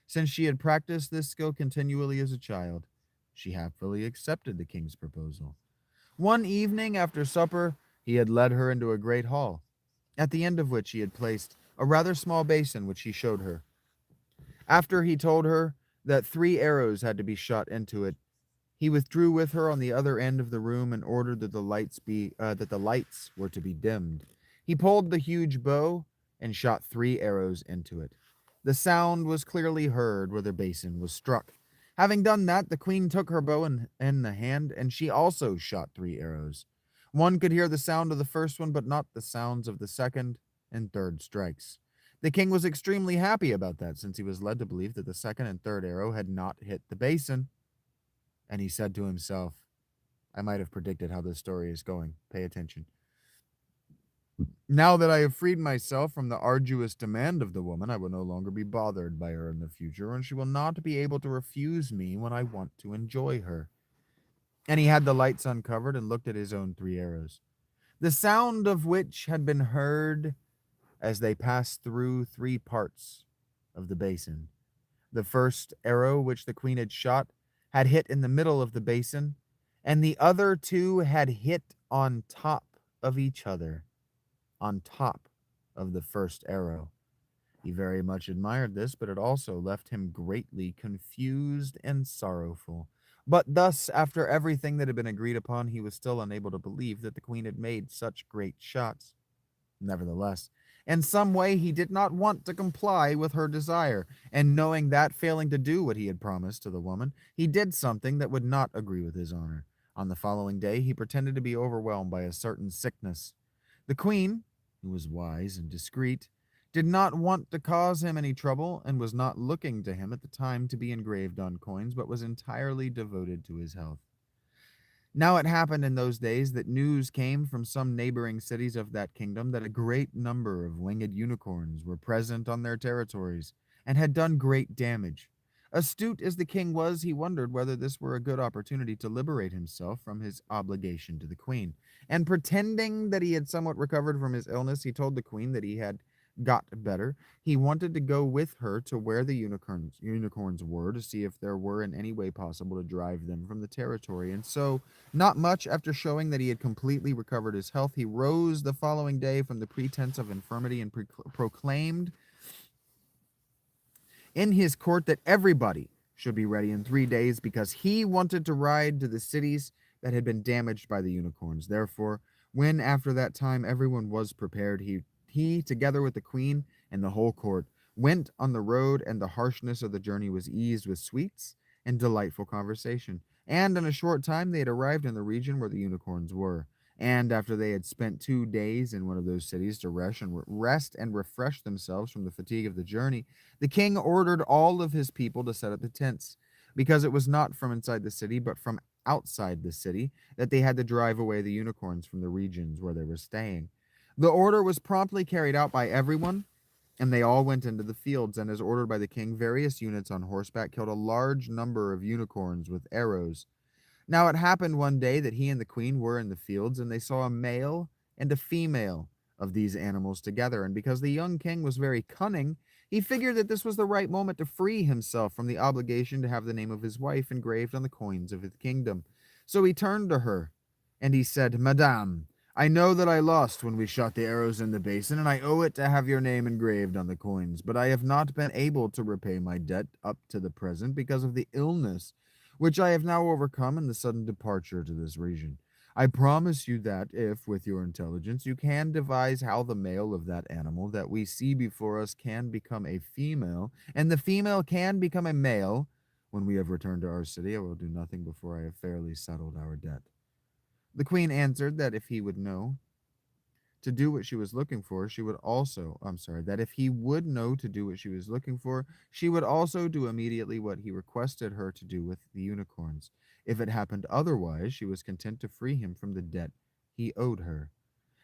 since she had practiced this skill continually as a child, she happily accepted the king's proposal. One evening after supper, he had led her into a great hall, at the end of which he had placed a rather small basin which he showed her. After he told her that 3 arrows had to be shot into it, he withdrew with her on the other end of the room and ordered that the lights were to be dimmed. He pulled the huge bow and shot 3 arrows into it. The sound was clearly heard where the basin was struck. Having done that, the queen took her bow in the hand, and she also shot 3 arrows. One could hear the sound of the first one, but not the sounds of the second and third strikes. The king was extremely happy about that, since he was led to believe that the second and third arrow had not hit the basin. And he said to himself, I might have predicted how this story is going. Pay attention. Now that I have freed myself from the arduous demand of the woman, I will no longer be bothered by her in the future, and she will not be able to refuse me when I want to enjoy her. And he had the lights uncovered and looked at his own 3 arrows, the sound of which had been heard as they passed through 3 parts of the basin. The first arrow which the queen had shot had hit in the middle of the basin, and the other 2 had hit on top of each other, on top of the first arrow. He very much admired this, but it also left him greatly confused and sorrowful. But thus, after everything that had been agreed upon, he was still unable to believe that the queen had made such great shots. Nevertheless, in some way he did not want to comply with her desire, and knowing that, failing to do what he had promised to the woman, he did something that would not agree with his honor. On the following day he pretended to be overwhelmed by a certain sickness. The queen, who was wise and discreet, did not want to cause him any trouble, and was not looking to him at the time to be engraved on coins, but was entirely devoted to his health. Now it happened in those days that news came from some neighboring cities of that kingdom that a great number of winged unicorns were present on their territories, and had done great damage. Astute as the king was, he wondered whether this were a good opportunity to liberate himself from his obligation to the queen. And pretending that he had somewhat recovered from his illness, he told the queen that he had got better. He wanted to go with her to where the unicorns were, to see if there were in any way possible to drive them from the territory. And so, not much after showing that he had completely recovered his health, he rose the following day from the pretense of infirmity and proclaimed in his court that everybody should be ready in 3 days, because he wanted to ride to the cities that had been damaged by the unicorns. Therefore, when after that time everyone was prepared, he together with the queen and the whole court, went on the road, and the harshness of the journey was eased with sweets and delightful conversation. And in a short time they had arrived in the region where the unicorns were. And after they had spent 2 days in one of those cities to rest and refresh themselves from the fatigue of the journey, the king ordered all of his people to set up the tents, because it was not from inside the city, but from outside the city, that they had to drive away the unicorns from the regions where they were staying. The order was promptly carried out by everyone, and they all went into the fields, and as ordered by the king, various units on horseback killed a large number of unicorns with arrows. Now it happened one day that he and the queen were in the fields, and they saw a male and a female of these animals together. And because the young king was very cunning, he figured that this was the right moment to free himself from the obligation to have the name of his wife engraved on the coins of his kingdom. So he turned to her, and he said, Madame, I know that I lost when we shot the arrows in the basin, and I owe it to have your name engraved on the coins, but I have not been able to repay my debt up to the present because of the illness which I have now overcome in the sudden departure to this region. I promise you that if, with your intelligence, you can devise how the male of that animal that we see before us can become a female, and the female can become a male, when we have returned to our city, I will do nothing before I have fairly settled our debt. The queen answered that if he would know to do what she was looking for, she would also, I'm sorry, that if he would know to do what she was looking for, she would also do immediately what he requested her to do with the unicorns. If it happened otherwise, she was content to free him from the debt he owed her.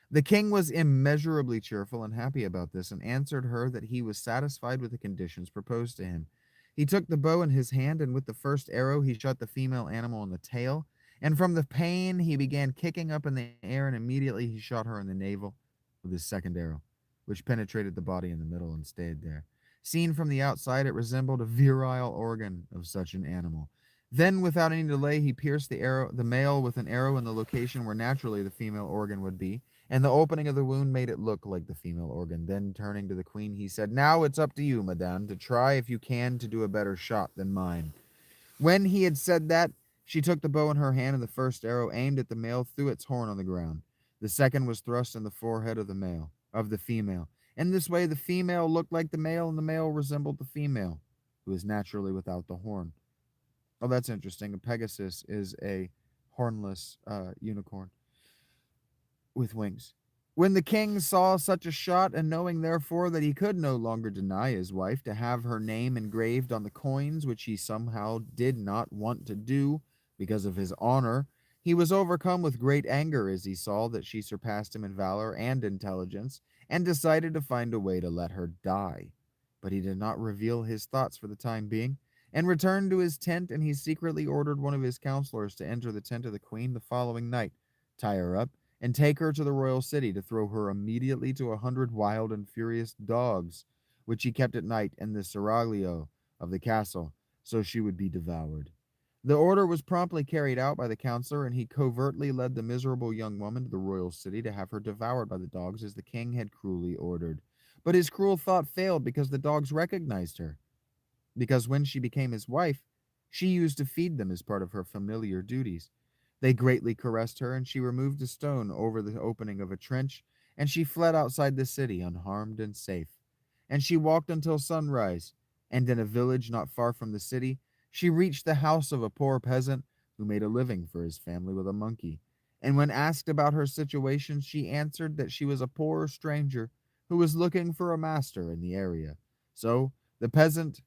The king was immeasurably cheerful and happy about this, and answered her that he was satisfied with the conditions proposed to him. He took the bow in his hand, and with the first arrow he shot the female animal in the tail, and from the pain he began kicking up in the air, and immediately he shot her in the navel with his second arrow, which penetrated the body in the middle and stayed there. Seen from the outside, it resembled a virile organ of such an animal. Then, without any delay, he pierced the male with an arrow in the location where naturally the female organ would be, and the opening of the wound made it look like the female organ. Then, turning to the queen, he said, Now it's up to you, madame, to try if you can to do a better shot than mine. When he had said that, she took the bow in her hand, and the first arrow, aimed at the male, threw its horn on the ground. The second was thrust in the forehead of the female. In this way, the female looked like the male, and the male resembled the female, who is naturally without the horn. Oh, that's interesting. A Pegasus is a hornless unicorn with wings. When the king saw such a shot, and knowing therefore that he could no longer deny his wife to have her name engraved on the coins, which he somehow did not want to do because of his honor, he was overcome with great anger as he saw that she surpassed him in valor and intelligence, and decided to find a way to let her die. But he did not reveal his thoughts for the time being, and returned to his tent, and he secretly ordered one of his counselors to enter the tent of the queen the following night, tie her up, and take her to the royal city to throw her immediately to 100 wild and furious dogs, which he kept at night in the seraglio of the castle, so she would be devoured. The order was promptly carried out by the counselor, and he covertly led the miserable young woman to the royal city to have her devoured by the dogs as the king had cruelly ordered. But his cruel thought failed because the dogs recognized her, because when she became his wife, she used to feed them as part of her familiar duties. They greatly caressed her, and she removed a stone over the opening of a trench, and she fled outside the city unharmed and safe. And she walked until sunrise, and in a village not far from the city, she reached the house of a poor peasant who made a living for his family with a monkey. And when asked about her situation, she answered that she was a poor stranger who was looking for a master in the area. So the peasant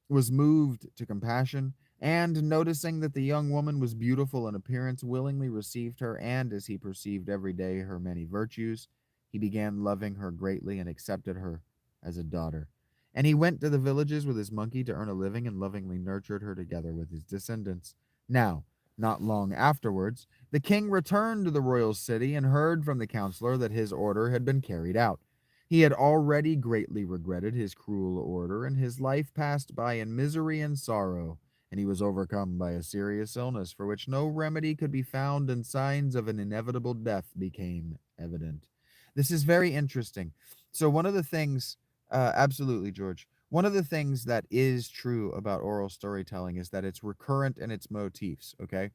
was moved to compassion, and noticing that the young woman was beautiful in appearance, willingly received her, and as he perceived every day her many virtues, he began loving her greatly and accepted her as a daughter. And he went to the villages with his monkey to earn a living, and lovingly nurtured her together with his descendants. Now, not long afterwards, the king returned to the royal city and heard from the counselor that his order had been carried out. He had already greatly regretted his cruel order, and his life passed by in misery and sorrow, and he was overcome by a serious illness for which no remedy could be found, and signs of an inevitable death became evident. This is very interesting. So, one of the things, absolutely, George, one of the things that is true about oral storytelling is that it's recurrent in its motifs, okay?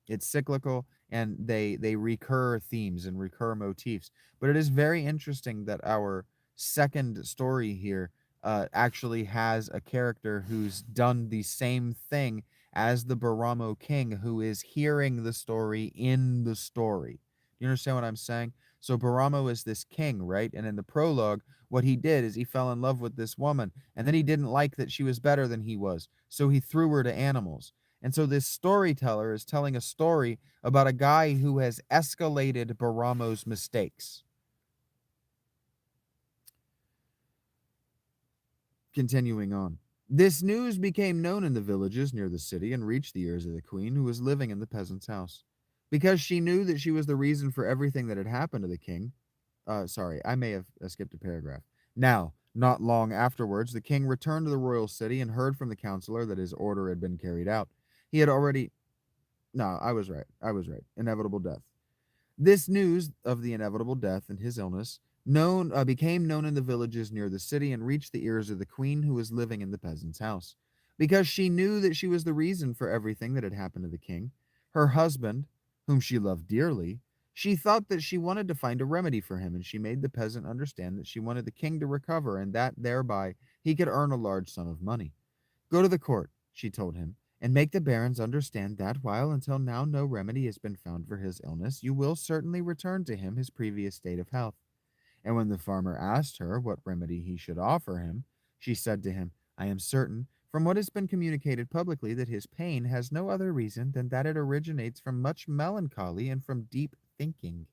It's cyclical, and they recur themes and recur motifs. But it is very interesting that our second story here actually has a character who's done the same thing as the Baramo king, who is hearing the story in the story. Do you understand what I'm saying? So Baramo is this king, right? And in the prologue, what he did is he fell in love with this woman, and then he didn't like that she was better than he was, so he threw her to animals. And so this storyteller is telling a story about a guy who has escalated Baramo's mistakes. Continuing on. This news became known in the villages near the city and reached the ears of the queen, who was living in the peasant's house. Because she knew that she was the reason for everything that had happened to the king. Sorry, I may have skipped a paragraph. Now, not long afterwards, the king returned to the royal city and heard from the counselor that his order had been carried out. He had already. No, I was right. I was right. Inevitable death. This news of the inevitable death and his illness became known in the villages near the city and reached the ears of the queen, who was living in the peasant's house. Because she knew that she was the reason for everything that had happened to the king, her husband, whom she loved dearly, she thought that she wanted to find a remedy for him, and she made the peasant understand that she wanted the king to recover, and that thereby he could earn a large sum of money. Go to the court, she told him, and make the barons understand that while until now no remedy has been found for his illness, you will certainly return to him his previous state of health. And when the farmer asked her what remedy he should offer him, she said to him, I am certain, from what has been communicated publicly, that his pain has no other reason than that it originates from much melancholy and from deep thinking.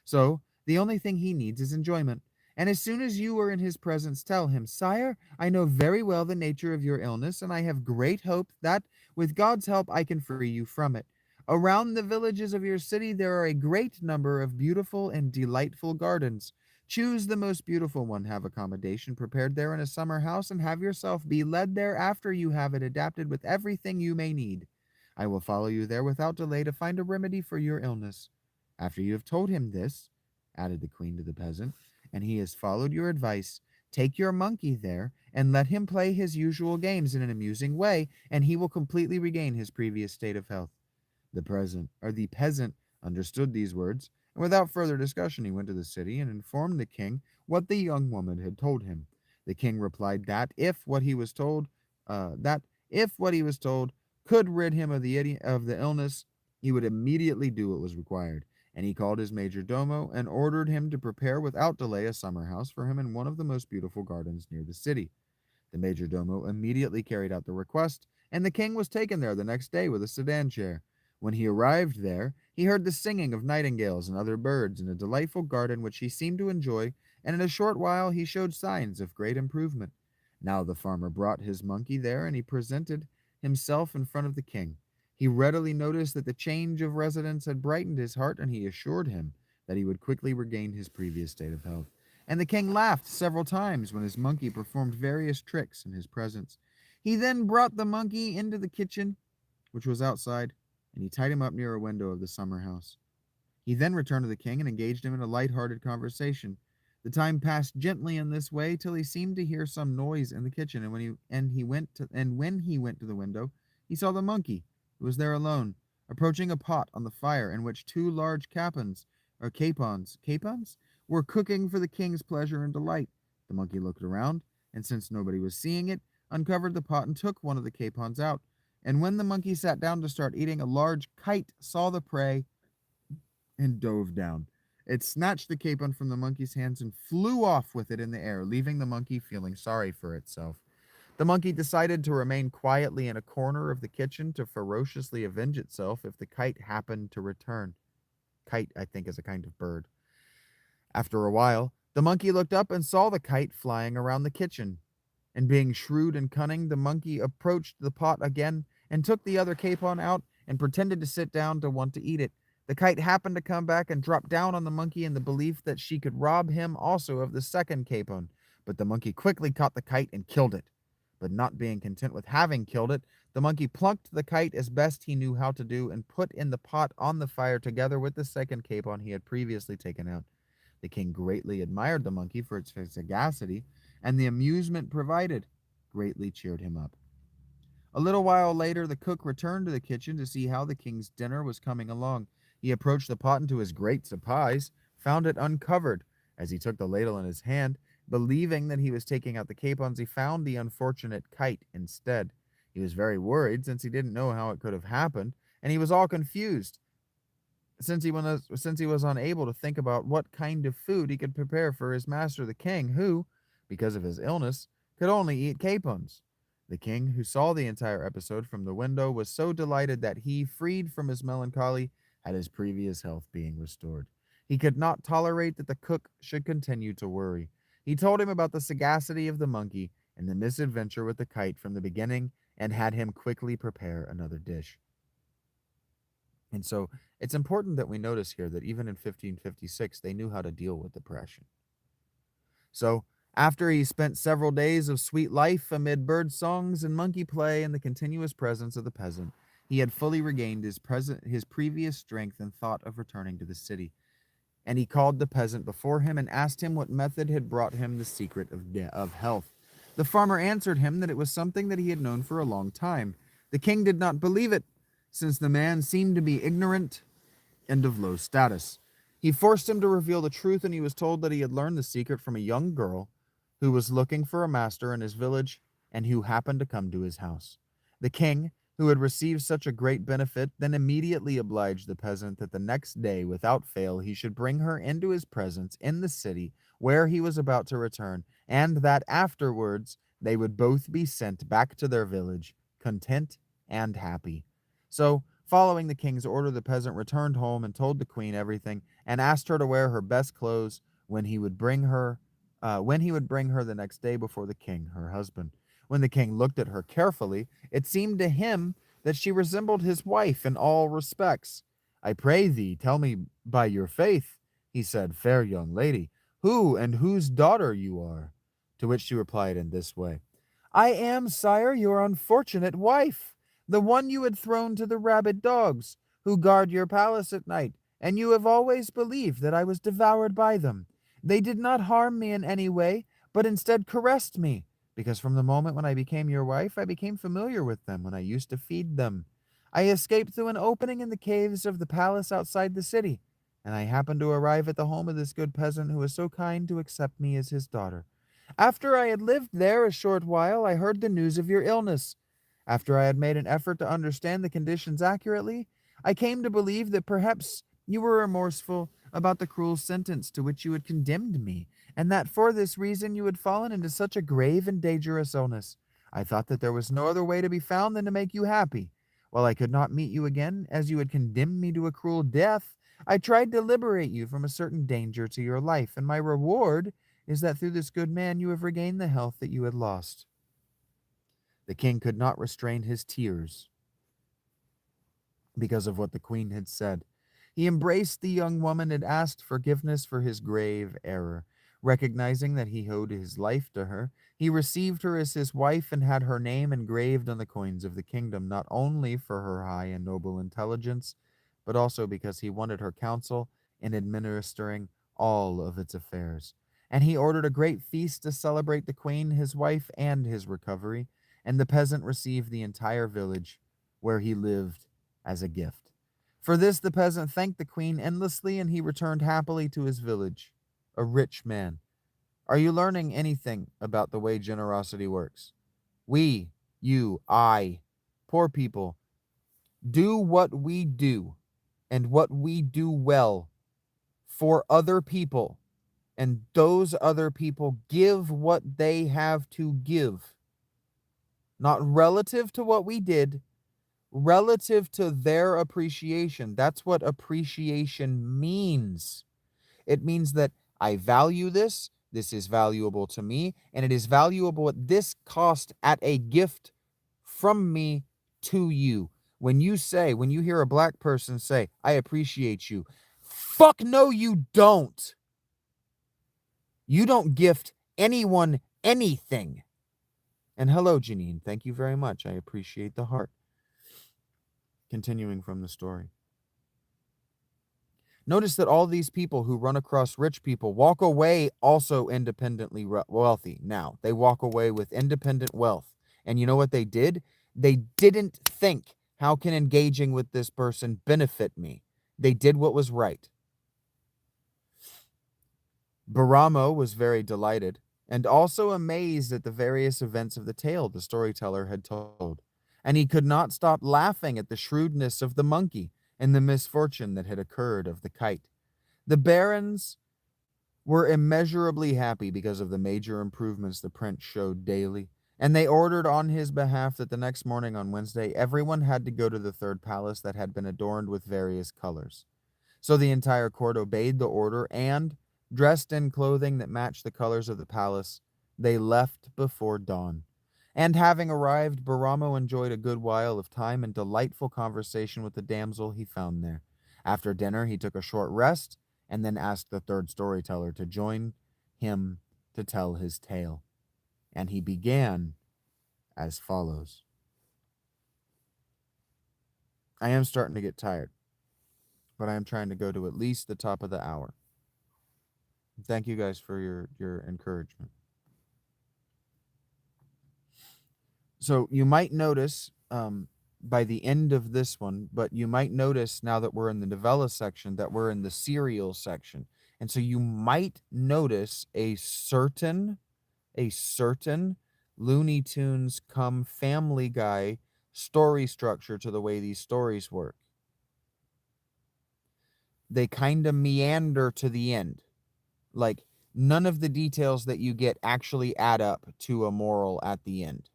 So the only thing he needs is enjoyment. And as soon as you are in his presence, tell him, Sire, I know very well the nature of your illness, and I have great hope that, with God's help, I can free you from it. Around the villages of your city, there are a great number of beautiful and delightful gardens. Choose the most beautiful one, have accommodation prepared there in a summer house, and have yourself be led there after you have it adapted with everything you may need. I will follow you there without delay to find a remedy for your illness. After you have told him this, added the queen to the peasant, and he has followed your advice, take your monkey there and let him play his usual games in an amusing way, and he will completely regain his previous state of health. The peasant understood these words, and without further discussion he went to the city and informed the king what the young woman had told him. The king replied that if what he was told could rid him of the illness, he would immediately do what was required. And he called his major domo and ordered him to prepare without delay a summer house for him in one of the most beautiful gardens near the city. The major domo immediately carried out the request, and the king was taken there the next day with a sedan chair. When he arrived there, he heard the singing of nightingales and other birds in a delightful garden which he seemed to enjoy, and in a short while he showed signs of great improvement. Now the farmer brought his monkey there, and he presented himself in front of the king. He readily noticed that the change of residence had brightened his heart, and he assured him that he would quickly regain his previous state of health. And the king laughed several times when his monkey performed various tricks in his presence. He then brought the monkey into the kitchen, which was outside, and he tied him up near a window of the summer house. He then returned to the king and engaged him in a light-hearted conversation. The time passed gently in this way till he seemed to hear some noise in the kitchen, and when he went to the window, he saw the monkey, who was there alone, approaching a pot on the fire in which two large capons, were cooking for the king's pleasure and delight. The monkey looked around, and since nobody was seeing it, uncovered the pot and took one of the capons out. And when the monkey sat down to start eating, a large kite saw the prey and dove down. It snatched the capon from the monkey's hands and flew off with it in the air, leaving the monkey feeling sorry for itself. The monkey decided to remain quietly in a corner of the kitchen to ferociously avenge itself if the kite happened to return. Kite, I think, is a kind of bird. After a while, the monkey looked up and saw the kite flying around the kitchen. And being shrewd and cunning, the monkey approached the pot again and took the other capon out and pretended to sit down to want to eat it. The kite happened to come back and drop down on the monkey in the belief that she could rob him also of the second capon. But the monkey quickly caught the kite and killed it. But not being content with having killed it, the monkey plucked the kite as best he knew how to do and put in the pot on the fire together with the second capon he had previously taken out. The king greatly admired the monkey for its sagacity, and the amusement provided greatly cheered him up. A little while later, the cook returned to the kitchen to see how the king's dinner was coming along. He approached the pot and, to his great surprise, found it uncovered. As he took the ladle in his hand Believing that he was taking out the capons, he found the unfortunate kite instead. He was very worried since he didn't know how it could have happened, and he was all confused since he was unable to think about what kind of food he could prepare for his master the king, who, because of his illness, could only eat capons. The king, who saw the entire episode from the window, was so delighted that he, freed from his melancholy, had his previous health being restored. He could not tolerate that the cook should continue to worry. He told him about the sagacity of the monkey and the misadventure with the kite from the beginning, and had him quickly prepare another dish. And so it's important that we notice here that even in 1556, they knew how to deal with depression. So after he spent several days of sweet life amid bird songs and monkey play and the continuous presence of the peasant, he had fully regained his previous strength and thought of returning to the city. And he called the peasant before him and asked him what method had brought him the secret of health. The farmer answered him that it was something that he had known for a long time. The king did not believe it, since the man seemed to be ignorant and of low status. He forced him to reveal the truth, and he was told that he had learned the secret from a young girl who was looking for a master in his village and who happened to come to his house. The king, who had received such a great benefit, then immediately obliged the peasant that the next day, without fail, he should bring her into his presence in the city where he was about to return, and that afterwards they would both be sent back to their village, content and happy. So, following the king's order, the peasant returned home and told the queen everything, and asked her to wear her best clothes when he would bring her the next day before the king, her husband. When the king looked at her carefully, it seemed to him that she resembled his wife in all respects. I pray thee, tell me by your faith, he said, fair young lady, who and whose daughter you are. To which she replied in this way: I am, sire, your unfortunate wife, the one you had thrown to the rabid dogs, who guard your palace at night, and you have always believed that I was devoured by them. They did not harm me in any way, but instead caressed me, because from the moment when I became your wife, I became familiar with them when I used to feed them. I escaped through an opening in the caves of the palace outside the city, and I happened to arrive at the home of this good peasant who was so kind to accept me as his daughter. After I had lived there a short while, I heard the news of your illness. After I had made an effort to understand the conditions accurately, I came to believe that perhaps you were remorseful about the cruel sentence to which you had condemned me, and that for this reason you had fallen into such a grave and dangerous illness. I thought that there was no other way to be found than to make you happy. While I could not meet you again, as you had condemned me to a cruel death, I tried to liberate you from a certain danger to your life, and my reward is that through this good man you have regained the health that you had lost. The king could not restrain his tears because of what the queen had said. He embraced the young woman and asked forgiveness for his grave error. Recognizing that he owed his life to her, he received her as his wife and had her name engraved on the coins of the kingdom, not only for her high and noble intelligence, but also because he wanted her counsel in administering all of its affairs. And he ordered a great feast to celebrate the queen, his wife, and his recovery, and the peasant received the entire village where he lived as a gift. For this the peasant thanked the queen endlessly, and he returned happily to his village, a rich man. Are you learning anything about the way generosity works? We, you, I, poor people, do what we do, and what we do well, for other people, and those other people give what they have to give, not relative to what we did, relative to their appreciation. That's what appreciation means. It means that I value this, this is valuable to me, and it is valuable at this cost at a gift from me to you. When you hear a black person say, I appreciate you, fuck no, you don't. You don't gift anyone anything. And hello, Janine. Thank you very much. I appreciate the heart. Continuing from the story. Notice that all these people who run across rich people walk away also independently wealthy. Now, they walk away with independent wealth. And you know what they did? They didn't think, how can engaging with this person benefit me? They did what was right. Baramo was very delighted. and also amazed at the various events of the tale the storyteller had told. And he could not stop laughing at the shrewdness of the monkey and the misfortune that had occurred of the kite. The barons were immeasurably happy because of the major improvements the prince showed daily, and they ordered on his behalf that the next morning on Wednesday everyone had to go to the third palace that had been adorned with various colors. So the entire court obeyed the order, and, dressed in clothing that matched the colors of the palace, they left before dawn. And having arrived, Baramo enjoyed a good while of time and delightful conversation with the damsel he found there. After dinner, he took a short rest, and then asked the third storyteller to join him to tell his tale. And he began as follows. I am starting to get tired, but I am trying to go to at least the top of the hour. Thank you guys for your encouragement. So you might notice by the end of this one, but you might notice now that we're in the novella section that we're in the serial section. And so you might notice a certain Looney Tunes come Family Guy story structure to the way these stories work. They kind of meander to the end. Like, none of the details that you get actually add up to a moral at the end.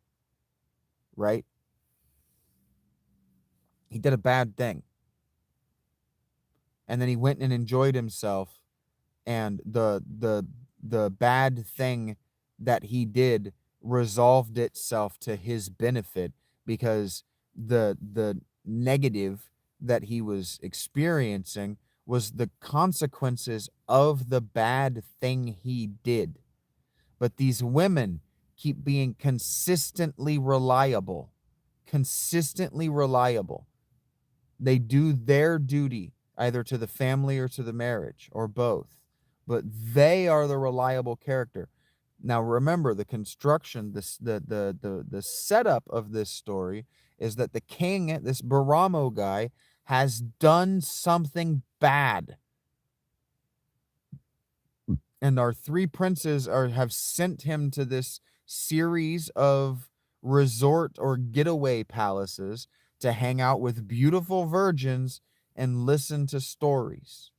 Right? He did a bad thing. And then he went and enjoyed himself, and the bad thing that he did resolved itself to his benefit, because the negative that he was experiencing was the consequences of the bad thing he did. But these women keep being consistently reliable. Consistently reliable. They do their duty either to the family or to the marriage, or both. But they are the reliable character. Now remember, the construction, the setup of this story is that the king, this Baramo guy, has done something bad. And our three princes have sent him to this series of resort or getaway palaces to hang out with beautiful virgins and listen to stories.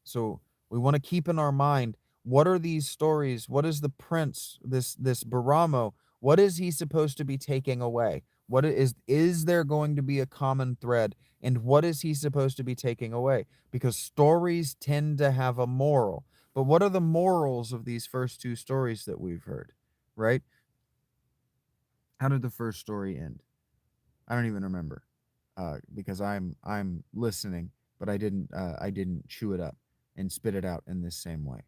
So we want to keep in our mind, what are these stories? What is the prince, this Baramo, what is he supposed to be taking away? What is there going to be a common thread? And what is he supposed to be taking away? Because stories tend to have a moral. But what are the morals of these first two stories that we've heard? Right? How did the first story end? I don't even remember. Because I'm listening, but I didn't chew it up and spit it out in this same way.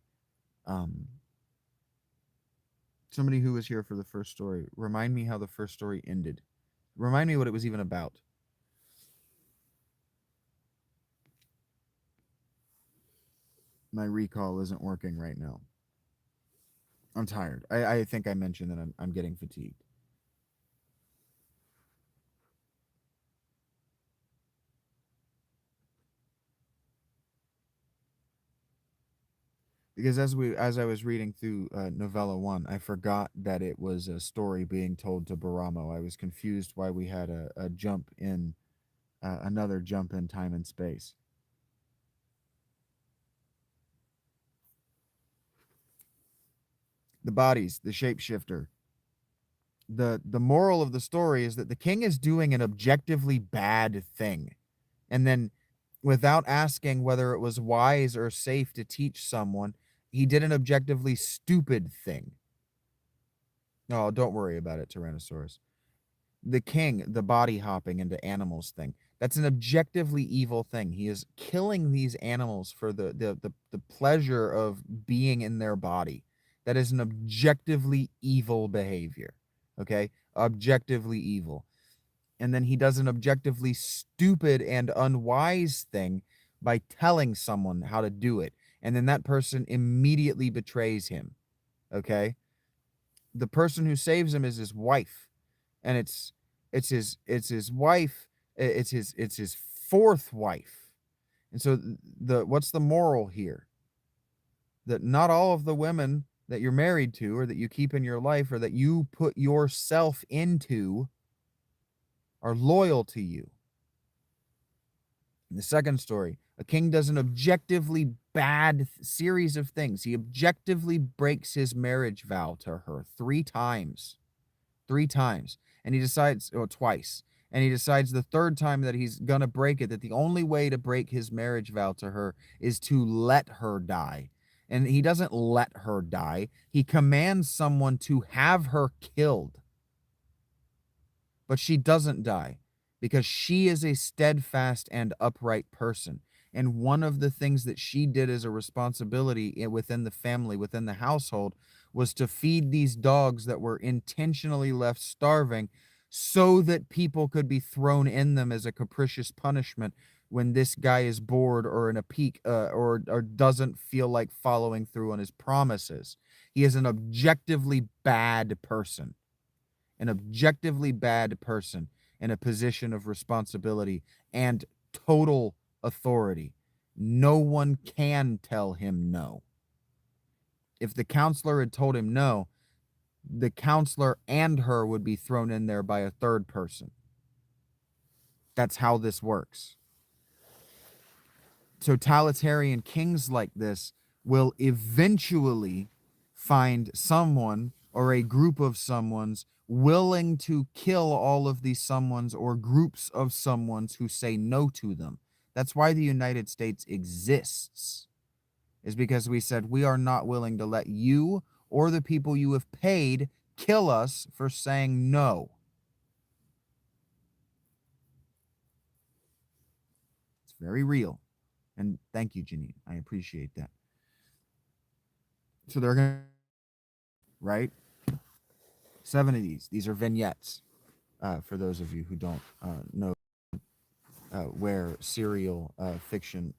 Somebody who was here for the first story, remind me how the first story ended. Remind me what it was even about. My recall isn't working right now. I'm tired. I think I mentioned that I'm getting fatigued. Because as I was reading through novella 1, I forgot that it was a story being told to Baramo. I was confused why we had a jump in another jump in time and space. The bodies, the shapeshifter. The moral of the story is that the king is doing an objectively bad thing, and then, without asking whether it was wise or safe to teach someone, he did an objectively stupid thing. Oh, don't worry about it, Tyrannosaurus. The king, the body hopping into animals thing, that's an objectively evil thing. He is killing these animals for the pleasure of being in their body. That is an objectively evil behavior. Okay? Objectively evil. And then he does an objectively stupid and unwise thing by telling someone how to do it. And then that person immediately betrays him. Okay? The person who saves him is his wife. And it's his wife, it's his fourth wife. And so what's the moral here? That not all of the women that you're married to or that you keep in your life or that you put yourself into are loyal to you. In the second story, a king does an objectively bad series of things. He objectively breaks his marriage vow to her 3 times. 3 times. And he decides, or twice. And he decides the third time that he's going to break it, that the only way to break his marriage vow to her is to let her die. And he doesn't let her die. He commands someone to have her killed. But she doesn't die because she is a steadfast and upright person. And one of the things that she did as a responsibility within the family, within the household, was to feed these dogs that were intentionally left starving so that people could be thrown in them as a capricious punishment when this guy is bored or in a peak or doesn't feel like following through on his promises. He is an objectively bad person. An objectively bad person in a position of responsibility and total authority. No one can tell him no. If the counselor had told him no, the counselor and her would be thrown in there by a third person. That's how this works. Totalitarian kings like this will eventually find someone or a group of someones willing to kill all of these someones or groups of someones who say no to them. That's why the United States exists, is because we said we are not willing to let you or the people you have paid kill us for saying no. It's very real. And thank you, Janine. I appreciate that. So they're going to, right? 7 of these are vignettes. For those of you who don't know where serial fiction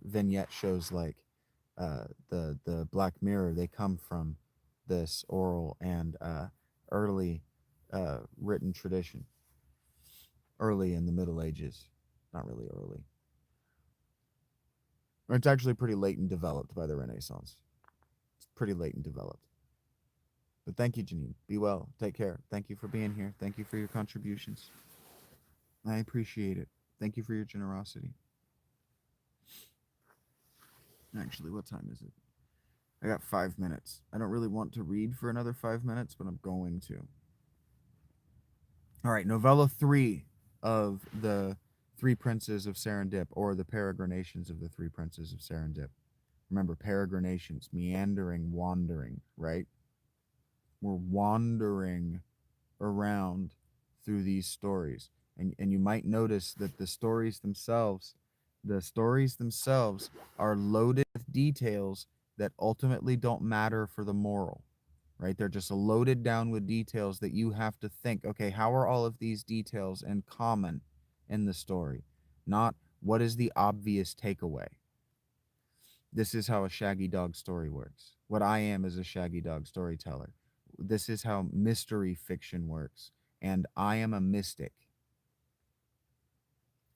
vignette shows like the Black Mirror, they come from this oral and early written tradition. Early in the Middle Ages. Not really early. It's actually pretty late and developed by the Renaissance. It's pretty late and developed. But thank you, Janine. Be well. Take care. Thank you for being here. Thank you for your contributions. I appreciate it. Thank you for your generosity. Actually, what time is it? I got 5 minutes. I don't really want to read for another 5 minutes, but I'm going to. All right, novella 3 of the Three Princes of Serendip, or the peregrinations of the Three Princes of Serendip. Remember, peregrinations, meandering, wandering, right? We're wandering around through these stories. And you might notice that the stories themselves are loaded with details that ultimately don't matter for the moral, right? They're just loaded down with details that you have to think, okay, how are all of these details in common in the story? Not what is the obvious takeaway. This is how a Shaggy Dog story works. What I am is a Shaggy Dog storyteller. This is how mystery fiction works. And I am a mystic.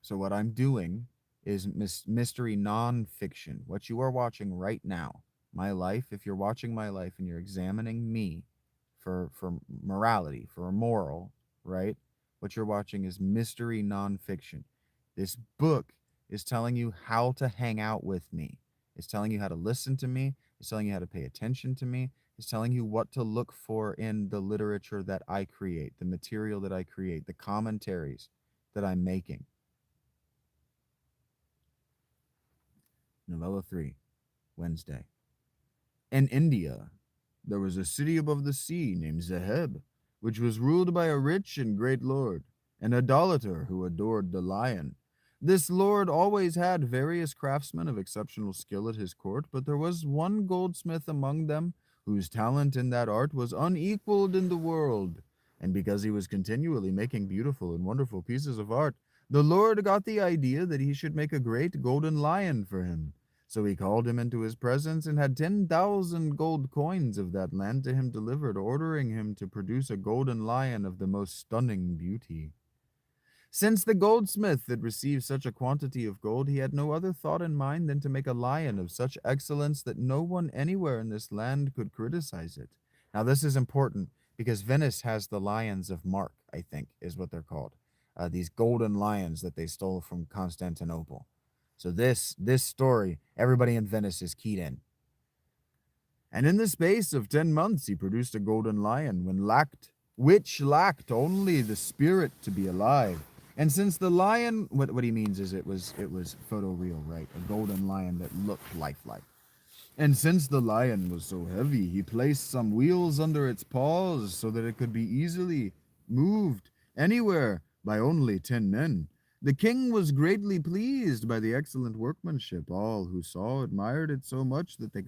So what I'm doing is mystery nonfiction. What you are watching right now, my life, if you're watching my life and you're examining me for morality, for a moral, right? What you're watching is mystery nonfiction. This book is telling you how to hang out with me. It's telling you how to listen to me. It's telling you how to pay attention to me. It's telling you what to look for in the literature that I create, the material that I create, the commentaries that I'm making. Novella 3, Wednesday. In India, there was a city above the sea named Zaheb, which was ruled by a rich and great lord, an idolater who adored the lion. This lord always had various craftsmen of exceptional skill at his court, but there was one goldsmith among them whose talent in that art was unequaled in the world. And because he was continually making beautiful and wonderful pieces of art, the lord got the idea that he should make a great golden lion for him. So he called him into his presence and had 10,000 gold coins of that land to him delivered, ordering him to produce a golden lion of the most stunning beauty. Since the goldsmith had received such a quantity of gold, he had no other thought in mind than to make a lion of such excellence that no one anywhere in this land could criticize it. Now, this is important because Venice has the lions of Mark, I think, is what they're called. These golden lions that they stole from Constantinople. So this story, everybody in Venice is keyed in. And in the space of 10 months he produced a golden lion, which lacked only the spirit to be alive. And since the lion, what he means is it was photoreal, right? A golden lion that looked lifelike. And since the lion was so heavy, he placed some wheels under its paws so that it could be easily moved anywhere by only 10 men. The king was greatly pleased by the excellent workmanship. All who saw admired it so much that they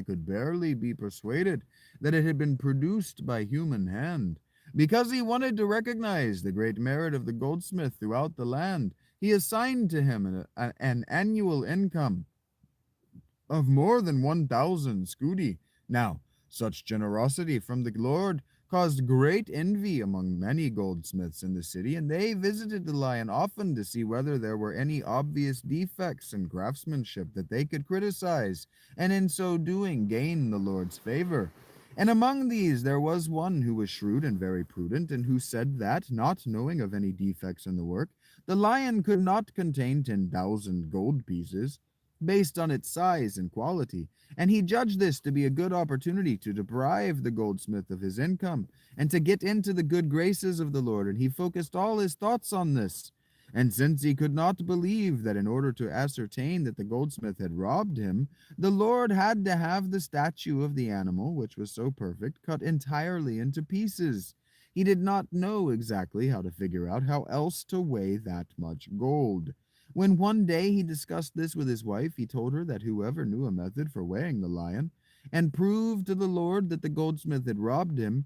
could barely be persuaded that it had been produced by human hand. Because he wanted to recognize the great merit of the goldsmith throughout the land, he assigned to him an annual income of more than 1,000 scudi. Now, such generosity from the Lord caused great envy among many goldsmiths in the city, and they visited the lion often to see whether there were any obvious defects in craftsmanship that they could criticize, and in so doing gain the Lord's favor. And among these there was one who was shrewd and very prudent, and who said that, not knowing of any defects in the work, the lion could not contain 10,000 gold pieces, based on its size and quality, and he judged this to be a good opportunity to deprive the goldsmith of his income and to get into the good graces of the Lord, and he focused all his thoughts on this. And since he could not believe that in order to ascertain that the goldsmith had robbed him, the Lord had to have the statue of the animal, which was so perfect, cut entirely into pieces, he did not know exactly how to figure out how else to weigh that much gold. When one day he discussed this with his wife, he told her that whoever knew a method for weighing the lion, and proved to the Lord that the goldsmith had robbed him,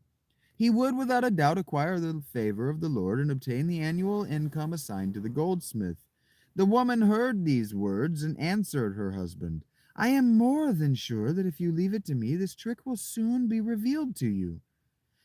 he would without a doubt acquire the favor of the Lord and obtain the annual income assigned to the goldsmith. The woman heard these words and answered her husband, I am more than sure that if you leave it to me, this trick will soon be revealed to you.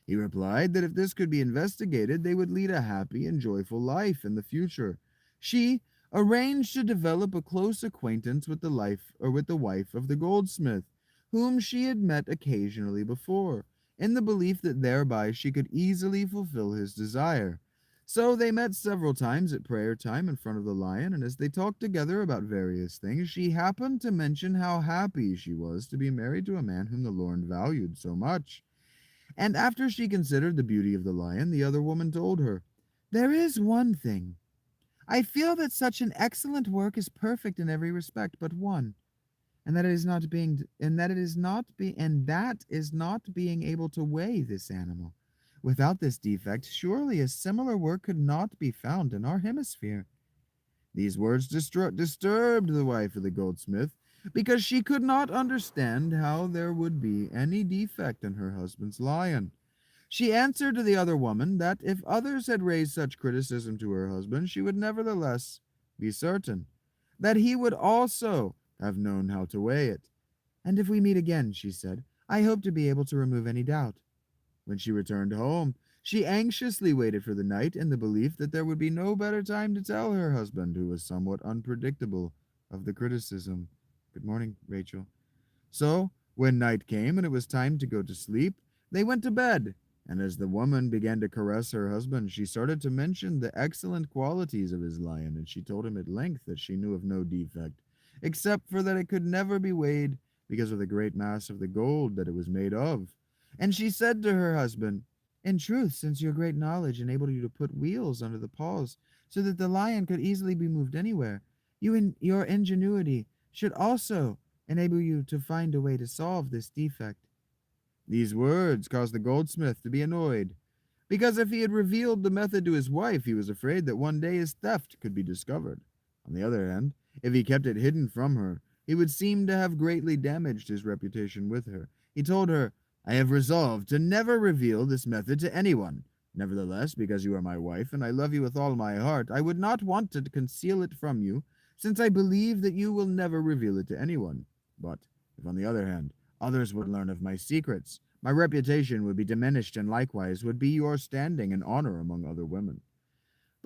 He replied that if this could be investigated, they would lead a happy and joyful life in the future. She arranged to develop a close acquaintance with the wife of the goldsmith, whom she had met occasionally before, in the belief that thereby she could easily fulfill his desire. So they met several times at prayer time in front of the lion, and as they talked together about various things, she happened to mention how happy she was to be married to a man whom the Lord valued so much. And after she considered the beauty of the lion, the other woman told her, There is one thing. I feel that such an excellent work is perfect in every respect but one, and that is not being able to weigh this animal. Without this defect, surely a similar work could not be found in our hemisphere. These words disturbed the wife of the goldsmith, because she could not understand how there would be any defect in her husband's lion. She answered to the other woman that if others had raised such criticism to her husband, she would nevertheless be certain that he would also have known how to weigh it. And if we meet again, she said, I hope to be able to remove any doubt. When she returned home, she anxiously waited for the night in the belief that there would be no better time to tell her husband, who was somewhat unpredictable, of the criticism. Good morning, Rachel. So, when night came and it was time to go to sleep, they went to bed, and as the woman began to caress her husband, she started to mention the excellent qualities of his lion, and she told him at length that she knew of no defect, except for that it could never be weighed because of the great mass of the gold that it was made of. And she said to her husband, In truth, since your great knowledge enabled you to put wheels under the paws, so that the lion could easily be moved anywhere, your ingenuity should also enable you to find a way to solve this defect. These words caused the goldsmith to be annoyed, because if he had revealed the method to his wife, he was afraid that one day his theft could be discovered. On the other hand, if he kept it hidden from her, he would seem to have greatly damaged his reputation with her. He told her, I have resolved to never reveal this method to anyone. Nevertheless, because you are my wife, and I love you with all my heart, I would not want to conceal it from you, since I believe that you will never reveal it to anyone. But if, on the other hand, others would learn of my secrets, my reputation would be diminished, and likewise would be your standing and honor among other women.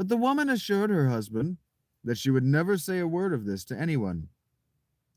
But the woman assured her husband that she would never say a word of this to anyone.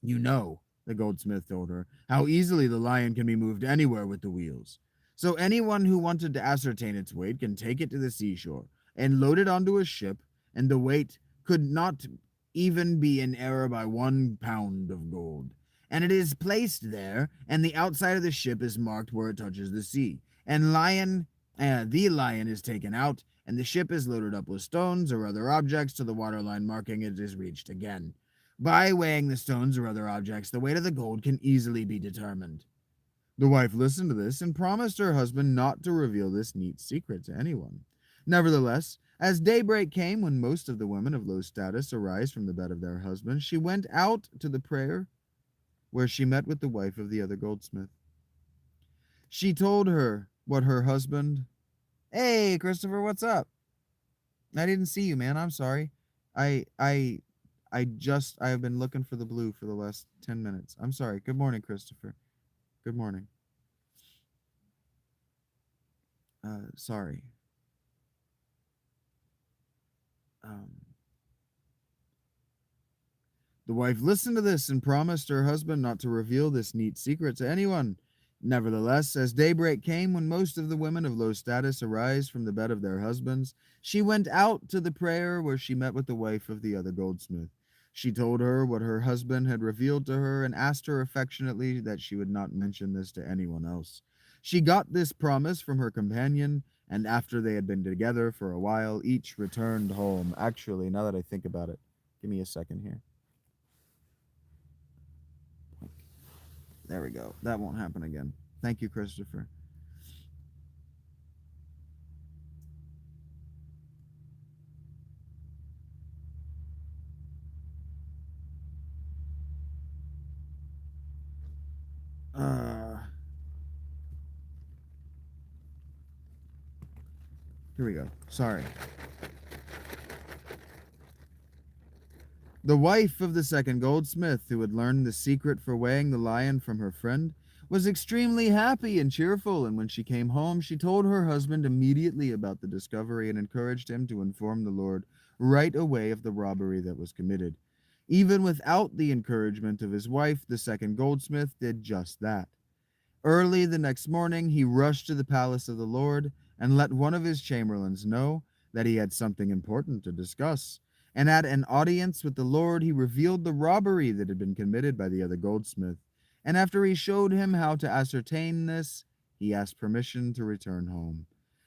You know, the goldsmith told her, how easily the lion can be moved anywhere with the wheels. So anyone who wanted to ascertain its weight can take it to the seashore and load it onto a ship, and the weight could not even be in error by 1 pound of gold. And it is placed there, and the outside of the ship is marked where it touches the sea. And the lion is taken out, and the ship is loaded up with stones or other objects to the waterline marking it is reached again. By weighing the stones or other objects, the weight of the gold can easily be determined. The wife listened to this and promised her husband not to reveal this neat secret to anyone. Nevertheless, as daybreak came, when most of the women of low status arise from the bed of their husbands, she went out to the prayer where she met with the wife of the other goldsmith. She told her what her husband. Hey, Christopher, what's up? I didn't see you, man. I'm sorry. I I I have been looking for the blue for the last 10 minutes. I'm sorry. Good morning, Christopher. Good morning. Sorry. Um, the wife listened to this and promised her husband not to reveal this neat secret to anyone. Nevertheless, as daybreak came, when most of the women of low status arise from the bed of their husbands, she went out to the prayer where she met with the wife of the other goldsmith. She told her what her husband had revealed to her and asked her affectionately that she would not mention this to anyone else. She got this promise from her companion, and after they had been together for a while, each returned home. Actually, now that I think about it, give me a second here. There we go. That won't happen again. Thank you, Christopher. Here we go. Sorry. The wife of the second goldsmith, who had learned the secret for weighing the lion from her friend, was extremely happy and cheerful, and when she came home, she told her husband immediately about the discovery and encouraged him to inform the Lord right away of the robbery that was committed. Even without the encouragement of his wife, the second goldsmith did just that. Early the next morning, he rushed to the palace of the Lord and let one of his chamberlains know that he had something important to discuss. And at an audience with the Lord, he revealed the robbery that had been committed by the other goldsmith. And after he showed him how to ascertain this, he asked permission to return home.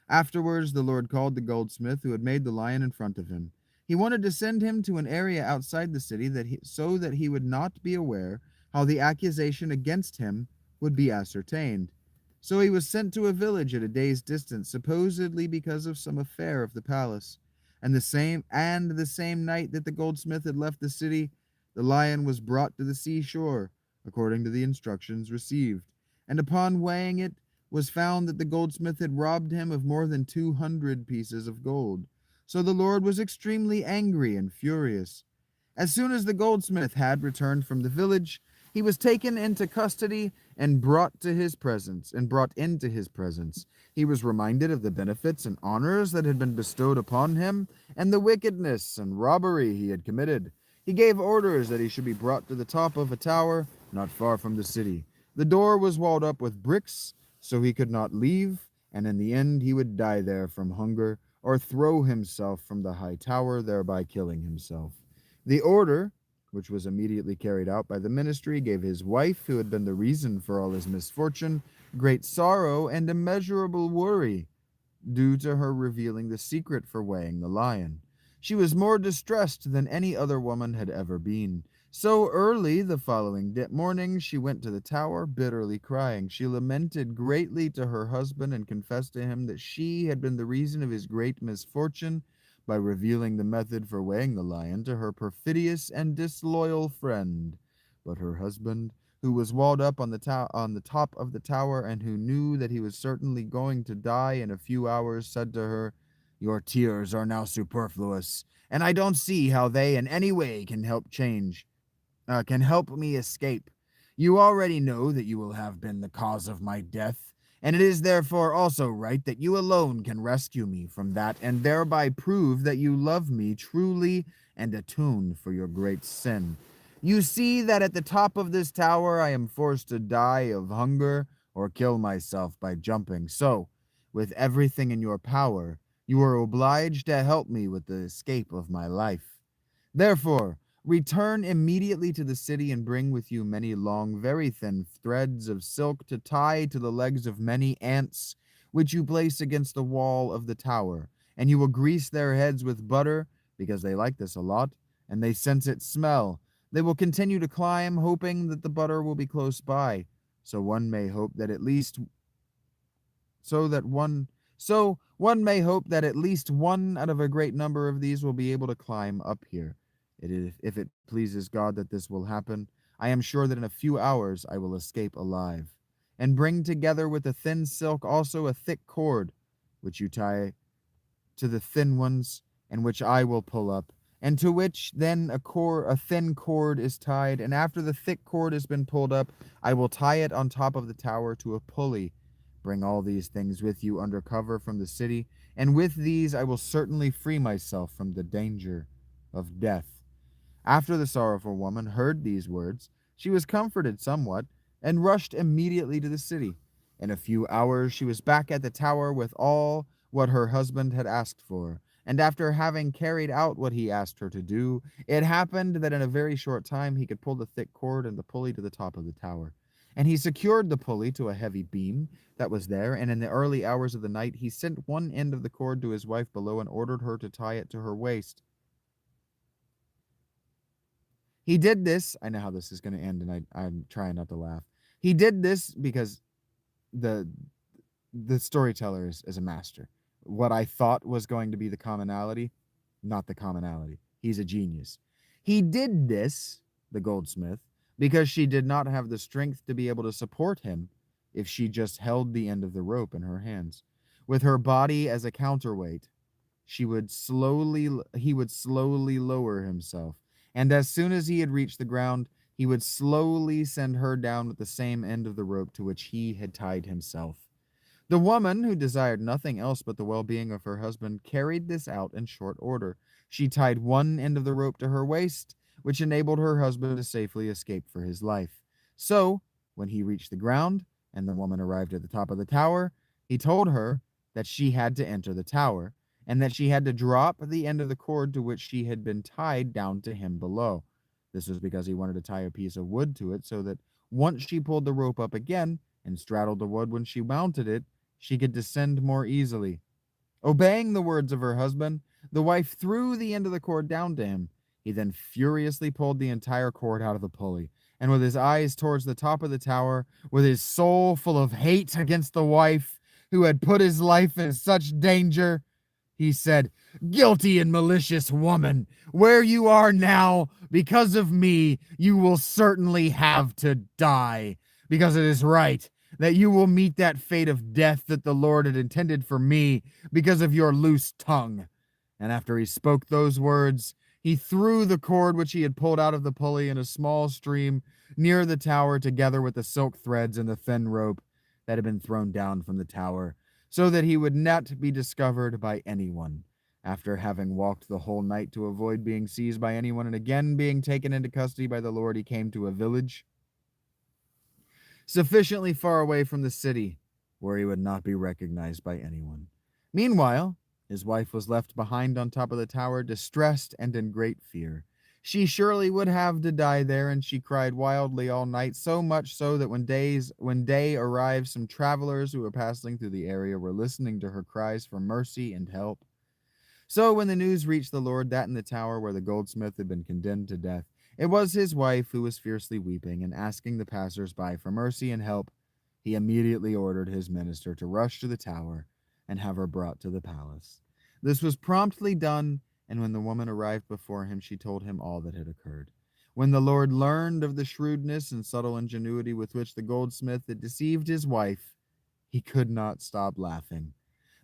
Afterwards, the Lord called the goldsmith who had made the lion in front of him. He wanted to send him to an area outside the city so that he would not be aware how the accusation against him would be ascertained. So he was sent to a village at a day's distance, supposedly because of some affair of the palace. And the same night that the goldsmith had left the city, the lion was brought to the seashore, according to the instructions received. And upon weighing it, was found that the goldsmith had robbed him of more than 200 pieces of gold. So the Lord was extremely angry and furious. As soon as the goldsmith had returned from the village, he was taken into custody and brought into his presence. He was reminded of the benefits and honors that had been bestowed upon him, and the wickedness and robbery he had committed. He gave orders that he should be brought to the top of a tower not far from the city. The door was walled up with bricks, so he could not leave, and in the end he would die there from hunger, or throw himself from the high tower, thereby killing himself. The order, which was immediately carried out by the ministry, gave his wife, who had been the reason for all his misfortune, great sorrow and immeasurable worry, due to her revealing the secret for weighing the lion. She was more distressed than any other woman had ever been. So early the following morning she went to the tower, bitterly crying. She lamented greatly to her husband and confessed to him that she had been the reason of his great misfortune by revealing the method for weighing the lion to her perfidious and disloyal friend. But her husband, who was walled up on the top of the tower and who knew that he was certainly going to die in a few hours, said to her, "Your tears are now superfluous, and I don't see how they in any way can help me escape. You already know that you will have been the cause of my death, And it is therefore also right that you alone can rescue me from that, and thereby prove that you love me truly and atone for your great sin. You see that at the top of this tower I am forced to die of hunger or kill myself by jumping. So, with everything in your power, you are obliged to help me with the escape of my life. Therefore, return immediately to the city and bring with you many long, very thin threads of silk to tie to the legs of many ants, which you place against the wall of the tower. And you will grease their heads with butter, because they like this a lot, and they sense its smell. They will continue to climb, hoping that the butter will be close by. So one may hope that at least so that one so one may hope that at least one out of a great number of these will be able to climb up here. If it pleases God that this will happen, I am sure that in a few hours I will escape alive. And bring together with the thin silk also a thick cord, which you tie to the thin ones, and which I will pull up, and to which then a thin cord is tied, and after the thick cord has been pulled up, I will tie it on top of the tower to a pulley. Bring all these things with you under cover from the city, and with these I will certainly free myself from the danger of death. After the sorrowful woman heard these words, she was comforted somewhat, and rushed immediately to the city. In a few hours she was back at the tower with all what her husband had asked for, and after having carried out what he asked her to do, it happened that in a very short time he could pull the thick cord and the pulley to the top of the tower. And he secured the pulley to a heavy beam that was there, and in the early hours of the night he sent one end of the cord to his wife below and ordered her to tie it to her waist. He did this. I know how this is going to end, and I'm trying not to laugh. He did this because the the storyteller is a master. What I thought was going to be the commonality, not the commonality. He's a genius. He did this, the goldsmith, because she did not have the strength to be able to support him if she just held the end of the rope in her hands. With her body as a counterweight, he would slowly lower himself, and as soon as he had reached the ground, he would slowly send her down with the same end of the rope to which he had tied himself. The woman, who desired nothing else but the well-being of her husband, carried this out in short order. She tied one end of the rope to her waist, which enabled her husband to safely escape for his life. So, when he reached the ground, and the woman arrived at the top of the tower, he told her that she had to enter the tower, and that she had to drop the end of the cord to which she had been tied down to him below. This was because he wanted to tie a piece of wood to it so that once she pulled the rope up again and straddled the wood when she mounted it, she could descend more easily. Obeying the words of her husband, the wife threw the end of the cord down to him. He then furiously pulled the entire cord out of the pulley, and with his eyes towards the top of the tower, with his soul full of hate against the wife who had put his life in such danger, he said, "Guilty and malicious woman, where you are now, because of me, you will certainly have to die, because it is right that you will meet that fate of death that the Lord had intended for me because of your loose tongue." And after he spoke those words, he threw the cord which he had pulled out of the pulley in a small stream near the tower, together with the silk threads and the thin rope that had been thrown down from the tower, so that he would not be discovered by anyone. After having walked the whole night to avoid being seized by anyone and again being taken into custody by the Lord, he came to a village sufficiently far away from the city where he would not be recognized by anyone. Meanwhile, his wife was left behind on top of the tower, distressed and in great fear. She surely would have to die there, and she cried wildly all night, so much so that when day arrived, some travelers who were passing through the area were listening to her cries for mercy and help. So when the news reached the Lord that in the tower where the goldsmith had been condemned to death, it was his wife who was fiercely weeping and asking the passers-by for mercy and help, he immediately ordered his minister to rush to the tower and have her brought to the palace. This was promptly done, and when the woman arrived before him, she told him all that had occurred. When the Lord learned of the shrewdness and subtle ingenuity with which the goldsmith had deceived his wife, he could not stop laughing.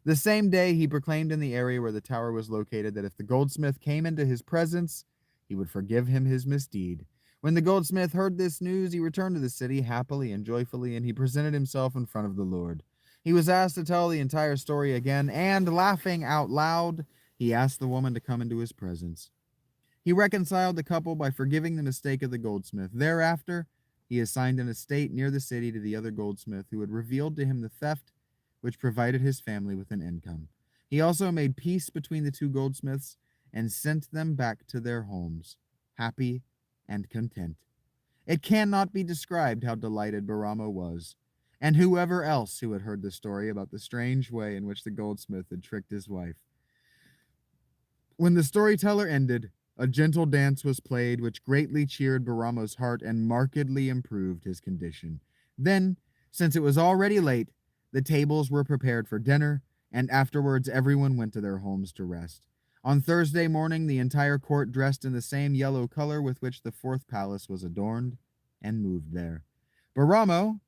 The same day he proclaimed in the area where the tower was located that if the goldsmith came into his presence, he would forgive him his misdeed. When the goldsmith heard this news, he returned to the city happily and joyfully, and he presented himself in front of the Lord. He was asked to tell the entire story again, and laughing out loud, he asked the woman to come into his presence. He reconciled the couple by forgiving the mistake of the goldsmith. Thereafter, he assigned an estate near the city to the other goldsmith who had revealed to him the theft, which provided his family with an income. He also made peace between the two goldsmiths and sent them back to their homes, happy and content. It cannot be described how delighted Baramo was, and whoever else who had heard the story about the strange way in which the goldsmith had tricked his wife. When the storyteller ended, a gentle dance was played, which greatly cheered Baramo's heart and markedly improved his condition. Then, since it was already late, the tables were prepared for dinner, and afterwards everyone went to their homes to rest. On Thursday morning, the entire court dressed in the same yellow color with which the fourth palace was adorned, and moved there. Baramo,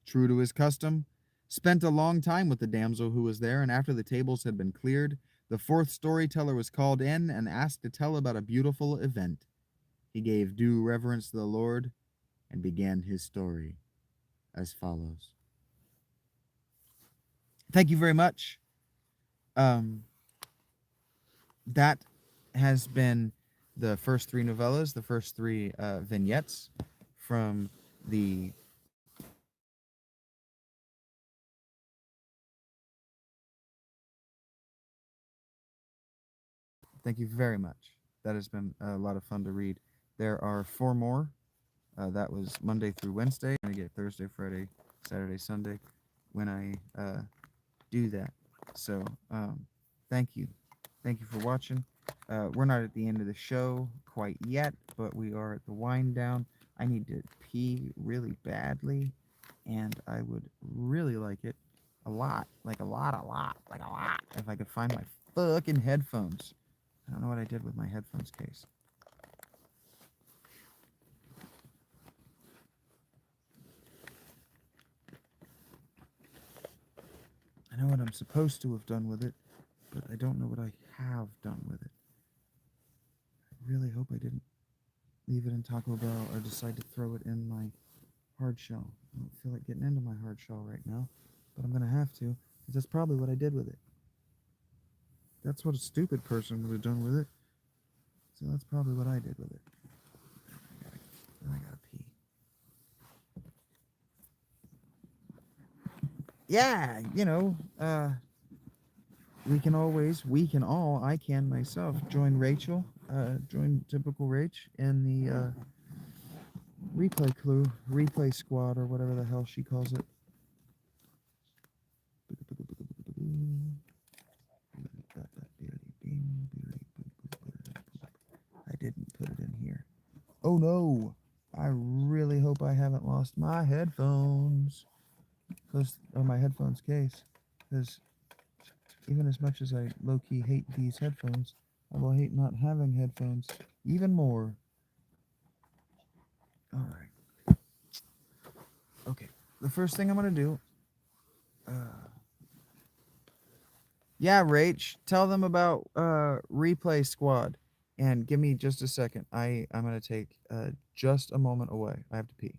true to his custom, spent a long time with the damsel who was there, and after the tables had been cleared, the fourth storyteller was called in and asked to tell about a beautiful event. He gave due reverence to the Lord and began his story as follows. Thank you very much. That has been the first three novellas, the first three vignettes from the Thank you very much. That has been a lot of fun to read. There are four more. That was Monday through Wednesday. I'm going to get Thursday, Friday, Saturday, Sunday when I do that. So, thank you. Thank you for watching. We're not at the end of the show quite yet, but we are at the wind down. I need to pee really badly, and I would really like it a lot, like a lot, if I could find my fucking headphones. I don't know what I did with my headphones case. I know what I'm supposed to have done with it, but I don't know what I have done with it. I really hope I didn't leave it in Taco Bell or decide to throw it in my hard shell. I don't feel like getting into my hard shell right now, but I'm going to have to, because that's probably what I did with it. That's what a stupid person would have done with it. So that's probably what I did with it. I gotta pee. Yeah, we can all, I can myself, join Rachel, join Typical Rach in the replay squad, or whatever the hell she calls it. I didn't put it in here. Oh no! I really hope I haven't lost my headphones. Or my headphones case. Because even as much as I low-key hate these headphones, I will hate not having headphones even more. Alright. Okay. The first thing I'm going to do... yeah, Rach, tell them about Replay Squad. And give me just a second. I'm going to take just a moment away. I have to pee.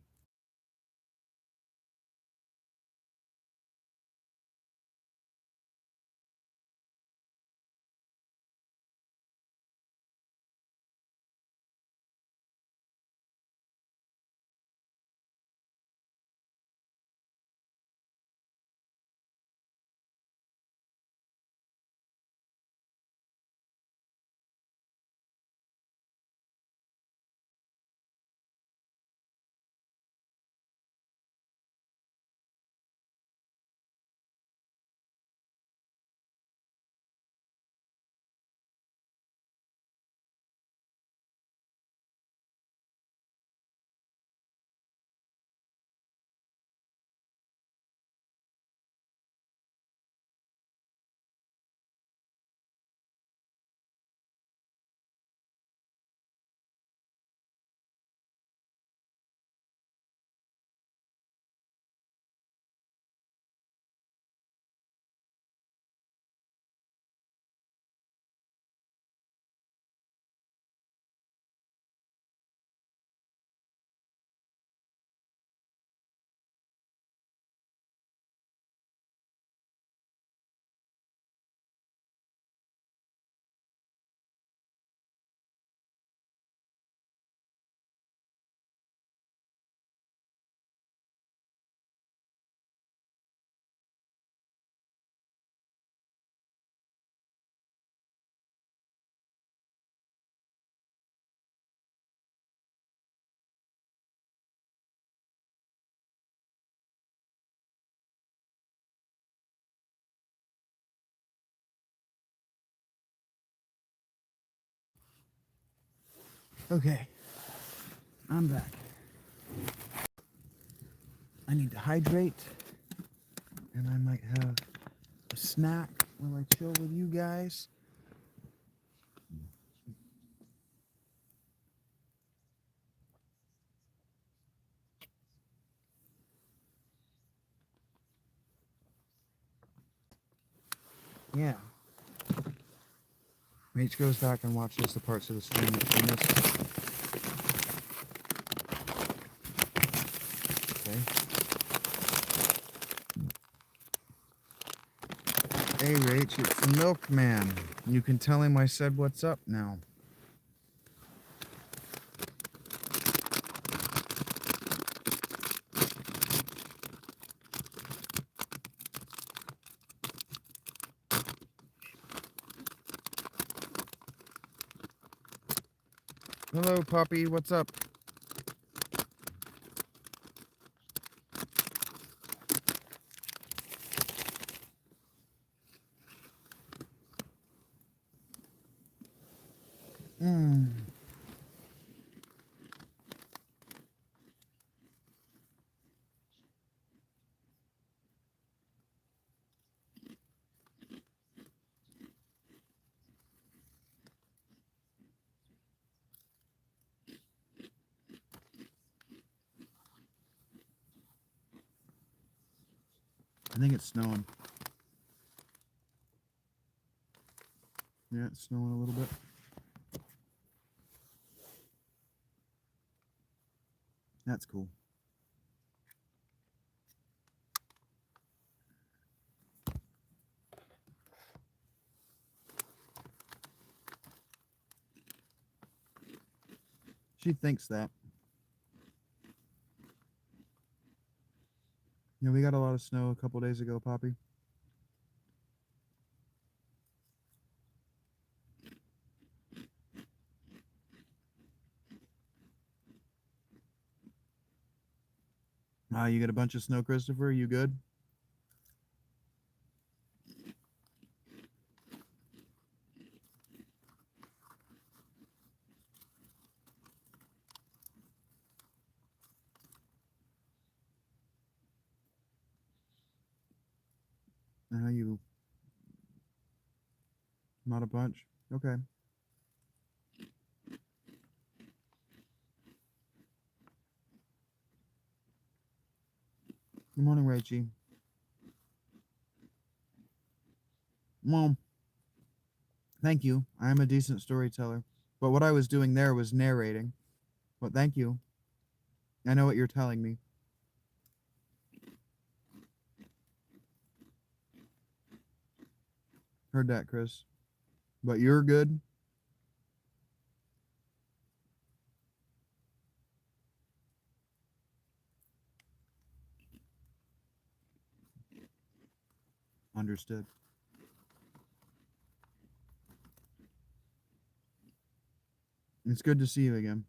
Okay, I'm back. I need to hydrate, and I might have a snack while I chill with you guys. Yeah. H goes back and watches the parts of the stream that she missed. Okay. Hey, Rach, it's the milkman. You can tell him I said what's up now. Hello, puppy. What's up? I think it's snowing. Yeah, it's snowing a little bit. That's cool. She thinks that. Yeah, we got a lot of snow a couple days ago, Poppy. You get a bunch of snow, Christopher? You good? You not a bunch? Okay. Good morning, Rachie. Well, thank you. I am a decent storyteller. But what I was doing there was narrating. But thank you. I know what you're telling me. Heard that, Chris. But you're good? Understood. It's good to see you again.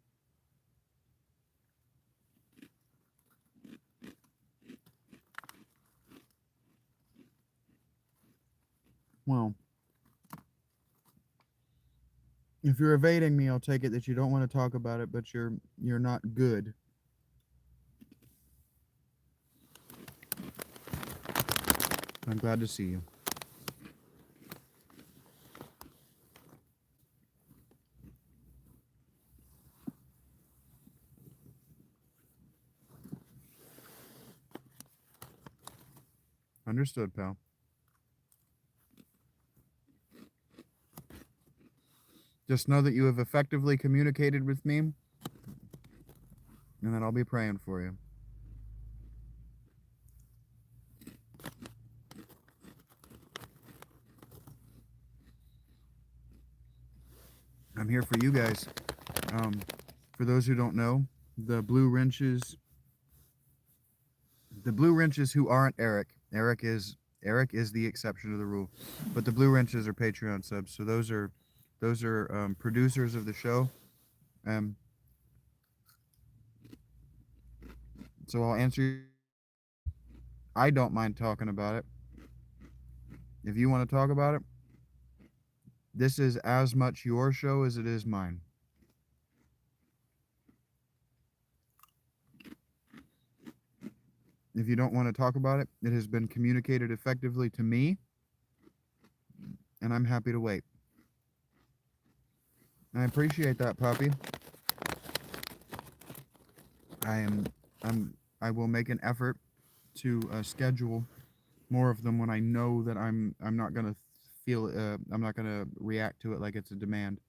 Well, if you're evading me, I'll take it that you don't want to talk about it, but you're not good. I'm glad to see you. Understood, pal. Just know that you have effectively communicated with me, and that I'll be praying for you. I'm here for you guys. For those who don't know, the blue wrenches who aren't Eric is the exception to the rule, but the blue wrenches are Patreon subs. So those are producers of the show. So I'll answer. I don't mind talking about it. If you want to talk about it, this is as much your show as it is mine. If you don't want to talk about it, it has been communicated effectively to me, and I'm happy to wait. I appreciate that, puppy. I am I will make an effort to schedule more of them when I know that I'm not gonna feel I'm not gonna react to it like it's a demand.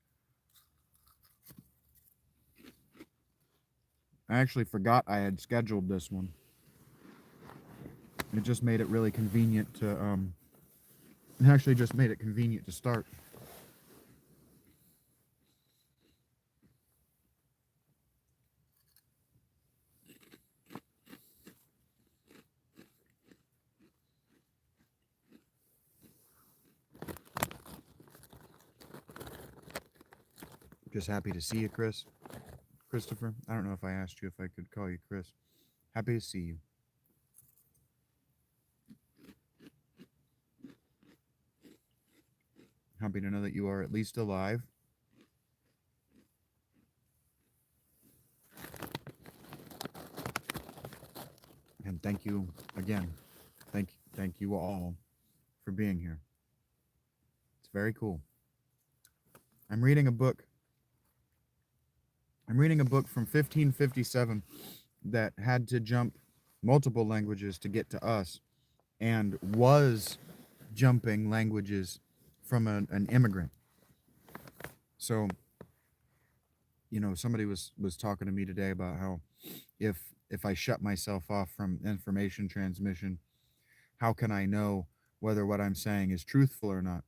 I actually forgot I had scheduled this one. It just made it really convenient to it actually just made it convenient to start. Just happy to see you, Christopher. I don't know if I asked you if I could call you Chris. Happy to see you. Happy to know that you are at least alive. And thank you again. Thank you all for being here. It's very cool. I'm reading a book. I'm reading a book from 1557 that had to jump multiple languages to get to us and was jumping languages from an immigrant. So, somebody was talking to me today about how if I shut myself off from information transmission, how can I know whether what I'm saying is truthful or not?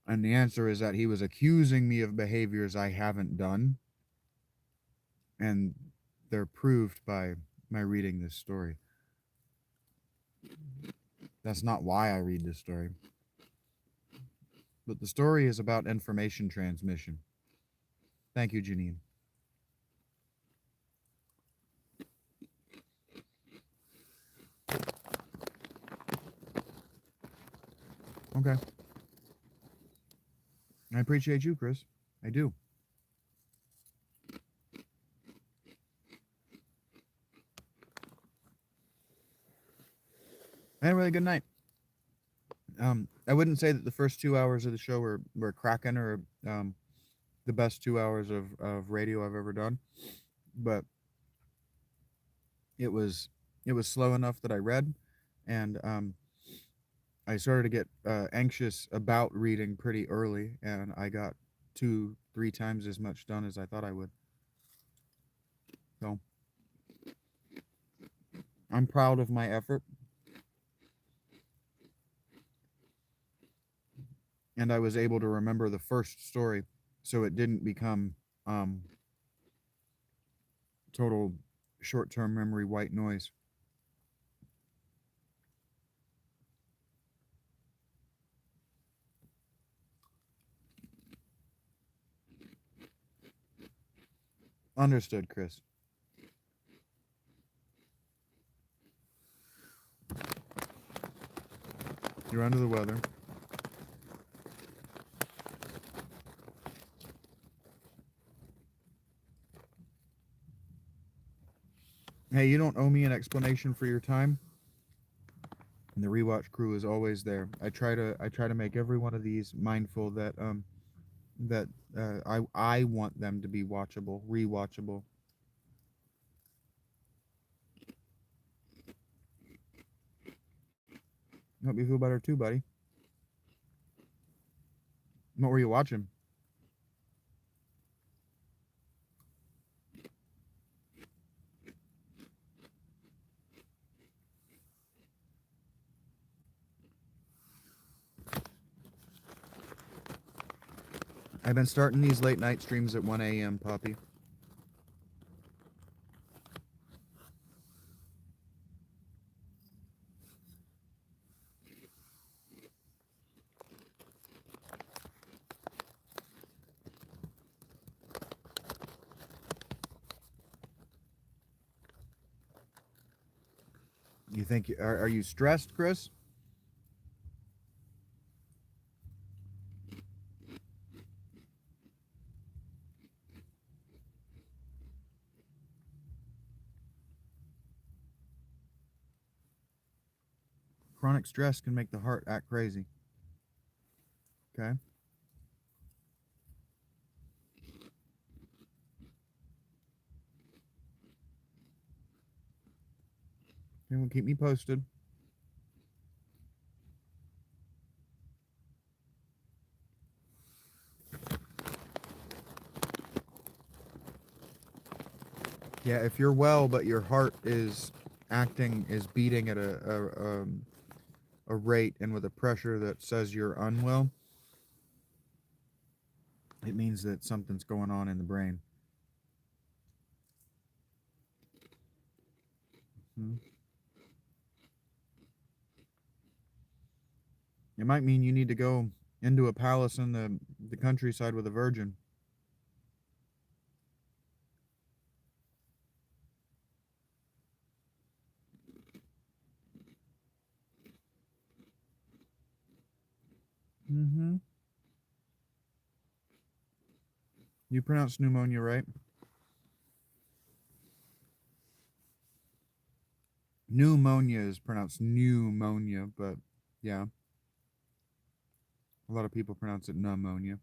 And the answer is that he was accusing me of behaviors I haven't done, and they're proved by my reading this story. That's not why I read this story. But the story is about information transmission. Thank you, Janine. Okay. I appreciate you, Chris. I do. I had a really good night. I wouldn't say that the first 2 hours of the show were cracking or the best 2 hours of radio I've ever done, but it was slow enough that I read, and I started to get anxious about reading pretty early, and I got 2-3 times as much done as I thought I would. So I'm proud of my effort, and I was able to remember the first story, so it didn't become total short-term memory white noise. Understood, Chris. You're under the weather. Hey, you don't owe me an explanation for your time. And the rewatch crew is always there. I try to make every one of these mindful that I want them to be watchable, rewatchable. Hope you feel better too, buddy. What were you watching? I've been starting these late night streams at 1 a.m., Poppy. You think are you stressed, Chris? Chronic stress can make the heart act crazy. Okay? Okay, well, keep me posted. Yeah, if you're well, but your heart is beating at a rate and with a pressure that says you're unwell, it means that something's going on in the brain. Hmm. It might mean you need to go into a palace in the countryside with a virgin. Mm-hmm. You pronounce pneumonia right. Pneumonia is pronounced pneumonia, but yeah, a lot of people pronounce it pneumonia.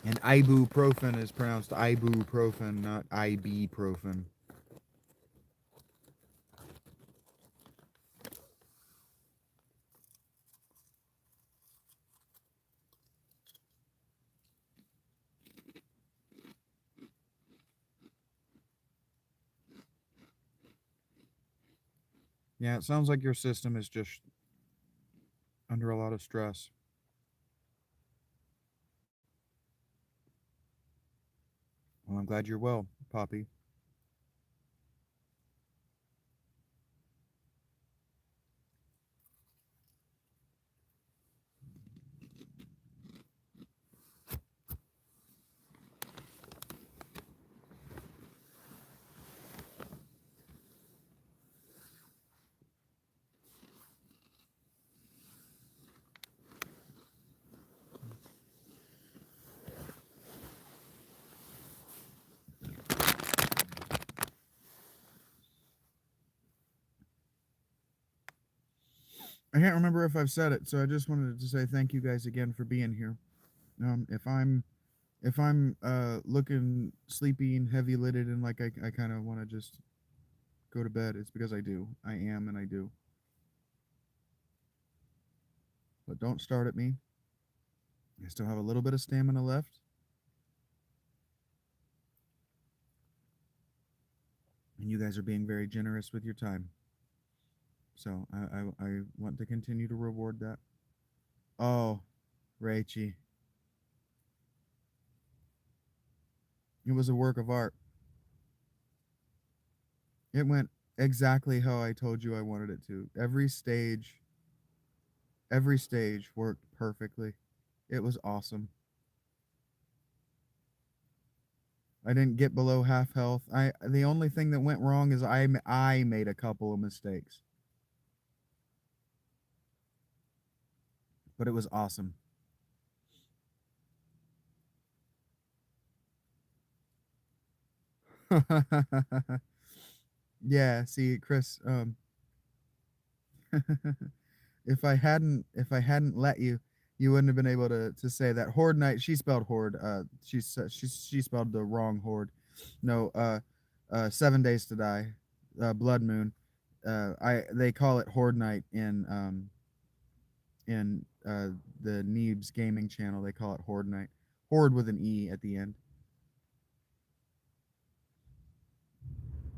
And ibuprofen is pronounced ibuprofen, not ibuprofen. Yeah, it sounds like your system is just under a lot of stress. Well, I'm glad you're well, Poppy. I can't remember if I've said it, so I just wanted to say thank you guys again for being here. If I'm looking sleepy and heavy lidded and like I kind of want to just go to bed, it's because I do. I am and I do. But don't start at me. I still have a little bit of stamina left, and you guys are being very generous with your time. So I want to continue to reward that. Oh, Rachie, it was a work of art. It went exactly how I told you I wanted it to. Every stage worked perfectly. It was awesome. I didn't get below half health. I The only thing that went wrong is I made a couple of mistakes, but it was awesome. Yeah, see, Chris, if I hadn't let you, you wouldn't have been able to say that. Horde Night, she spelled horde. She spelled the wrong horde. No, 7 days to die, blood moon. I They call it Horde Night in the Neebs gaming channel. They call it Horde Night. Horde with an E at the end.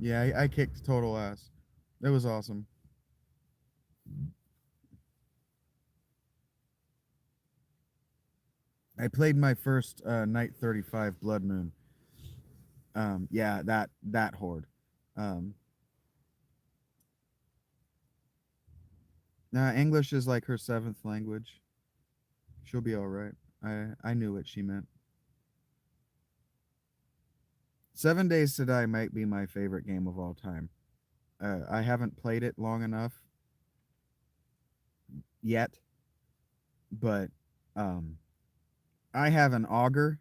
Yeah, I kicked total ass. It was awesome. I played my first night 35 blood moon. Yeah, that horde. Um, English is like her seventh language. She'll be all right. I knew what she meant. 7 Days to Die might be my favorite game of all time. I haven't played it long enough yet, but um, I have an auger,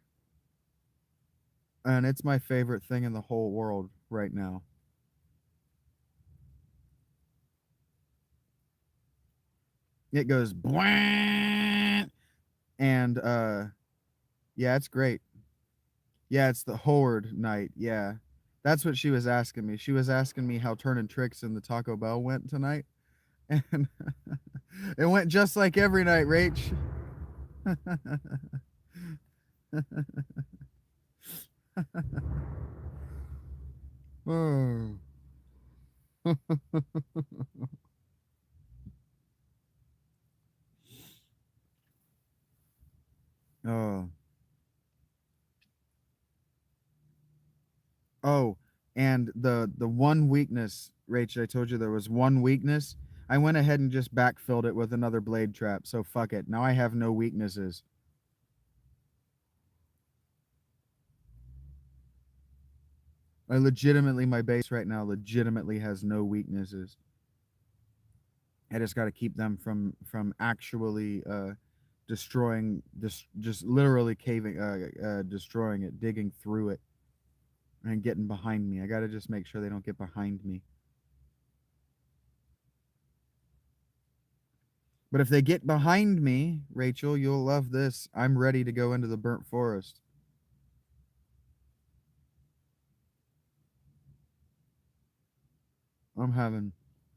and it's my favorite thing in the whole world right now. It goes bwah, and yeah, it's great. Yeah, it's the Horde night. Yeah. That's what she was asking me. She was asking me how turning tricks in the Taco Bell went tonight. And it went just like every night, Rach. Oh. Oh. Oh, and the one weakness, Rach, I told you there was one weakness. I went ahead and just backfilled it with another blade trap. So fuck it. Now I have no weaknesses. I legitimately, my base right now legitimately has no weaknesses. I just got to keep them from actually destroying this, just literally caving, destroying it, digging through it, and getting behind me. I got to just make sure they don't get behind me. But if they get behind me, Rachel, you'll love this. I'm ready to go into the burnt forest. I'm having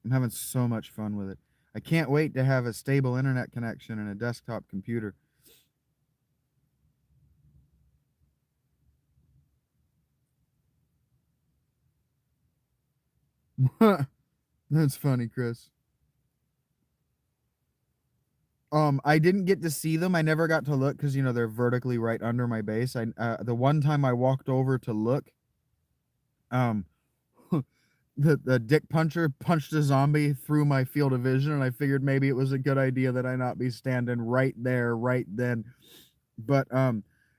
I'm having so much fun with it. I can't wait to have a stable internet connection and a desktop computer. That's funny, Chris. I didn't get to see them. I never got to look because they're vertically right under my base. I the one time I walked over to look, um, the dick puncher punched a zombie through my field of vision, and I figured maybe it was a good idea that I not be standing right there right then. But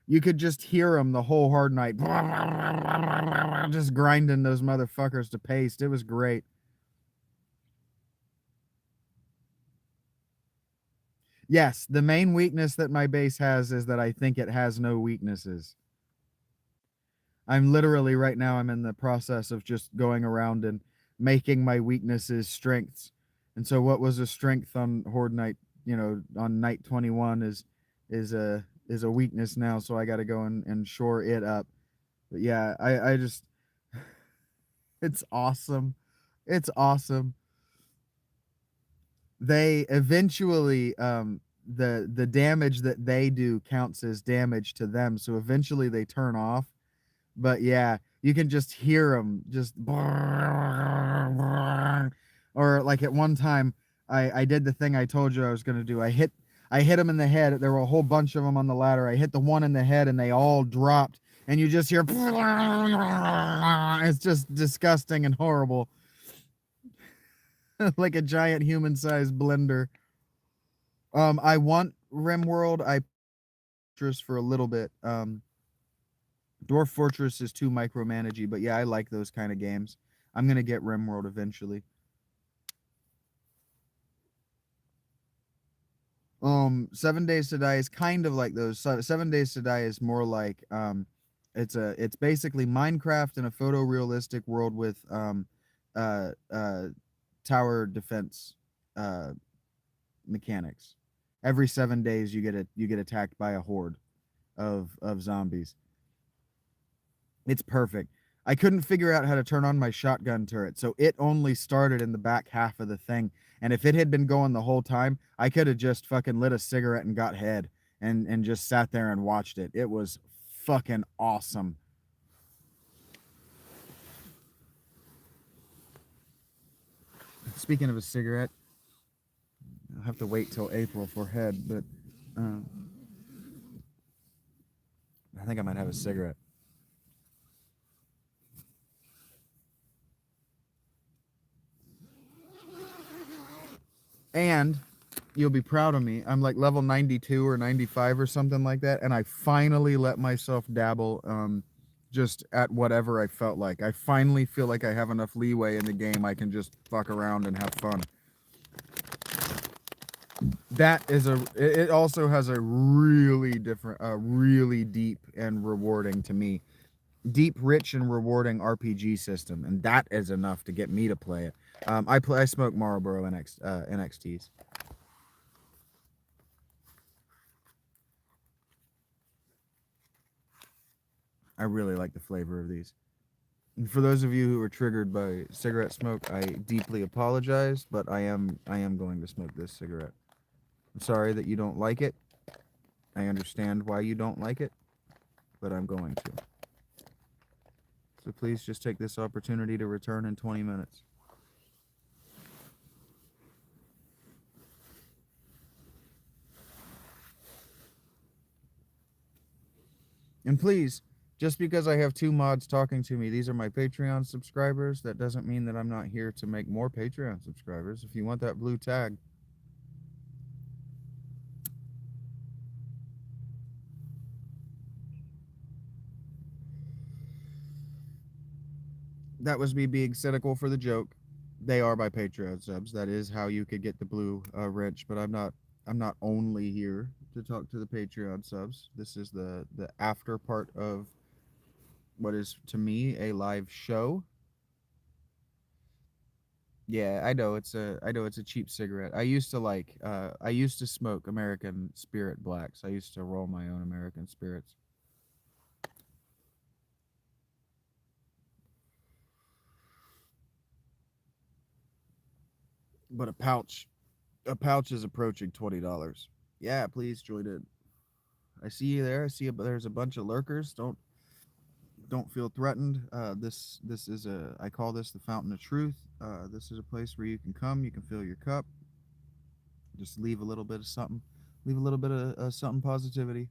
you could just hear them the whole hard night, just grinding those motherfuckers to paste. It was great. Yes, the main weakness that my base has is that I think it has no weaknesses. I'm literally right now I'm in the process of just going around and making my weaknesses strengths. And so what was a strength on Horde night, on night 21 is a weakness now, so I got to go and shore it up. But yeah, I just it's awesome. It's awesome. They eventually the damage that they do counts as damage to them, so eventually they turn off. But yeah, you can just hear them just or like at one time I did the thing I told you I was going to do. I hit them in the head. There were a whole bunch of them on the ladder. I hit the one in the head and they all dropped, and you just hear it's just disgusting and horrible. Like a giant human-sized blender. I want RimWorld. I Fortress for a little bit. Dwarf Fortress is too micromanagey, but yeah, I like those kind of games. I'm gonna get RimWorld eventually. 7 Days to Die is kind of like those. 7 Days to Die is more like it's basically Minecraft in a photorealistic world with uh uh tower defense uh mechanics. Every 7 days you get attacked by a horde of zombies. It's perfect. I couldn't figure out how to turn on my shotgun turret, so it only started in the back half of the thing. And if it had been going the whole time, I could have just fucking lit a cigarette and got head and just sat there and watched it. It was fucking awesome. Speaking of a cigarette, I'll have to wait till April for head, but uh, I think I might have a cigarette. And you'll be proud of me. I'm like level 92 or 95 or something like that, and I finally let myself dabble just at whatever I felt like. I finally feel like I have enough leeway in the game I can just fuck around and have fun. That is it also has a really different, really deep and rewarding to me, deep, rich, and rewarding RPG system, and that is enough to get me to play it. I smoke Marlboro NXTs. I really like the flavor of these. And for those of you who were triggered by cigarette smoke, I deeply apologize, but I am going to smoke this cigarette. I'm sorry that you don't like it. I understand why you don't like it, but I'm going to. So please just take this opportunity to return in 20 minutes. And please, just because I have two mods talking to me, these are my Patreon subscribers. That doesn't mean that I'm not here to make more Patreon subscribers. If you want that blue tag, that was me being cynical for the joke. They are my Patreon subs. That is how you could get the blue wrench. But I'm not only here to talk to the Patreon subs. This is the after part of what is to me a live show. Yeah, I know it's a cheap cigarette. I used to smoke American Spirit Blacks. I used to roll my own American Spirits. But a pouch is approaching $20. Yeah, please join in. I see you there. I see there's a bunch of lurkers. Don't feel threatened. This is I call this the fountain of truth. This is a place where you can come, you can fill your cup, just leave a little bit of something, leave a little bit of something positivity.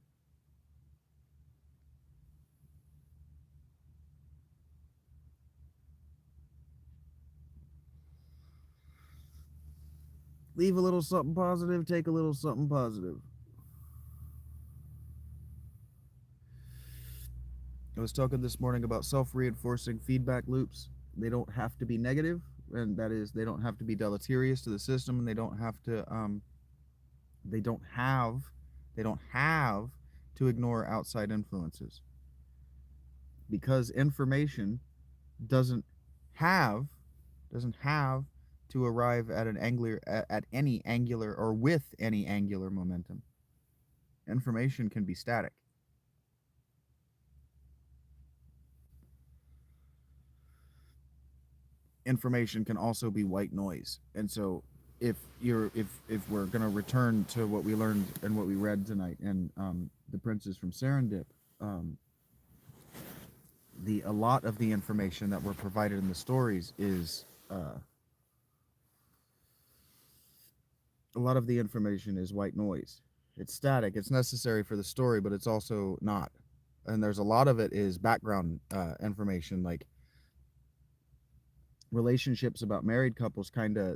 Leave a little something positive, take a little something positive. I was talking this morning about self-reinforcing feedback loops. They don't have to be negative, and that is, they don't have to be deleterious to the system, and they don't have, they don't have to ignore outside influences, because information doesn't have doesn't have to arrive at an angular at any angular or with any angular momentum. Information can be static. Information can also be white noise. And so if we're going to return to what we learned and what we read tonight and the princes from Serendip, um, the a lot of the information that were provided in the stories is a lot of the information is white noise. It's static. It's necessary for the story, but it's also not. And there's a lot of it is background information, like relationships about married couples. Kind of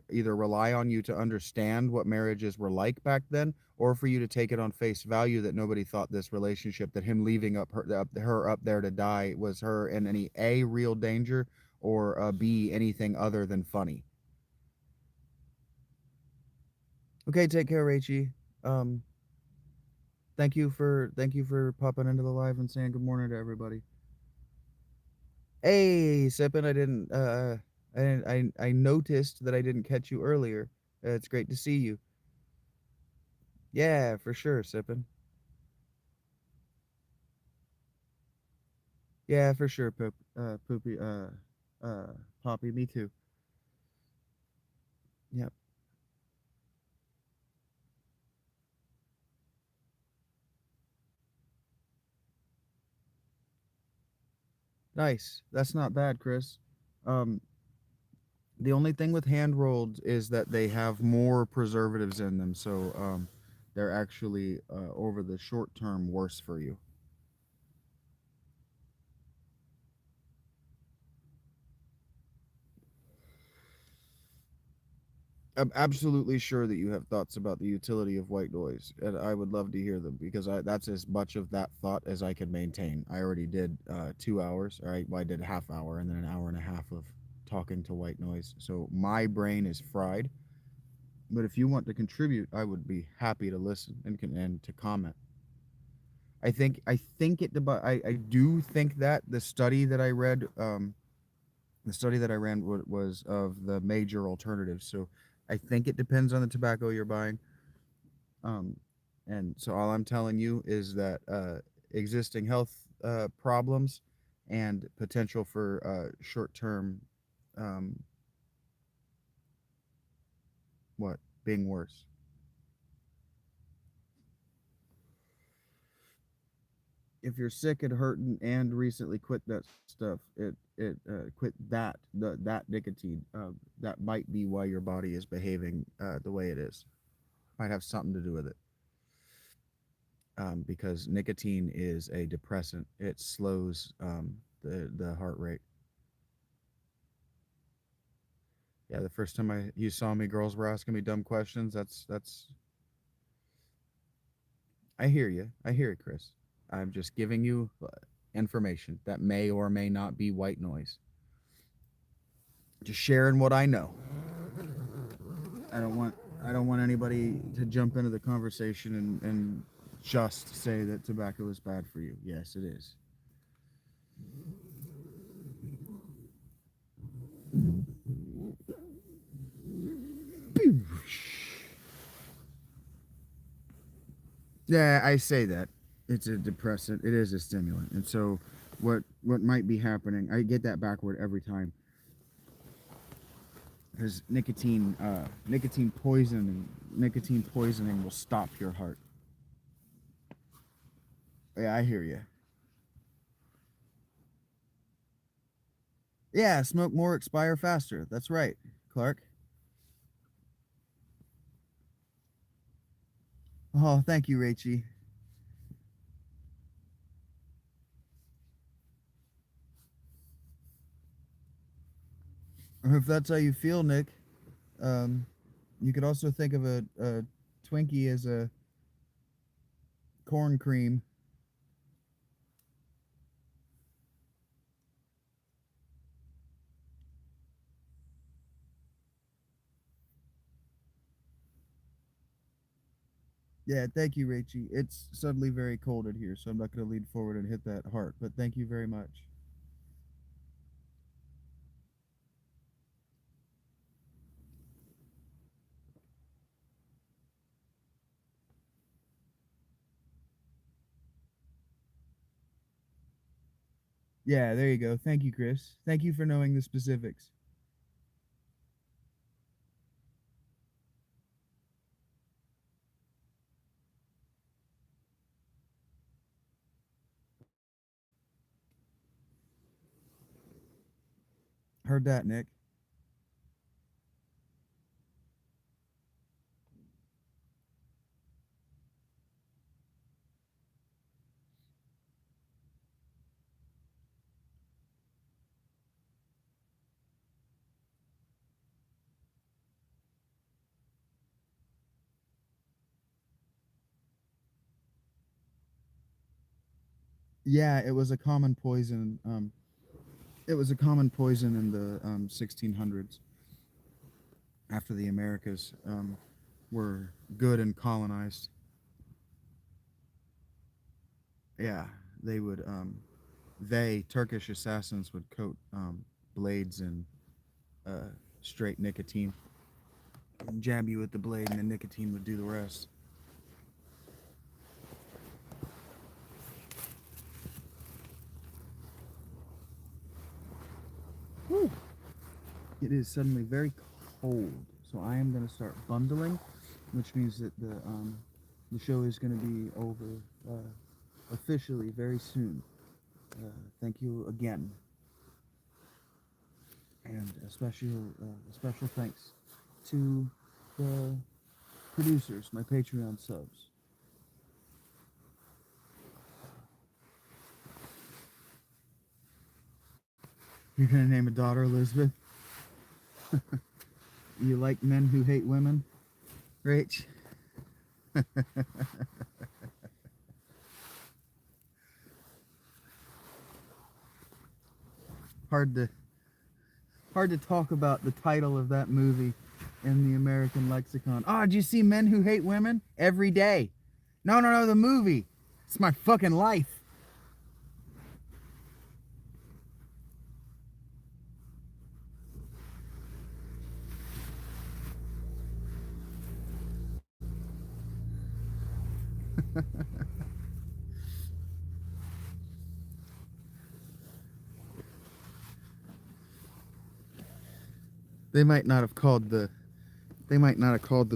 either rely on you to understand what marriages were like back then, or for you to take it on face value that nobody thought this relationship, that him leaving her up there to die, was her in any A, real danger, or B, anything other than funny. Okay, take care, Rachie. um thank you for popping into the live and saying good morning to everybody. Hey, Sippin, I noticed that I didn't catch you earlier. It's great to see you. Yeah, for sure, Sippin. Yeah, for sure, Poopy, uh, Poppy, me too. Yep. Nice. That's not bad, Chris. Um, the only thing with hand rolled is that they have more preservatives in them, so they're actually over the short term worse for you. I'm absolutely sure that you have thoughts about the utility of white noise, and I would love to hear them, because that's as much of that thought as I can maintain. I already did 2 hours. All right, well, I did a half hour and then an hour and a half of talking to white noise, so my brain is fried. But if you want to contribute, I would be happy to listen and to comment. I think it but I do think that the study that I ran was of the major alternatives. So I think it depends on the tobacco you're buying. Um, and so all I'm telling you is that existing health problems and potential for short-term um, what being worse. If you're sick and hurting and recently quit that stuff, it quit that nicotine. That might be why your body is behaving the way it is. Might have something to do with it. Because nicotine is a depressant. It slows the heart rate. Yeah, the first time you saw me, girls were asking me dumb questions. That's. I hear you. I hear it, Chris. I'm just giving you information that may or may not be white noise. Just sharing what I know. I don't want I don't want anybody to jump into the conversation and just say that tobacco is bad for you. Yes, it is. Yeah, I say that. It's a depressant. It is a stimulant. And so what might be happening, I get that backward every time. Because nicotine poisoning will stop your heart. Yeah, I hear you. Yeah, smoke more, expire faster. That's right, Clark. Oh, thank you, Rachie. Or if that's how you feel, Nick, um, you could also think of a Twinkie as a corn cream. Yeah, thank you, Rachie. It's suddenly very cold in here, so I'm not going to lean forward and hit that heart. But thank you very much. Yeah, there you go. Thank you, Chris. Thank you for knowing the specifics. Heard that, Nick. Yeah, it was a common poison. It was a common poison in the 1600s after the Americas were good and colonized. Yeah, they would Turkish assassins would coat blades in uh, straight nicotine and jab you with the blade, and the nicotine would do the rest. Whew. It is suddenly very cold, so I am going to start bundling, which means that the show is going to be over officially very soon. Thank you again, and a special thanks to the producers, my Patreon subs. You're gonna name a daughter Elizabeth. You like men who hate women, Rach? hard to hard to talk about the title of that movie in the American lexicon. Oh, did you see Men Who Hate Women? Every day. No, the movie. It's my fucking life. They might not have called the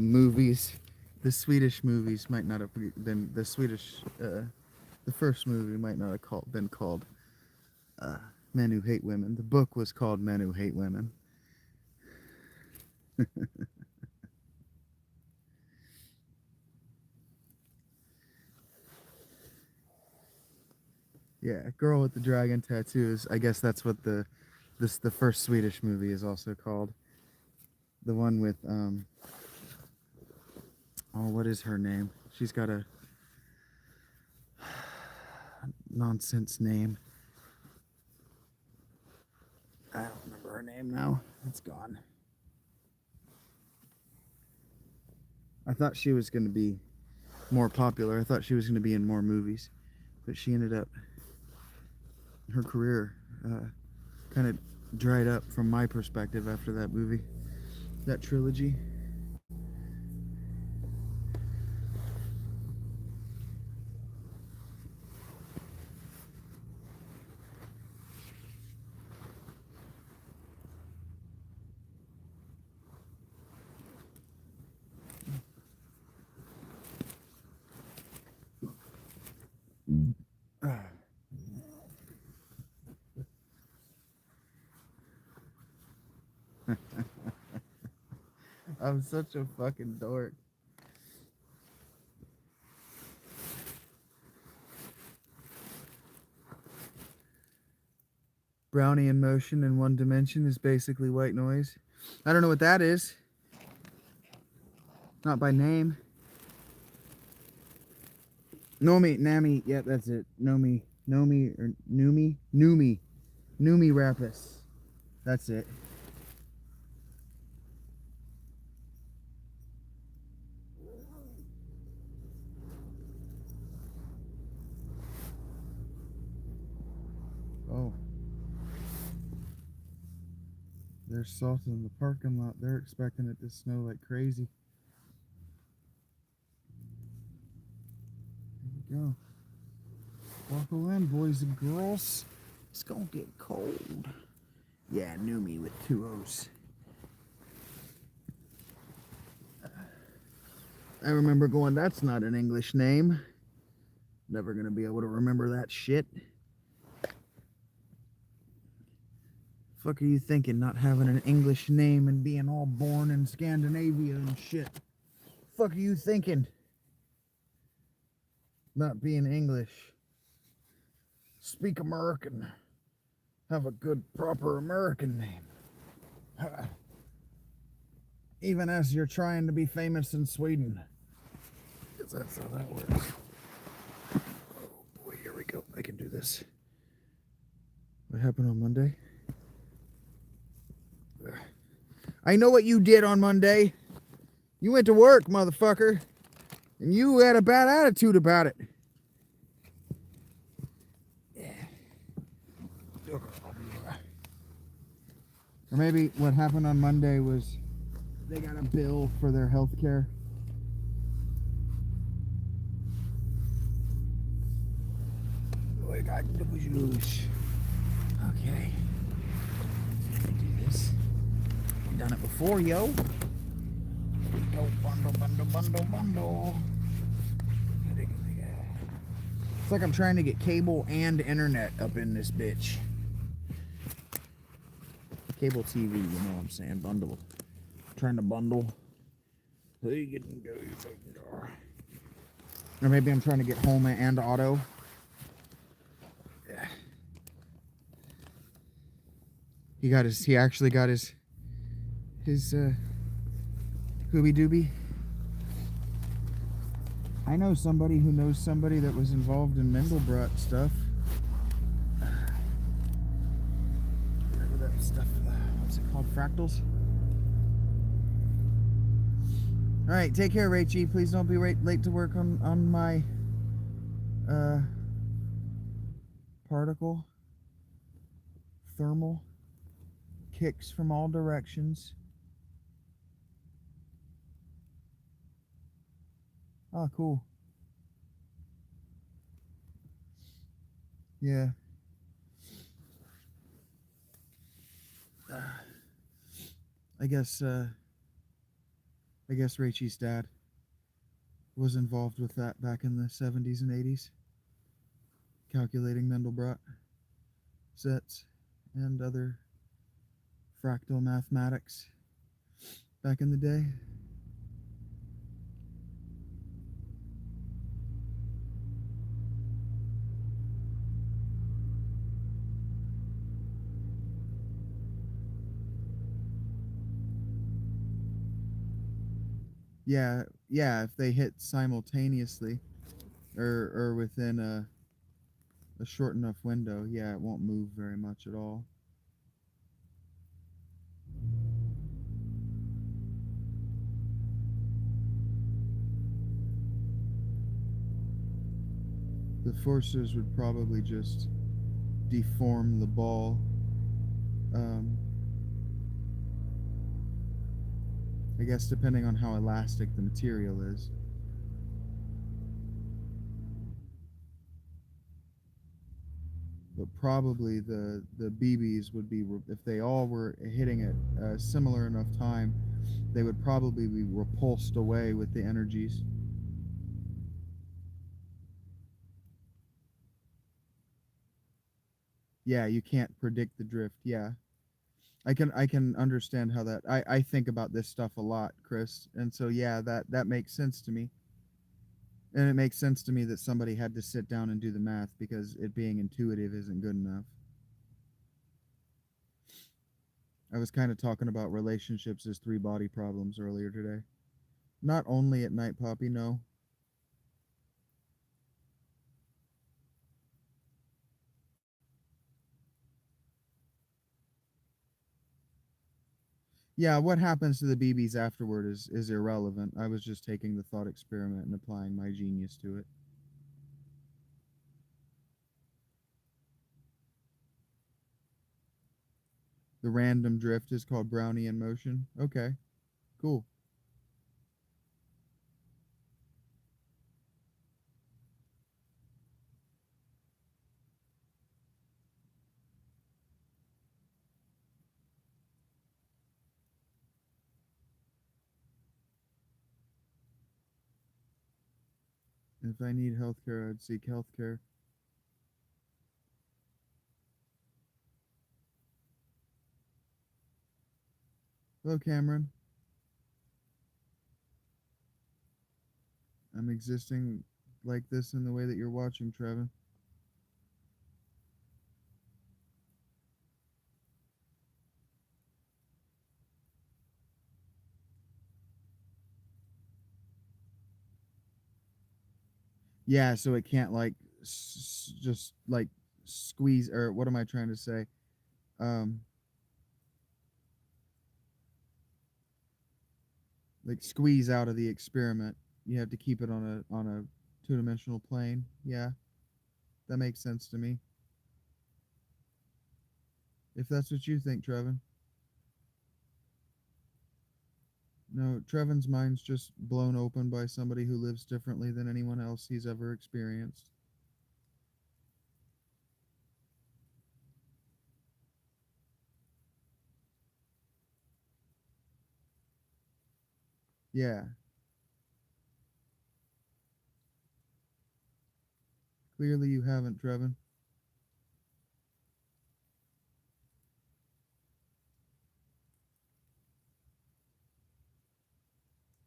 movies, the Swedish movies might not have been the Swedish the first movie might not have been called Men Who Hate Women. The book was called Men Who Hate Women. Yeah, Girl with the Dragon Tattoos. I guess that's what the first Swedish movie is also called. The one with what is her name? She's got a nonsense name. I don't remember her name now. It's gone. I thought she was going to be more popular. I thought she was going to be in more movies, but she ended up, her career kind of dried up from my perspective after that movie, that trilogy. I'm such a fucking dork. Brownie in motion in one dimension is basically white noise. I don't know what that is. Not by name. Nomi, Nami, yeah, that's it. Nomi, or Numi Rapis. That's it. Oh. There's salt in the parking lot. They're expecting it to snow like crazy. Here we go. Buckle in, boys and girls. It's gonna get cold. Yeah, Numi with 2 O's. I remember going, that's not an English name. Never gonna be able to remember that shit. Fuck are you thinking, not having an English name and being all born in Scandinavia and shit? Fuck are you thinking? Not being English. Speak American. Have a good, proper American name. Even as you're trying to be famous in Sweden. Because that's how that works. Oh boy, here we go. I can do this. What happened on Monday? I know what you did on Monday. You went to work, motherfucker. And you had a bad attitude about it. Yeah. Or maybe what happened on Monday was they got a bill for their health care. Okay. Do this. I've done it before, yo. Go bundle. It's like I'm trying to get cable and internet up in this bitch. Cable TV, you know what I'm saying? Bundle. Trying to bundle. Or maybe I'm trying to get home and auto. Yeah. He actually got his Hooby Dooby. I know somebody who knows somebody that was involved in Mendelbrot stuff. Whatever that stuff, what's it called? Fractals? All right, take care, Rachie. Please don't be late to work on my uh particle thermal kicks from all directions. Oh, cool. Yeah. I guess Rachie's dad was involved with that back in the 70s and 80s, calculating Mendelbrot sets and other fractal mathematics back in the day. Yeah, yeah, if they hit simultaneously or within a short enough window, yeah, it won't move very much at all. The forcers would probably just deform the ball. Um, I guess depending on how elastic the material is. But probably the BBs would be, if they all were hitting at a similar enough time, they would probably be repulsed away with the energies. Yeah, you can't predict the drift. Yeah, I can understand how that. I think about this stuff a lot, Chris, and so yeah, that makes sense to me. And it makes sense to me that somebody had to sit down and do the math because it being intuitive isn't good enough. I was kind of talking about relationships as three body problems earlier today. Not only at night, Poppy, no. Yeah, what happens to the BBs afterward is irrelevant. I was just taking the thought experiment and applying my genius to it. The random drift is called Brownian motion. Okay, cool. If I need healthcare, I'd seek healthcare. Hello, Cameron. I'm existing like this in the way that you're watching, Trevin. Yeah, so it can't like just like squeeze, or what am I trying to say? Um, like squeeze out of the experiment. You have to keep it on a two-dimensional plane. Yeah, that makes sense to me. If that's what you think, Trevin. No, Trevin's mind's just blown open by somebody who lives differently than anyone else he's ever experienced. Yeah, clearly you haven't, Trevin.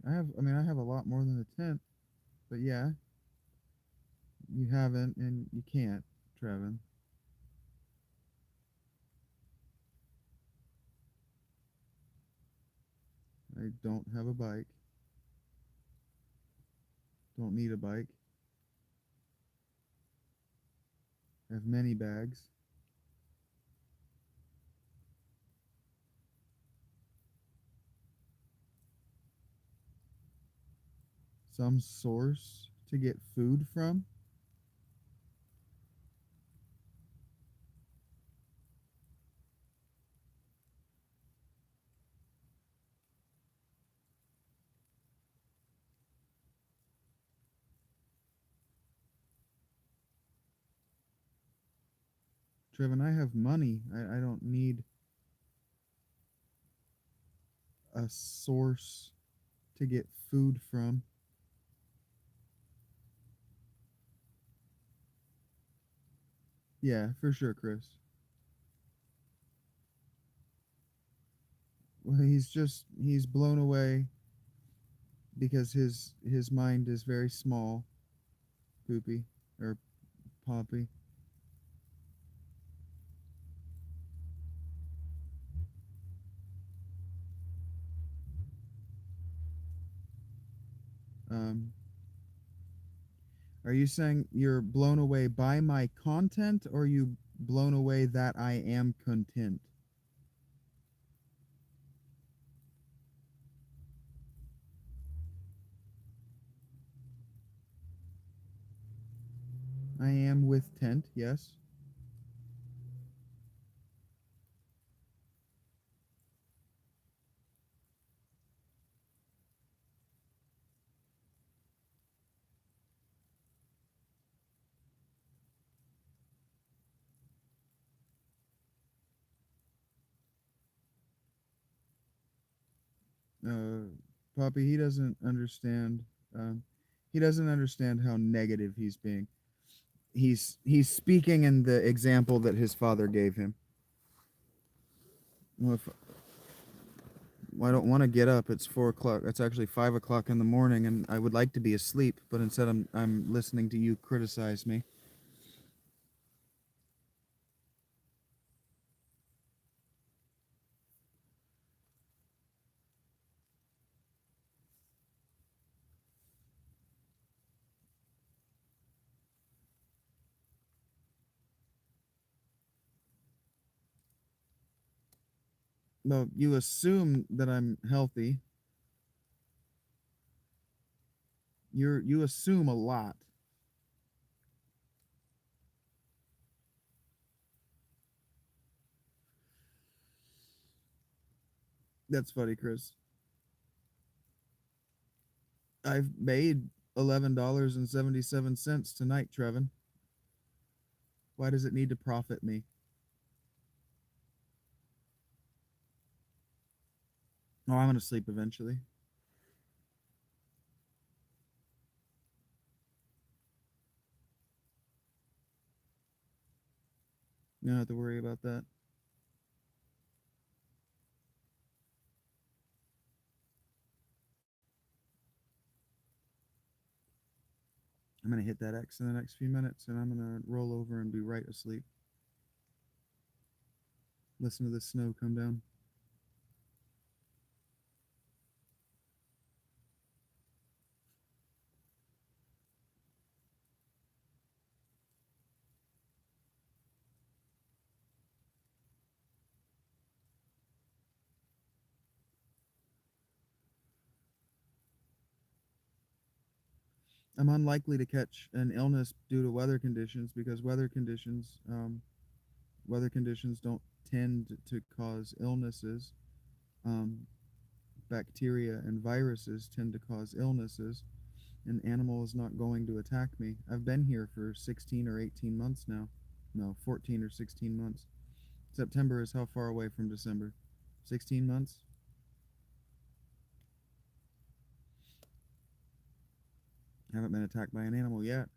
I have a lot more than a tenth, but yeah, you haven't and you can't, Trevin. I don't have a bike. Don't need a bike. I have many bags. Some source to get food from? Trevin, I have money. I don't need a source to get food from. Yeah, for sure, Chris. Well, he's blown away because his mind is very small, Poopy or Poppy. Um, are you saying you're blown away by my content, or are you blown away that I am content? I am with tent, yes. Uh, Poppy, he doesn't understand. Um, he doesn't understand how negative he's being. He's speaking in the example that his father gave him. Well, if I don't want to get up, it's 4 o'clock. It's actually 5 o'clock in the morning, and I would like to be asleep, but instead I'm listening to you criticize me. Well, you assume that I'm healthy. You assume a lot. That's funny, Chris. I've made $11.77 tonight, Trevin. Why does it need to profit me? Oh, I'm gonna sleep eventually. You don't have to worry about that. I'm gonna hit that X in the next few minutes, and I'm gonna roll over and be right asleep. Listen to the snow come down. I'm unlikely to catch an illness due to weather conditions because weather conditions don't tend to cause illnesses. Um, Bacteria and viruses tend to cause illnesses. An animal is not going to attack me. I've been here for 16 or 18 months now. No, 14 or 16 months. September is how far away from December? 16 months? Haven't been attacked by an animal yet.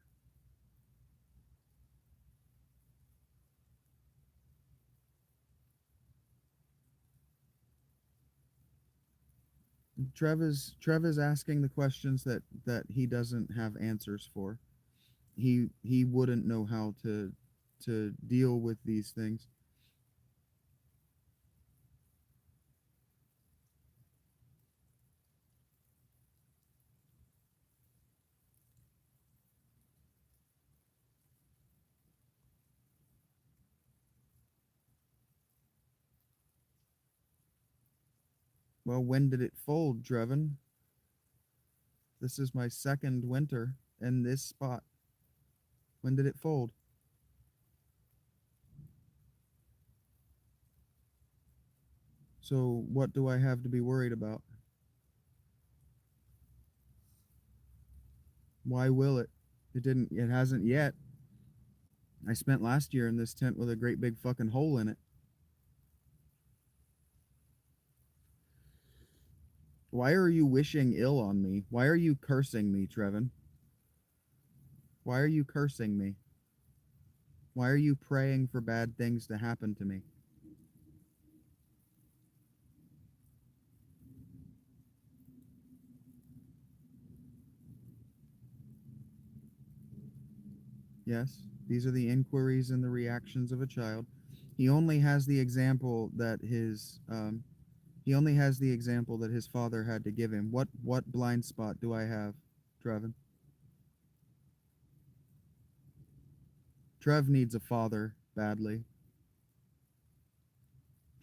Trev is asking the questions that he doesn't have answers for. He wouldn't know how to deal with these things. Well, when did it fold, Trevin? This is my second winter in this spot. When did it fold? So what do I have to be worried about? Why will it? It hasn't yet. I spent last year in this tent with a great big fucking hole in it. Why are you wishing ill on me? Why are you cursing me, Trevin? Why are you cursing me? Why are you praying for bad things to happen to me? Yes, these are the inquiries and the reactions of a child. He only has the example that his father had to give him. What blind spot do I have, Trevin? Trev needs a father badly.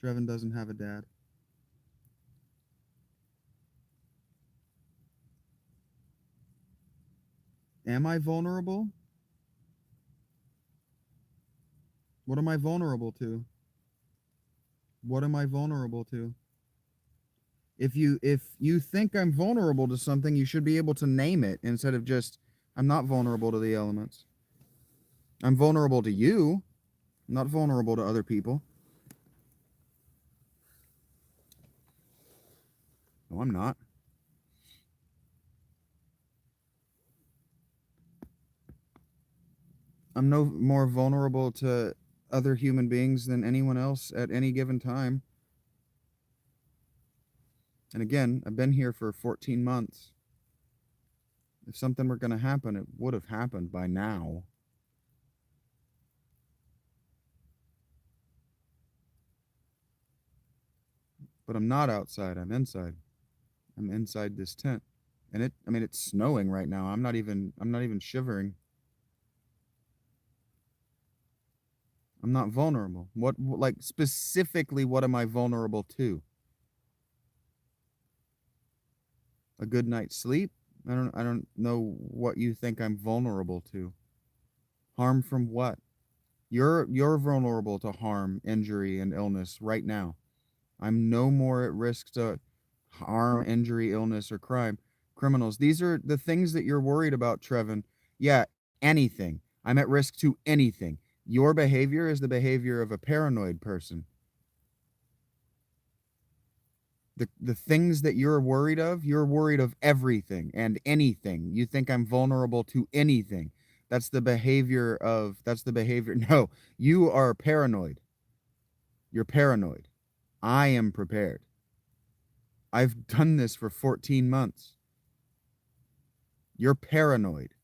Trevin doesn't have a dad. Am I vulnerable? What am I vulnerable to? What am I vulnerable to? If you think I'm vulnerable to something, you should be able to name it instead of just I'm not vulnerable to the elements. I'm vulnerable to you, I'm not vulnerable to other people. No, I'm not. I'm no more vulnerable to other human beings than anyone else at any given time. And again, I've been here for 14 months. If something were going to happen, it would have happened by now. But I'm not outside, I'm inside. I'm inside this tent. And it's snowing right now. I'm not even shivering. I'm not vulnerable. Like specifically what am I vulnerable to? A good night's sleep? I don't know what you think I'm vulnerable to. Harm from what? You're vulnerable to harm, injury, and illness right now. I'm no more at risk to harm, injury, illness, or crime. Criminals. These are the things that you're worried about, Trevin. Yeah, anything. I'm at risk to anything. Your behavior is the behavior of a paranoid person. The things that you're worried of everything and anything. You think I'm vulnerable to anything. That's the behavior. No, you are paranoid. You're paranoid. I am prepared. I've done this for 14 months. You're paranoid.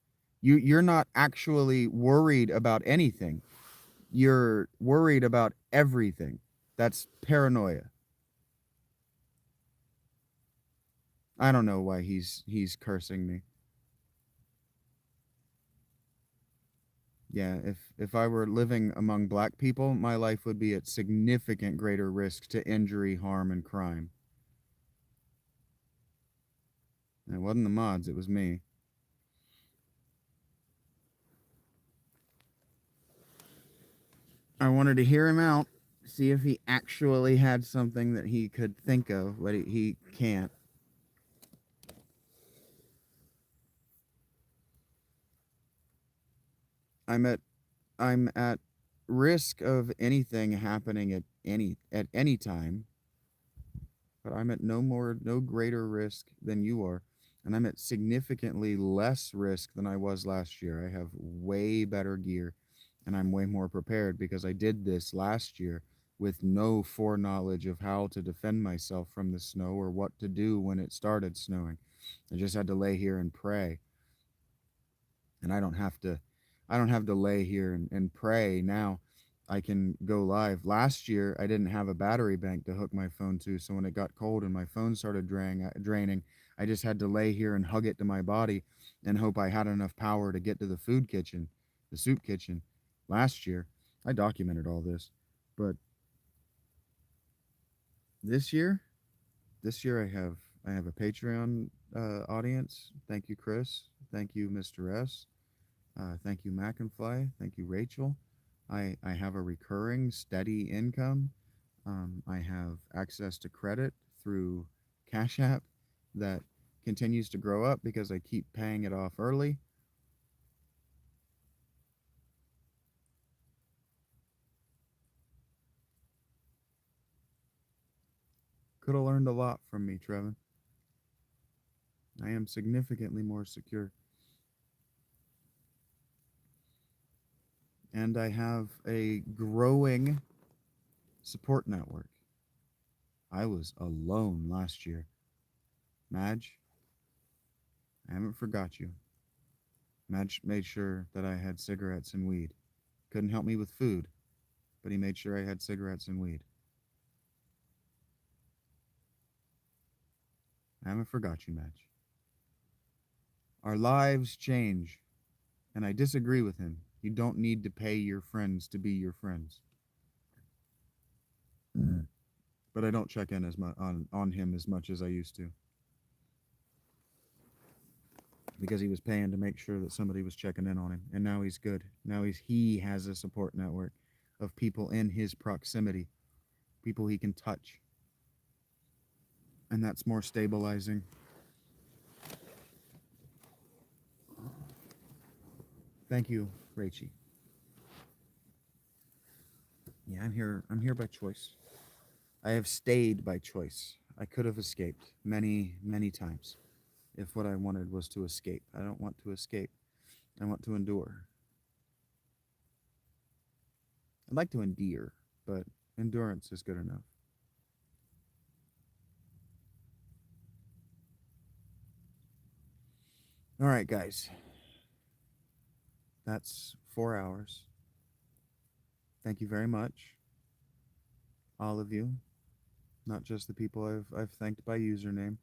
You're not actually worried about anything. You're worried about everything. That's paranoia. I don't know why he's cursing me. Yeah, if I were living among black people, my life would be at significant greater risk to injury, harm, and crime. And it wasn't the mods, it was me. I wanted to hear him out, see if he actually had something that he could think of, but he can't. I'm at I'm at risk of anything happening at any time, but I'm at no greater risk than you are, and I'm at significantly less risk than I was last year. I have way better gear, and I'm way more prepared because I did this last year with no foreknowledge of how to defend myself from the snow or what to do when it started snowing. I just had to lay here and pray, and I don't have to lay here and pray now. I can go live. Last year I didn't have a battery bank to hook my phone to, so when it got cold and my phone started draining, I just had to lay here and hug it to my body and hope I had enough power to get to the soup kitchen. Last year I documented all this, but this year, I have a Patreon audience. Thank you, Chris. Thank you, Mr. S. Thank you, Mackinfly. Thank you, Rachel. I have a recurring, steady income. I have access to credit through Cash App that continues to grow up because I keep paying it off early. Could have learned a lot from me, Trevin. I am significantly more secure. And I have a growing support network. I was alone last year. Madge, I haven't forgot you. Madge made sure that I had cigarettes and weed. Couldn't help me with food, but he made sure I had cigarettes and weed. I haven't forgot you, Madge. Our lives change, and I disagree with him. You don't need to pay your friends to be your friends. But I don't check in as much on him as much as I used to because he was paying to make sure that somebody was checking in on him, and now he's good. Now he has a support network of people in his proximity, people he can touch, and that's more stabilizing. Thank you, Rachie. Yeah, I'm here. I'm here by choice. I have stayed by choice. I could have escaped many, many times if what I wanted was to escape. I don't want to escape. I want to endure. I'd like to endear, but endurance is good enough. All right, guys. That's 4 hours. Thank you very much, all of you. Not just the people I've thanked by username.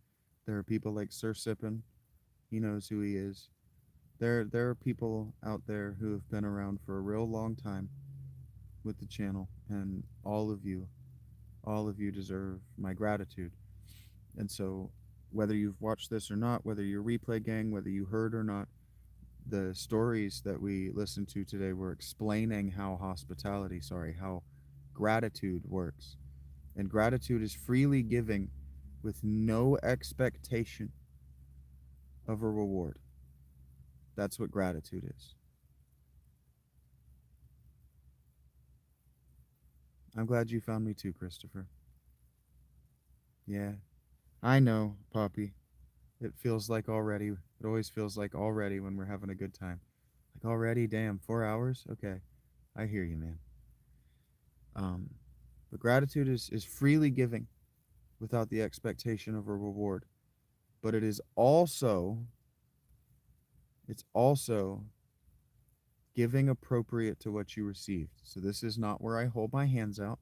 There are people like Sir Sippin. He knows who he is. There are people out there who have been around for a real long time with the channel, and all of you deserve my gratitude. And so, whether you've watched this or not, whether you're replay gang, whether you heard or not, the stories that we listened to today were explaining how gratitude works. And gratitude is freely giving with no expectation of a reward. That's what gratitude is. I'm glad you found me too, Christopher. Yeah, I know, Poppy. It feels like already. It always feels like already when we're having a good time. Like already, damn, 4 hours? Okay. I hear you, man. Um, but gratitude is freely giving without the expectation of a reward. But it's also giving appropriate to what you received. So this is not where I hold my hands out.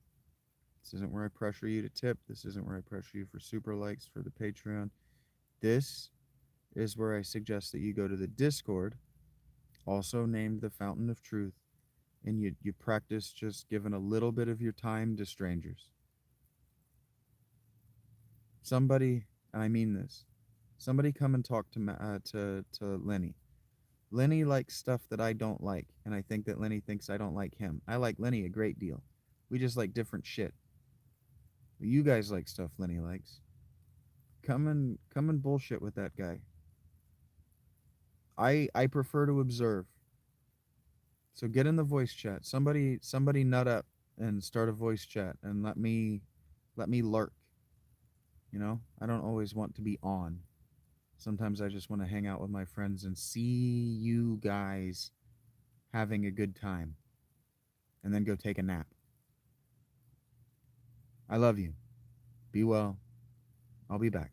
This isn't where I pressure you to tip. This isn't where I pressure you for super likes for the Patreon. This is where I suggest that you go to the Discord, also named the Fountain of Truth, and you practice just giving a little bit of your time to strangers. Somebody, and I mean this, somebody come and talk to Lenny. Lenny likes stuff that I don't like, and I think that Lenny thinks I don't like him. I like Lenny a great deal. We just like different shit. But you guys like stuff Lenny likes. Come and bullshit with that guy. I prefer to observe. So get in the voice chat. Somebody nut up and start a voice chat and let me lurk. You know? I don't always want to be on. Sometimes I just want to hang out with my friends and see you guys having a good time and then go take a nap. I love you. Be well. I'll be back.